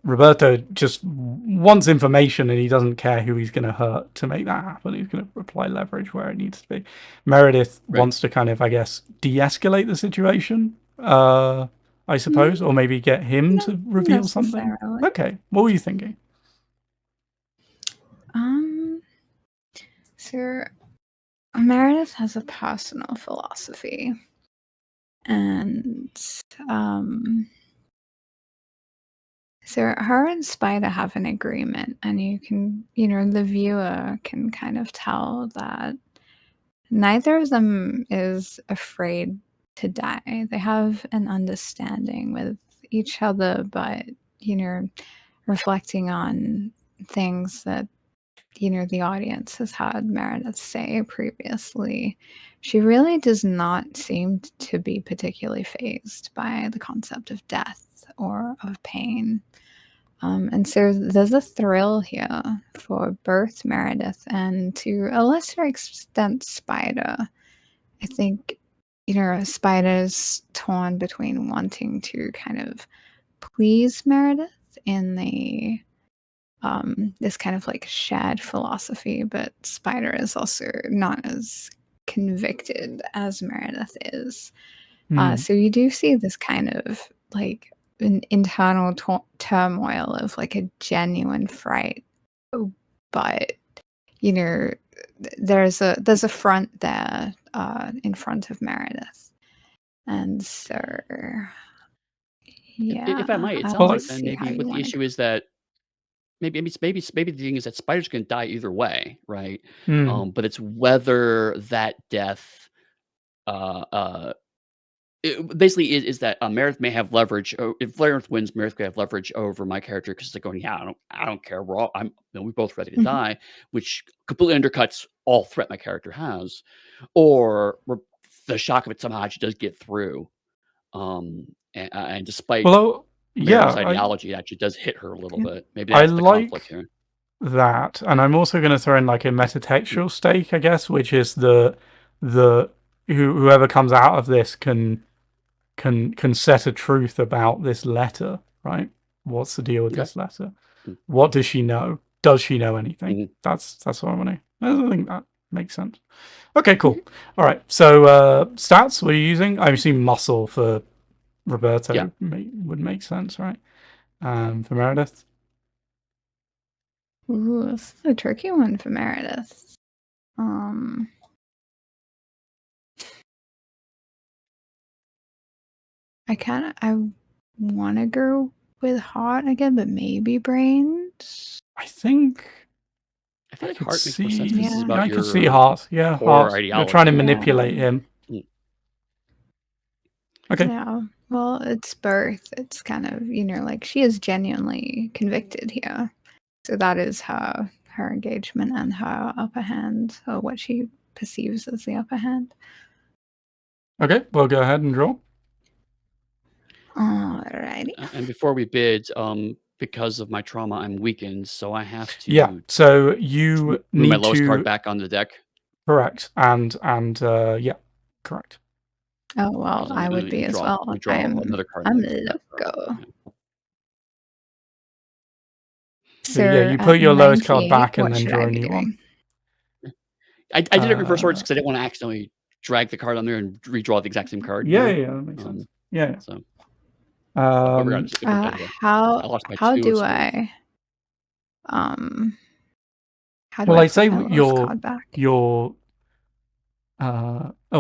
Roberto just wants information and he doesn't care who he's going to hurt to make that happen. He's going to apply leverage where it needs to be. Meredith wants to kind of, I guess, de-escalate the situation, I suppose, or maybe get him to reveal something. Okay, what were you thinking?
So Meredith has a personal philosophy, and so her and Spider have an agreement, and you can, the viewer can kind of tell that neither of them is afraid to die. They have an understanding with each other, but, reflecting on things that, the audience has had Meredith say previously, she really does not seem to be particularly fazed by the concept of death or of pain. And so there's a thrill here for both Meredith and, to a lesser extent, Spider. I think, Spider's torn between wanting to kind of please Meredith in the this kind of like shared philosophy, but Spider is also not as convicted as Meredith is. So you do see this kind of like an internal turmoil of like a genuine fright, but there's a front there in front of Meredith, and so yeah.
If I might, it sounds like then maybe what the issue is that maybe the thing is that Spider's going to die either way, right? But it's whether that death it basically is that Meredith may have leverage. If Meredith wins, Meredith could have leverage over my character because they're going, yeah, I don't care. We're both ready to die, which completely undercuts all threat my character has, or the shock of it somehow actually does get through. And despite Meredith's ideology, it actually does hit her a little bit. Maybe that's the conflict here.
That, and I'm also going to throw in like a metatextual stake, I guess, which is whoever comes out of this can set a truth about this letter, right? What's the deal with this letter? What does she know? Does she know anything? That's what I want to. I think that makes sense. Okay, cool. All right. So stats, what are you using? I assume muscle for Roberto would make sense, right? For Meredith.
Ooh, this is a tricky one for Meredith. I want to go with heart again, but maybe brains.
I feel
like heart makes more sense. This is about
I could see heart. Yeah, heart.
Ideology.
You're trying to manipulate him. Okay.
Yeah. Well, it's both. It's kind of, like she is genuinely convicted here. So that is her engagement and her upper hand, or what she perceives as the upper hand.
Okay, well, go ahead and draw.
Alrighty.
And before we bid, because of my trauma, I'm weakened, so I have to.
Yeah. So you need
my lowest card back on the deck.
Correct. And yeah, correct.
Oh well, I would be as well. I'm
another card.
I'm loco.
So yeah, you put your lowest card back and then draw a new one.
I did it in reverse order because I didn't want to accidentally drag the card on there and redraw the exact same card.
Yeah, that makes sense. Yeah.
So.
How do I? How do
well,
I
say
your card back?
Your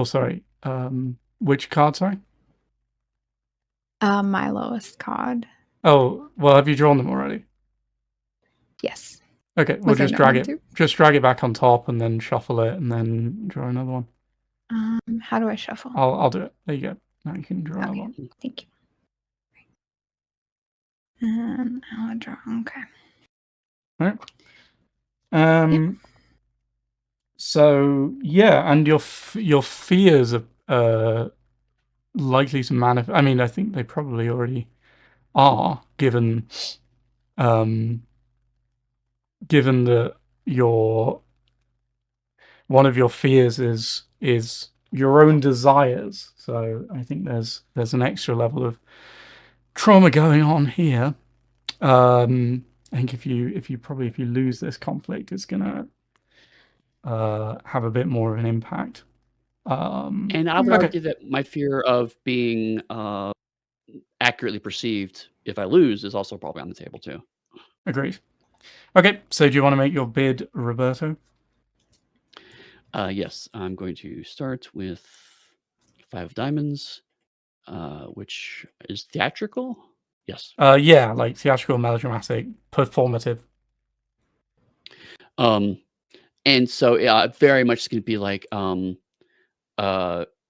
sorry. Which card? Sorry.
My lowest card.
Oh well, have you drawn them already?
Yes.
Okay, we'll just drag it. Just drag it back on top and then shuffle it and then draw another one.
How do I shuffle?
I'll do it. There you go. Now you can draw another one.
Thank you. And I'll draw. Okay.
All right. So yeah, and your fears are likely to manifest. I mean, I think they probably already are, given that one of your fears is your own desires. So I think there's an extra level of trauma going on here. I think if you lose this conflict, it's gonna have a bit more of an impact.
And I would argue that my fear of being accurately perceived if I lose is also probably on the table too.
Agreed. Okay, so do you want to make your bid, Roberto?
Yes, I'm going to start with 5 diamonds, which is theatrical. Yes.
Yeah, like theatrical, melodramatic, performative.
And so very much going to be like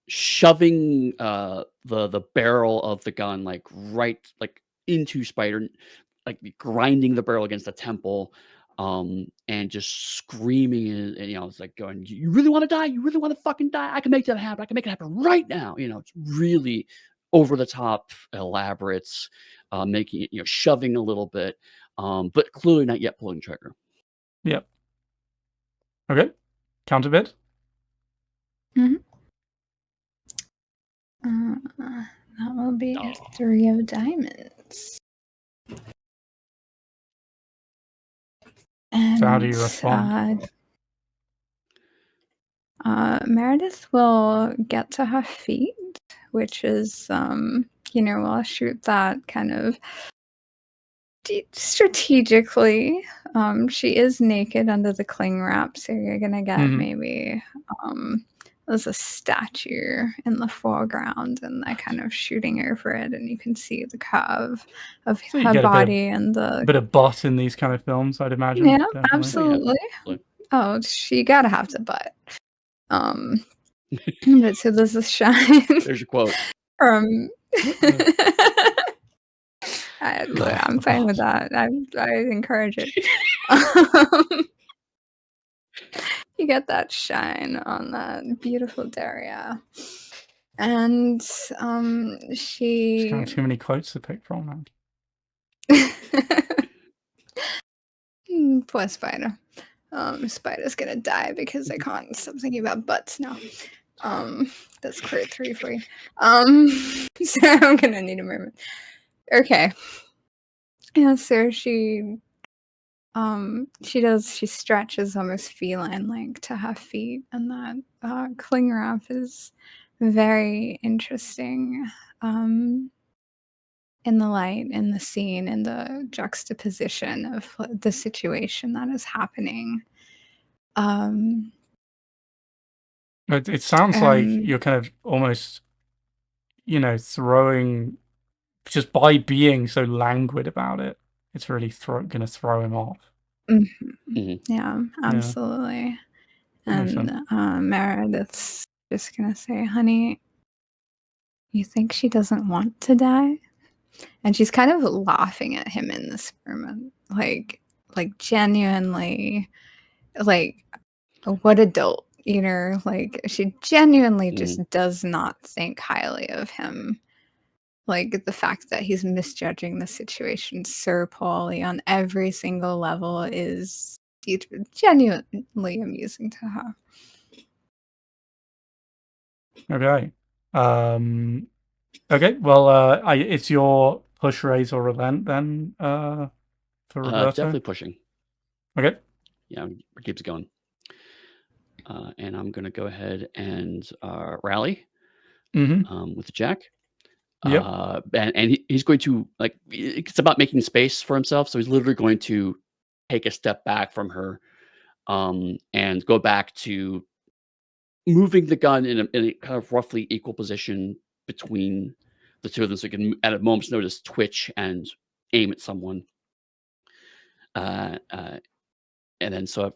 shoving the barrel of the gun like right like into Spider, like grinding the barrel against the temple, and just screaming, and it's like going, you really want to die? You really want to fucking die? I can make that happen. I can make it happen right now. It's really over the top, elaborate, making it, shoving a little bit, but clearly not yet pulling the trigger.
Yep. Okay. Counter bid.
That will be 3 of diamonds. And
so how do you respond?
Meredith will get to her feet, which is, we'll shoot that kind of strategically. She is naked under the cling wrap, so you're gonna get maybe there's a statue in the foreground, and they're kind of shooting over it, and you can see the curve of her body and the
bit of butt in these kind of films, I'd imagine.
Yeah, absolutely. Oh, she gotta have the butt. But so there's a shine.
There's your quote.
I'm fine with that. I encourage it. You get that shine on that beautiful Daria. And she...
There's kind of too many quotes to pick from now.
Poor Spider. Spider's gonna die because I can't stop thinking about butts now. That's clear 3 for you. So I'm gonna need a moment. Okay. Yeah, so she stretches almost feline-like to her feet, and that cling wrap is very interesting. In the light, in the scene, in the juxtaposition of the situation that is happening.
It sounds like you're kind of almost, throwing, just by being so languid about it, it's really going to throw him off.
Yeah, absolutely. And Meredith's just going to say, honey, you think she doesn't want to die? And she's kind of laughing at him in this moment, like genuinely, like, what adult, like she genuinely just does not think highly of him. Like the fact that he's misjudging the situation so poorly on every single level is genuinely amusing to her.
Okay. Okay, well, it's your push, raise, or relent then, for Roberto?
Definitely pushing.
Okay.
Yeah, it keeps going. And I'm going to go ahead and rally with the jack.
Yep.
And he's going to, like, it's about making space for himself. So he's literally going to take a step back from her and go back to moving the gun in a kind of roughly equal position between the two of them, so he can, at a moment's notice, twitch and aim at someone. And then, so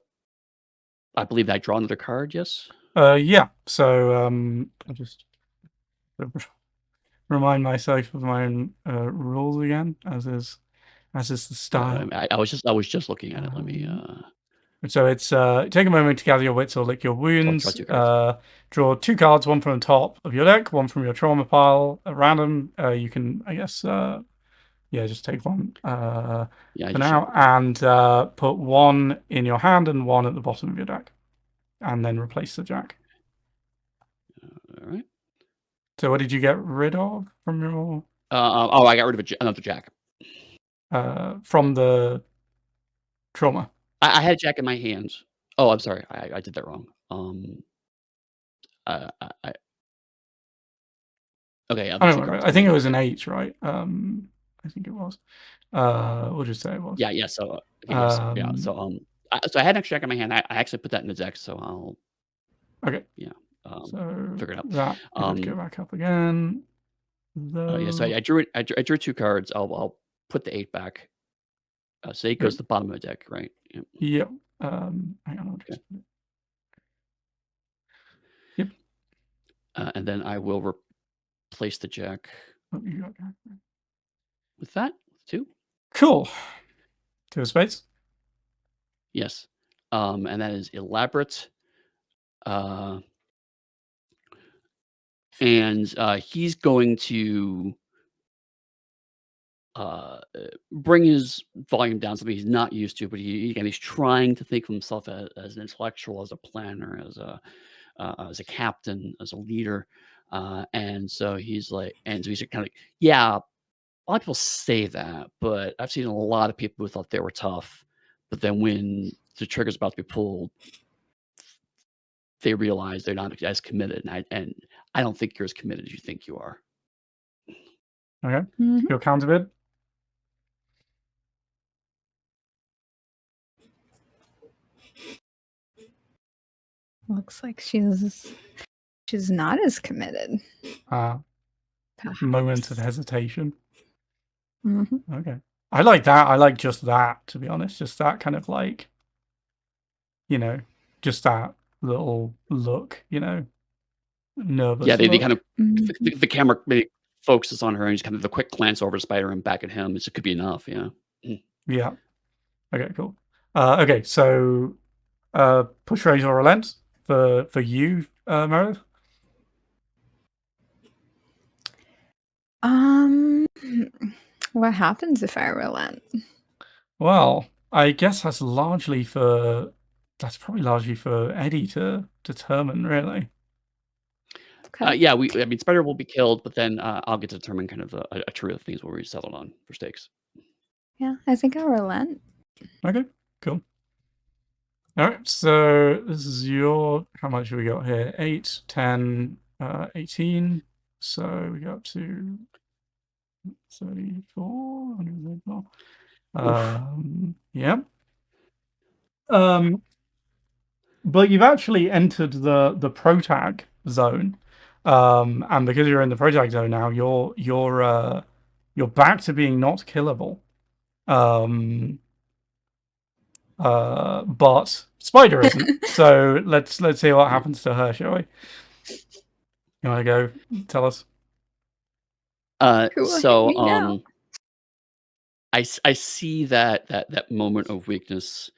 I believe I draw another card, yes?
Yeah. So I'll just remind myself of my own rules again, as is the style.
I was just looking at it. Let me
So it's take a moment to gather your wits or lick your wounds. Draw 2 cards, one from the top of your deck, one from your trauma pile at random. You can, I guess, just take one for now, and put one in your hand and one at the bottom of your deck, and then replace the jack.
All right.
So what did you get rid of from your?
I got rid of another jack.
From the trauma.
I had a jack in my hands. Oh, I'm sorry. I did that wrong. Okay.
I don't remember. I think it was an 8, right? I think it was. We'll just say it was.
Yeah. So yeah. So so I had an extra jack in my hand. I actually put that in the deck. So I'll.
Okay.
Yeah.
So
figure it out.
That go back up again.
So I drew it. I drew 2 cards. I'll put the 8 back. So 8 goes to the bottom of the deck, right?
Yep. Hang on. Yep.
And then I will replace the jack.
Oh, you got that.
With that, 2.
Cool. 2 of spades.
Yes. And that is elaborate. And he's going to bring his volume down, something he's not used to, but he's trying to think of himself as an intellectual, as a planner, as a captain, as a leader. And so he's kind of like, yeah, a lot of people say that, but I've seen a lot of people who thought they were tough, but then when the trigger's about to be pulled, they realize they're not as committed, and I don't think you're as committed as you think you are.
Okay. Your counter bid.
Looks like she's not as committed.
Moment of hesitation.
Mm-hmm.
Okay. I like that. I like just that, to be honest. Just that kind of like, just that little look, nervous.
Yeah, they kind of
Mm-hmm.
the camera focuses on her, and just kind of the quick glance over Spider and back at him. It could be enough, yeah.
Yeah. Okay, cool. Okay, so push, raise, or relent for you, Meredith.
What happens if I relent?
Well, I guess that's probably largely for Eddie to determine, really.
Okay.
Yeah, I mean, Spider will be killed, but then I'll get to determine kind of a trio of things where we settled on for stakes.
Yeah, I think I'll relent.
Okay, cool. All right, so this is how much have we got here? 8, 10, 18. So we got up to 34. 134. Yeah. But you've actually entered the protag zone, and because you're in the protag zone now, you're back to being not killable. But Spider isn't. So let's see what happens to her, shall we? You want to go tell us?
So
I see that moment of weakness,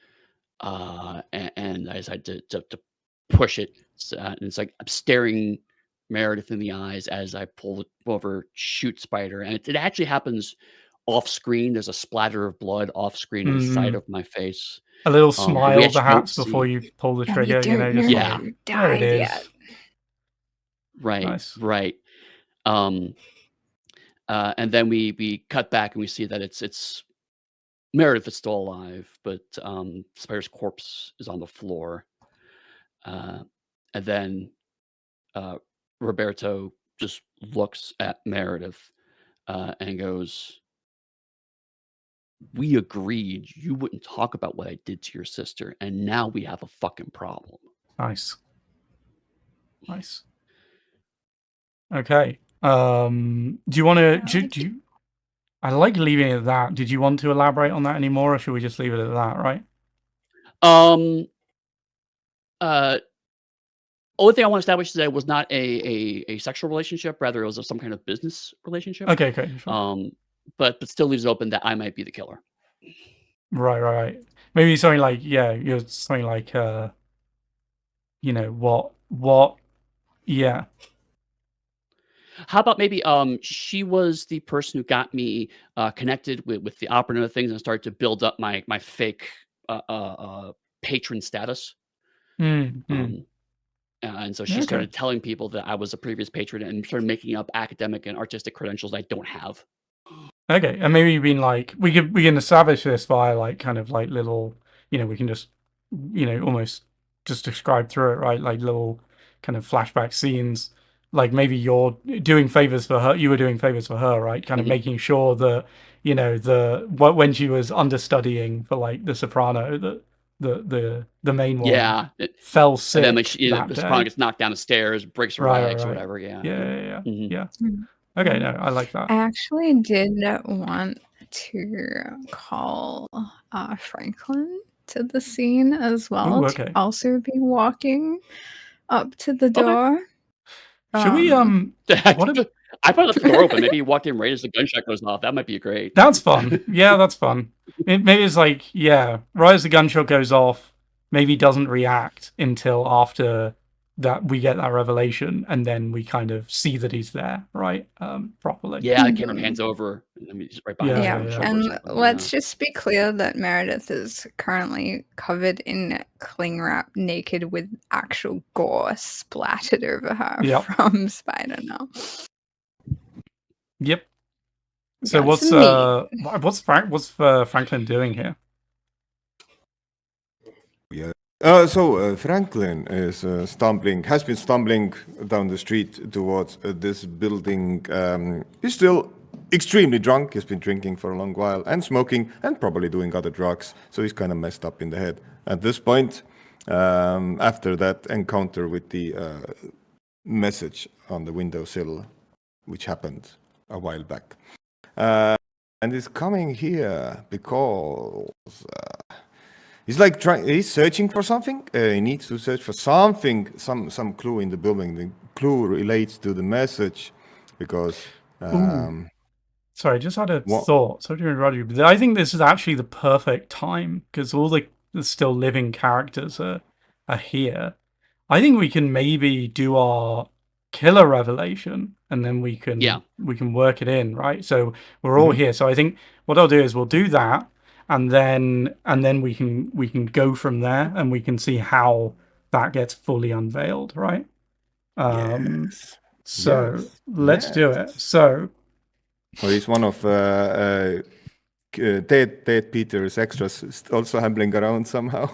and I decided to push it. And it's like I'm staring Meredith in the eyes as I pull over, shoot Spider, and it actually happens off screen. There's a splatter of blood off screen on the side of my face.
A little smile, perhaps, before you pull the trigger.
There it is. Yet.
Right,
nice.
Right. And then we cut back and we see that it's Meredith is still alive, but Spider's corpse is on the floor. And then Roberto just looks at Meredith and goes, "We agreed you wouldn't talk about what I did to your sister, and now we have a fucking problem."
Nice. Okay. Do you want to? I like leaving it at that. Did you want to elaborate on that anymore, or should we just leave it at that? Right.
Only thing I want to establish is that it was not a sexual relationship. Rather, it was some kind of business relationship.
Okay. Sure.
But still leaves it open that I might be the killer.
Right. maybe something like you're something like what yeah.
How about maybe she was the person who got me connected with the opera and other things, and started to build up my fake patron status.
Mm-hmm.
And so she started telling people that I was a previous patron and started making up academic and artistic credentials I don't have.
Okay, and maybe you've been like we can establish this via like kind of like little, we can just almost just describe through it, right? Like little kind of flashback scenes. Like maybe you're doing favors for her, you were doing favors for her, right? Kind of making sure that when she was understudying for like the soprano, that the main one fell sick,
and then like the soprano
day.
gets knocked down the stairs, breaks her legs or whatever. Yeah.
Okay, no, I like that.
I actually did want to call Franklin to the scene as well.
Ooh, okay.
To also be walking up to the door.
Should we
I put the door open. Maybe you walked in right as the gunshot goes off. That might be great.
That's fun. Yeah, that's fun. Maybe it's like, right as the gunshot goes off, maybe doesn't react until after that we get that revelation, and then we kind of see that he's there, right? Properly.
Yeah, the camera pans over, and then he's right behind
him. And let's just be clear that Meredith is currently covered in cling wrap, naked, with actual gore splattered over her from Spider-No.
Yep. So what's Franklin doing here?
Yeah. So Franklin is has been stumbling down the street towards this building. He's still extremely drunk. He's been drinking for a long while and smoking and probably doing other drugs. So he's kind of messed up in the head at this point. After that encounter with the message on the windowsill, which happened a while back. And he's coming here because he's like he's searching for something. He needs to search for something, some clue in the building. The clue relates to the message because
sorry, I just had a thought. Sorry to interrupt you, but I think this is actually the perfect time because all the still living characters are here. I think we can maybe do our killer revelation, and then we can work it in, right? So we're all here. So I think what I'll do is we'll do that, and then we can go from there, and we can see how that gets fully unveiled, right? So let's do it. So
he's one of Dead Peter's extras, also hambling around somehow.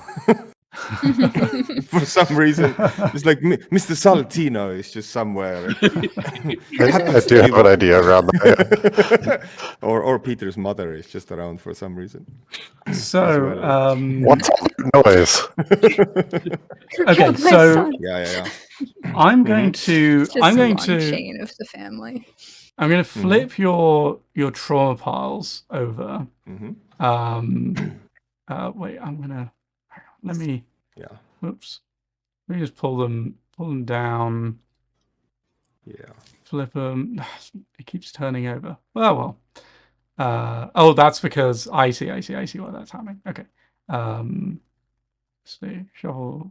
For some reason, it's like Mr. Saltino is just somewhere.
I do have an idea around that.
or Peter's mother is just around for some reason.
So,
what's all the noise?
Okay, so
yeah.
I'm going to
chain of the family.
I'm going to flip your trauma piles over. Wait, I'm gonna. Let me.
Yeah.
Oops. Let me just pull them down.
Yeah.
Flip them. It keeps turning over. Well. Oh, that's because I see why that's happening. Okay. Let's see. Shovel.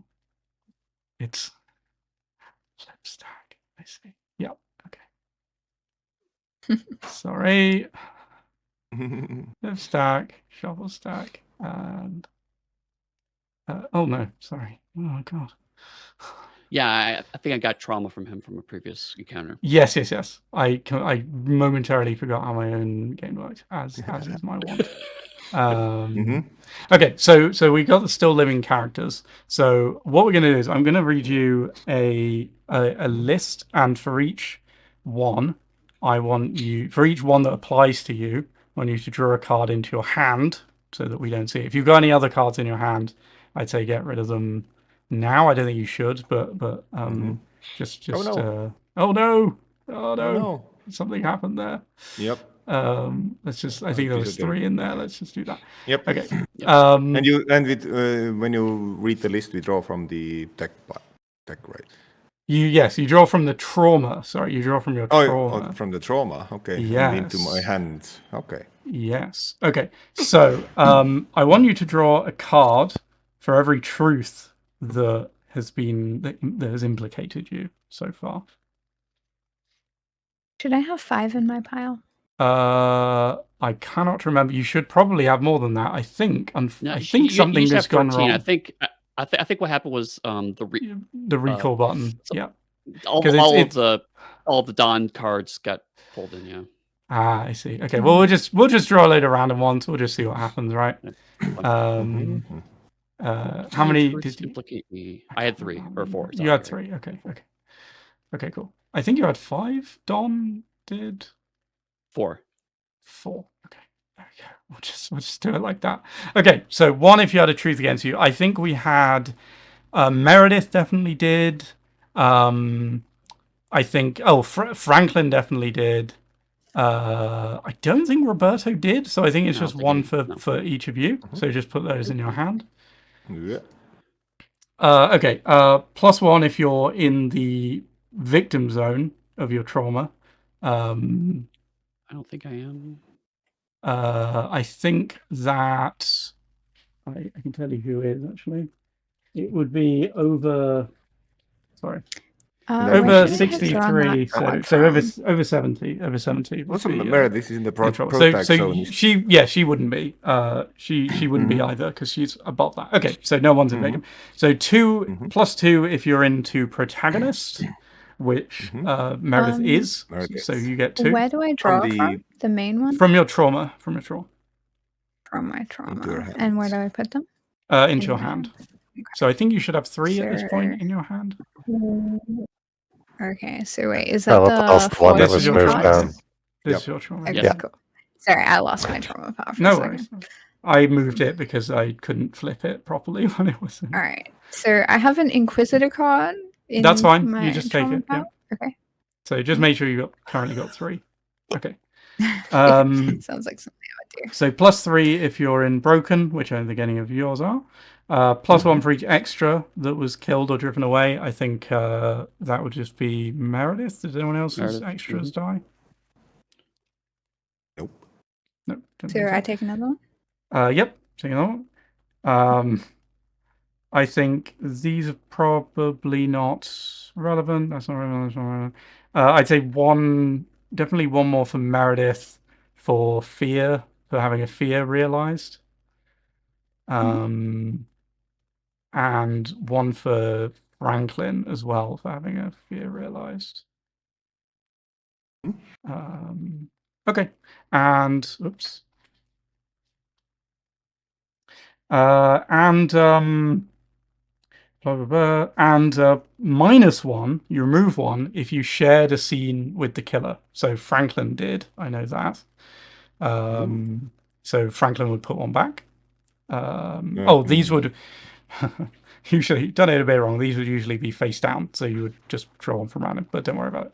It's flip stack. I see. Yep. Okay. Sorry. Flip stack. Shovel stack. And. Oh no, sorry. Oh god.
Yeah, I think I got trauma from him from a previous encounter.
Yes. I momentarily forgot how my own game worked, as is my want. Okay, so we got the still living characters. So what we're gonna do is I'm gonna read you a list, and for each one, for each one that applies to you, I want you to draw a card into your hand so that we don't see it. If you've got any other cards in your hand, I'd say get rid of them now. I don't think you should, but just oh no, something happened there.
Yep.
Let's just. I think there was 3 in there. Let's just do that.
Yep.
Okay.
When you read the list, we draw from the deck, right?
You draw from the trauma. Sorry, you draw from your trauma.
Oh, from the trauma. Okay.
Yes.
And into my hand. Okay.
Yes. Okay. So I want you to draw a card for every truth that has implicated you so far.
Should I have 5 in my pile?
I cannot remember. You should probably have more than that. I think. I think
you
something
used to
has
have
gone
13.
wrong.
I think what happened was
The recall button. Yeah.
All of the Dawn cards got pulled in. Yeah.
Ah, I see. Okay. Well, we'll just draw a load of random ones. We'll just see what happens, right? How many did you
implicate me? I had 3 or 4.
You had 3. Okay. Okay. Cool. I think you had 5. Don did
4.
4. Okay. There we go. We'll just do it like that. Okay. So 1 if you had a truth against you. I think we had Meredith definitely did. I think Franklin definitely did. I don't think Roberto did, so I think it's just 1 for each of you. So just put those in your hand.
Yeah.
Okay. +1 if you're in the victim zone of your trauma.
I don't think I am.
I think that I can tell you who is actually. It would be over. Sorry. Over 63, so over 70. Over 70.
Also, Meredith is in the protect zone.
She wouldn't be. She wouldn't be either because she's above that. Okay, so no one's in victim. So 2 +2 if you're into protagonist, which Meredith is. So you get 2.
Where do I draw from? The main one?
From your trauma. From your trauma.
From my trauma. And where do I put them?
Into your hand. Okay. So I think you should have 3 at this point in your hand.
Okay, so wait, is that
the one that was moved down?
This is your trauma.
Okay, cool. Sorry, I lost my trauma power for
no
a
worries.
second.
I moved it because I couldn't flip it properly when it was.
All right, so I have an Inquisitor card.
That's fine. You just take it. Yeah.
Okay.
So just make sure you currently got 3. Okay.
Sounds like something I would do.
So +3 if you're in broken, which I don't think any of yours are. +1 for each extra that was killed or driven away. I think that would just be Meredith. Does anyone else's extras die?
Nope.
Nope.
So I take another one?
Yep. Take another one. I think these are probably not relevant. That's not relevant. I'd say definitely one more for Meredith for fear, for having a fear realized. And 1 for Franklin as well for having a fear realized. Okay. And oops. And blah, blah, blah. And -1, you remove 1 if you shared a scene with the killer. So Franklin did. I know that. So Franklin would put 1 back. These would usually, done it a bit wrong. These would usually be face down, so you would just draw 1 from random. But don't worry about it.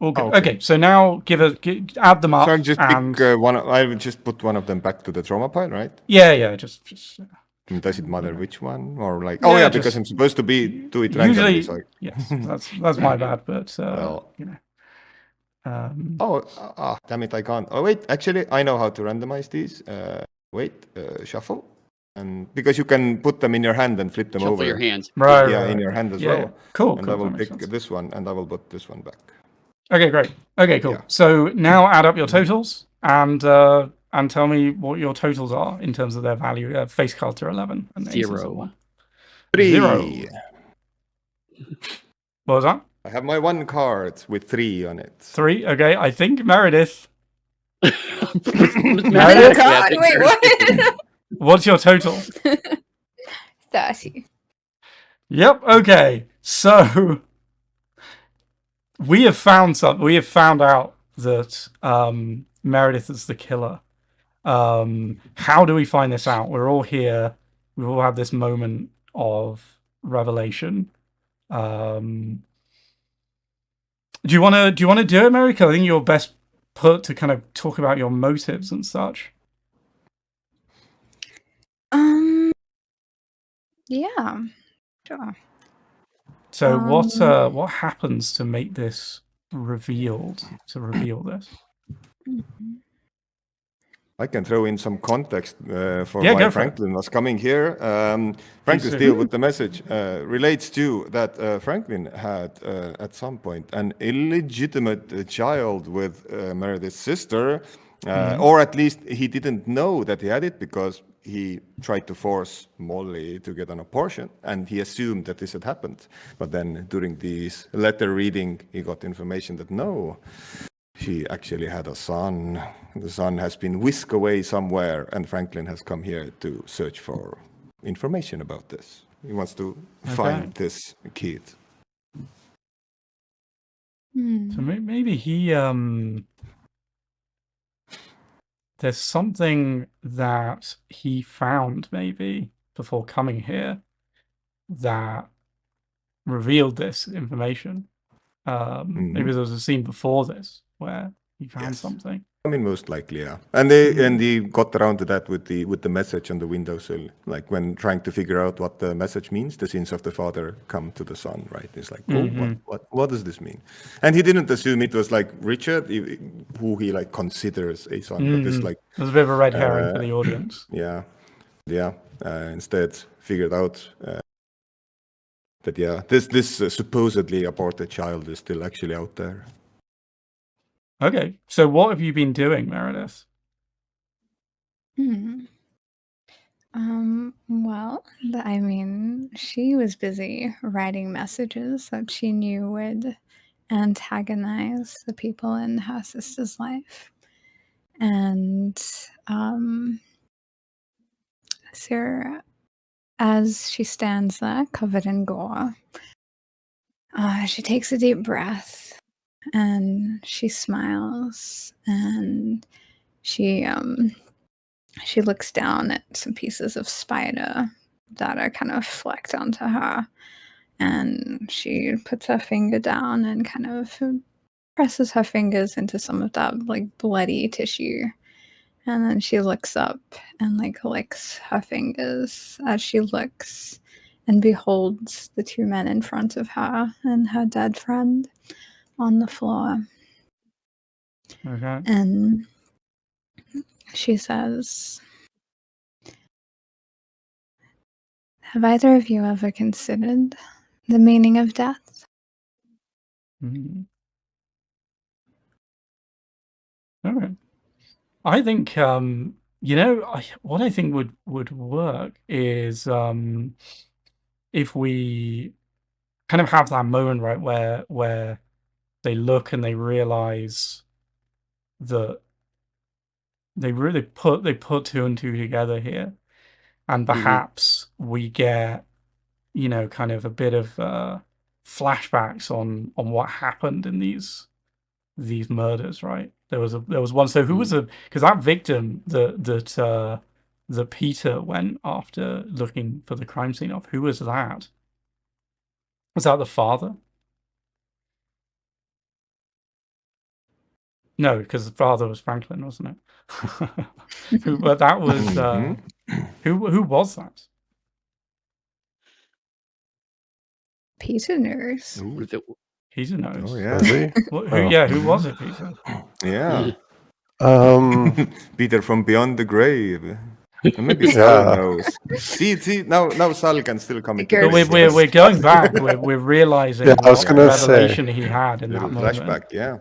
All good. Okay, so now add them up.
So just pick one. I would just put 1 of them back to the trauma pile, right?
Yeah. Just.
Does it matter which one, or like? Yeah, because I'm supposed to do it randomly.
Usually, yes. That's my bad, but you know.
Damn it! I can't. Oh wait, actually, I know how to randomize these. Shuffle, and because you can put them in your hand and flip them over.
Your hands.
Right.
In your hand as well.
Cool.
And I will pick this one, and I will put this one back.
Okay, great. Okay, cool. Yeah. So now add up your totals and tell me what your totals are in terms of their value. Face cards are 11 and
0.
3.
0. What was that?
I have my 1 card with 3 on it.
3. Okay, I think Meredith.
Meredith? God, wait, what?
What's your total?
30.
Yep. Okay. So we have found something. We have found out that Meredith is the killer. How do we find this out? We're all here. We all have this moment of revelation. Do you want to do it, America? I think you're best put to kind of talk about your motives and such.
Yeah. Sure.
So what happens to make this revealed? To reveal this?
I can throw in some context for
Yeah,
why
go for it.
Franklin was coming here. Franklin's
do.
deal with the message relates to that Franklin had at some point an illegitimate child with Meredith's sister, or at least he didn't know that he had it because he tried to force Molly to get an abortion, and he assumed that this had happened. But then during this letter reading, he got information that no, she actually had a son. The son has been whisked away somewhere, and Franklin has come here to search for information about this. He wants to find this kid.
So maybe he there's something that he found maybe before coming here that revealed this information. Maybe there was a scene before this where he found something.
I mean, most likely, yeah. And he got around to that with the message on the windowsill. Like when trying to figure out what the message means, the sins of the father come to the son, right? It's like, what does this mean? And he didn't assume it was like Richard, who he like considers a son, but this like
there's a bit of a red herring for the audience.
Yeah. Instead, figured out that this supposedly aborted child is still actually out there.
Okay, so what have you been doing, Meredith?
Well, I mean, she was busy writing messages that she knew would antagonize the people in her sister's life. And so as she stands there covered in gore, she takes a deep breath and she smiles and she looks down at some pieces of spider that are kind of flecked onto her, and she puts her finger down and kind of presses her fingers into some of that like bloody tissue, and then she looks up and like licks her fingers as she looks and beholds the two men in front of her and her dead friend on the floor.
Okay.
And she says, "Have either of you ever considered the meaning of death?"
All right. I think what I think would work is if we kind of have that moment, right, where they look and they realize that they really put two and two together here, and perhaps we get kind of a bit of flashbacks on what happened in these murders, right? There was one. So who was because that victim that Peter went after looking for the crime scene of, who was that? Was that the father? No, because the father was Franklin, wasn't it? But that was who was that?
Peter knows.
Peter knows.
Oh yeah.
Is he?
Who was it, Peter?
Yeah.
Peter
from beyond the grave. And maybe Sal knows. See, now Sal can still come into
But we're going back. We're realizing what revelation he had in that moment.
Flashback, yeah.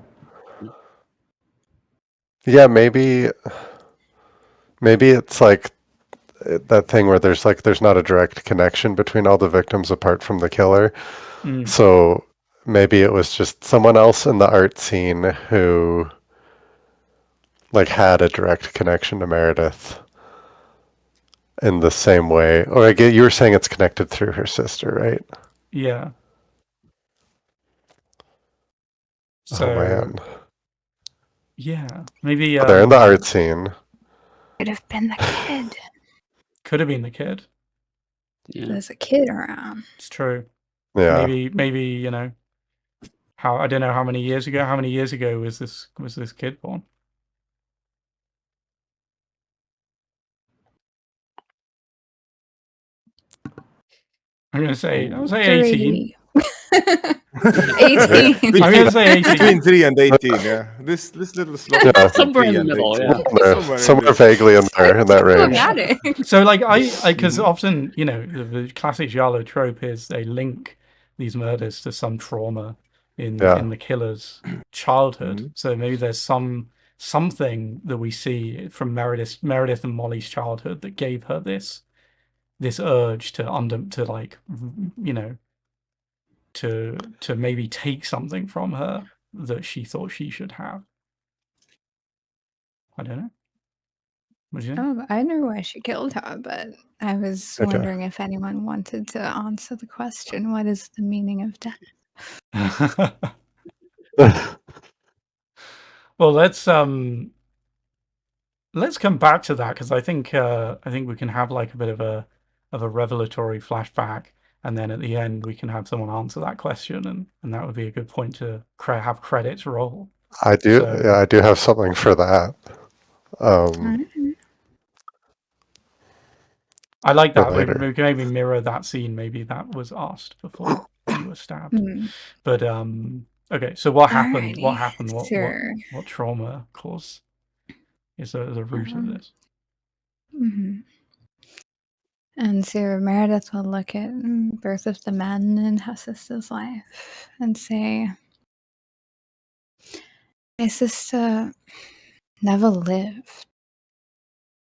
Yeah, maybe it's like that thing where there's not a direct connection between all the victims apart from the killer. So maybe it was just someone else in the art scene who like had a direct connection to Meredith in the same way. Or I get you were saying it's connected through her sister, right?
Yeah.
So, oh man.
Yeah, maybe
they're in the art scene.
Could have been the kid.
Could have been the kid.
Yeah. There's a kid around.
It's true.
Yeah.
Maybe I don't know how many years ago. How many years ago was this kid born? I'm gonna say 18.
18.
I'm going to say 18.
Between 3 and 18, yeah. This little slot
Yeah.
between
Somewhere
3
in the
and
middle,
18.
yeah.
Somewhere vaguely in there, in that range.
Problematic.
So, like, because often, you know, the classic Giallo trope is they link these murders to some trauma in the killer's childhood. So maybe there's something that we see from Meredith and Molly's childhood that gave her this urge to like, you know, to maybe take something from her that she thought she should have. I don't know. What do you think?
Oh, I know why she killed her, but I was
Okay.
wondering if anyone wanted to answer the question, what is the meaning of death?
Well, let's come back to that, because I think we can have like a bit of a revelatory flashback, and then at the end we can have someone answer that question, and that would be a good point to have credits roll.
I do.
So-
Yeah, I do have something for that.
I like
For
that.
later.
We can maybe mirror that scene. Maybe that was asked before you were stabbed. But okay. So what happened? What
Alrighty,
happened?
sure.
What trauma caused is the root of this?
And so Meredith will look at both of the men in her sister's life and say, my sister never lived.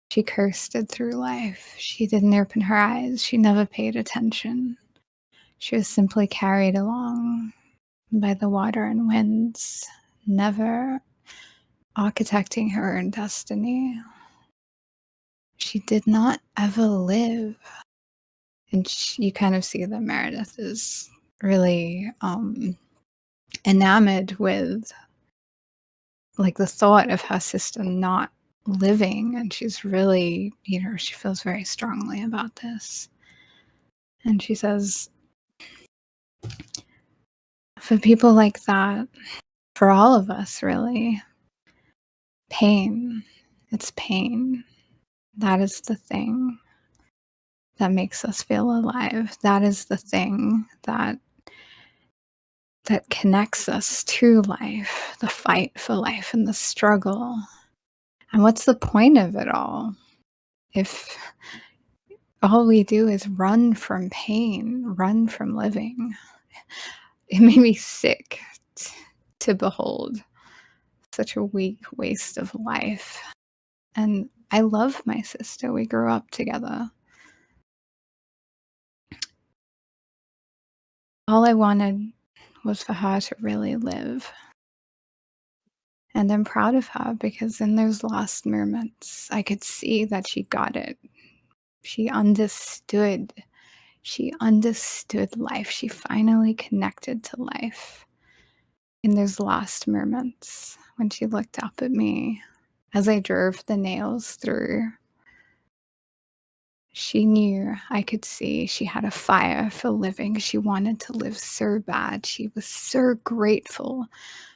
She coasted through life. She didn't open her eyes. She never paid attention. She was simply carried along by the water and winds, never architecting her own destiny. She did not ever live. And you kind of see that Meredith is really enamored with like the thought of her sister not living, and she's really, you know, she feels very strongly about this. And she says, for people like that, for all of us really, pain, it's pain. That is the thing that makes us feel alive. That is the thing that connects us to life, the fight for life and the struggle. And what's the point of it all if all we do is run from pain, run from living? It made me sick to behold such a weak waste of life. And I love my sister. We grew up together. All I wanted was for her to really live. And I'm proud of her because in those last moments, I could see that she got it. She understood. She understood life. She finally connected to life in those last moments when she looked up at me as I drove the nails through. She knew, I could see she had a fire for living. She wanted to live so bad. She was so grateful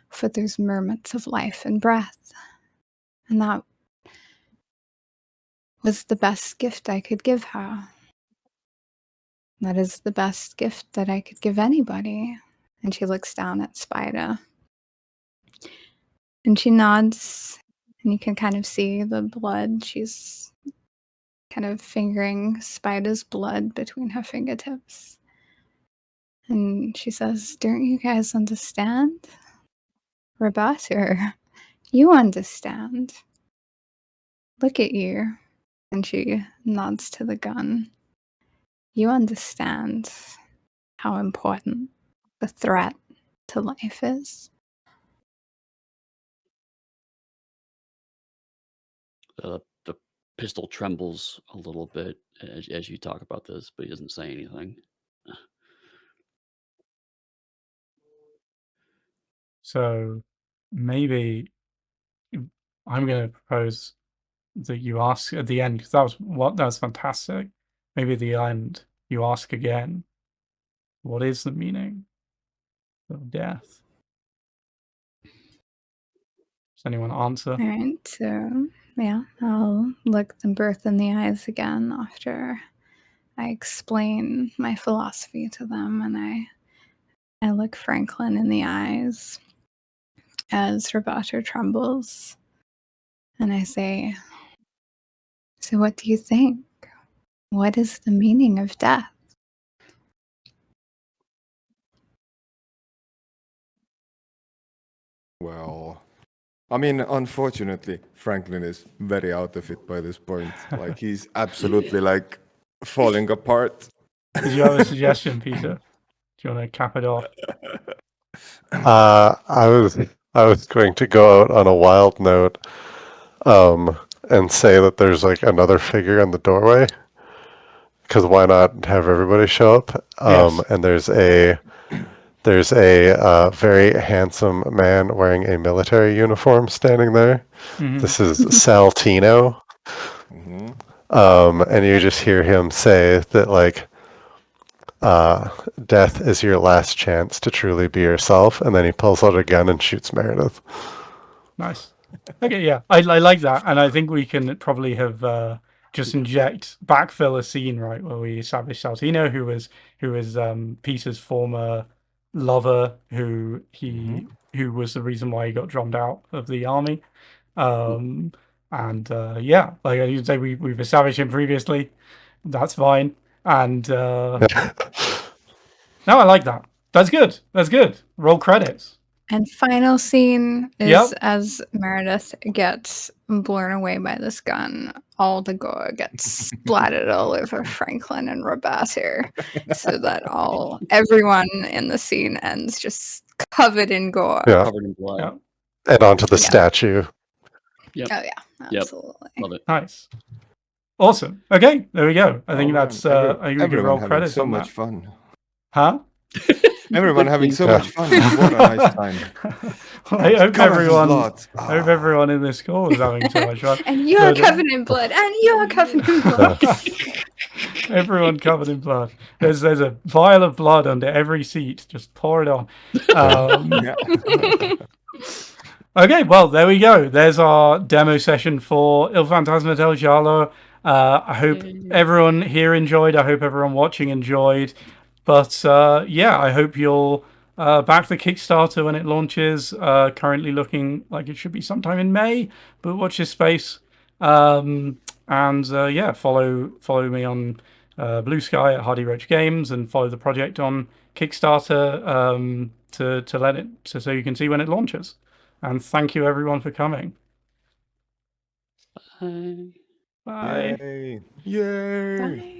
for those moments of life and breath. And that was the best gift I could give her. That is the best gift that I could give anybody. And she looks down at Spider. And she nods, and you can kind of see the blood. She's kind of fingering Spider's blood between her fingertips. And she says, don't you guys understand? Roberto, you understand. Look at you. And she nods to the gun. You understand how important the threat to life is.
The pistol trembles a little bit as you talk about this, but he doesn't say anything.
So maybe I'm going to propose that you ask at the end, because that was fantastic. Maybe at the end you ask again, what is the meaning of death? Does anyone answer?
All right, so yeah, I'll look them both in the eyes again after I explain my philosophy to them, and I I look Franklin in the eyes as Roberto trembles, and I say, "So what do you think? What is the meaning of death?"
Well, I mean, unfortunately, Franklin is very out of it by this point. Like, he's absolutely, like, falling apart.
Did you have a suggestion, Peter? Do you want to cap it off?
I was going to go out on a wild note, and say that there's like another figure in the doorway. Because why not have everybody show up?
Yes.
And there's a very handsome man wearing a military uniform standing there.
Mhm.
This is Saltino. And you just hear him say that, like, death is your last chance to truly be yourself, and then he pulls out a gun and shoots Meredith.
Nice. Okay, yeah, I like that, and I think we can probably have just backfill a scene, right, where we establish Saltino, who was Peter's former lover, who was the reason why he got drummed out of the army, and yeah, like you say, we've established him previously. That's fine, and no, I like that. That's good. That's good. Roll credits.
And final scene is
Yep.
as Meredith gets blown away by this gun, all the gore gets splattered all over Franklin and Roberto, so that everyone in the scene ends just covered in gore.
Yeah.
Covered in blood.
Yeah.
And onto the
Yeah.
statue.
Yep.
Oh yeah,
Yep.
absolutely.
Love it.
Nice. Awesome. Okay, there we go. I think
man.
that's I think we can
Everyone
roll
having
credits
so
on
much
that.
fun.
Huh?
Everyone having so
Yeah.
much fun. What a nice time.
Well, I hope
Covered in blood.
I hope everyone in this call is having so much fun.
And you're
But,
covered in blood, and you're covered in blood.
everyone covered in blood. There's a vial of blood under every seat. Just pour it on.
Yeah.
Okay, well, there we go. There's our demo session for Il Fantasma del Giallo. I hope everyone here enjoyed. I hope everyone watching enjoyed. But yeah, I hope you'll back the Kickstarter when it launches. Currently looking like it should be sometime in May, but watch this space. And yeah, follow me on Blue Sky at Hardy Roach Games, and follow the project on Kickstarter to let it so you can see when it launches. And thank you everyone for coming.
Bye.
Bye.
Yay. Yay.
Bye.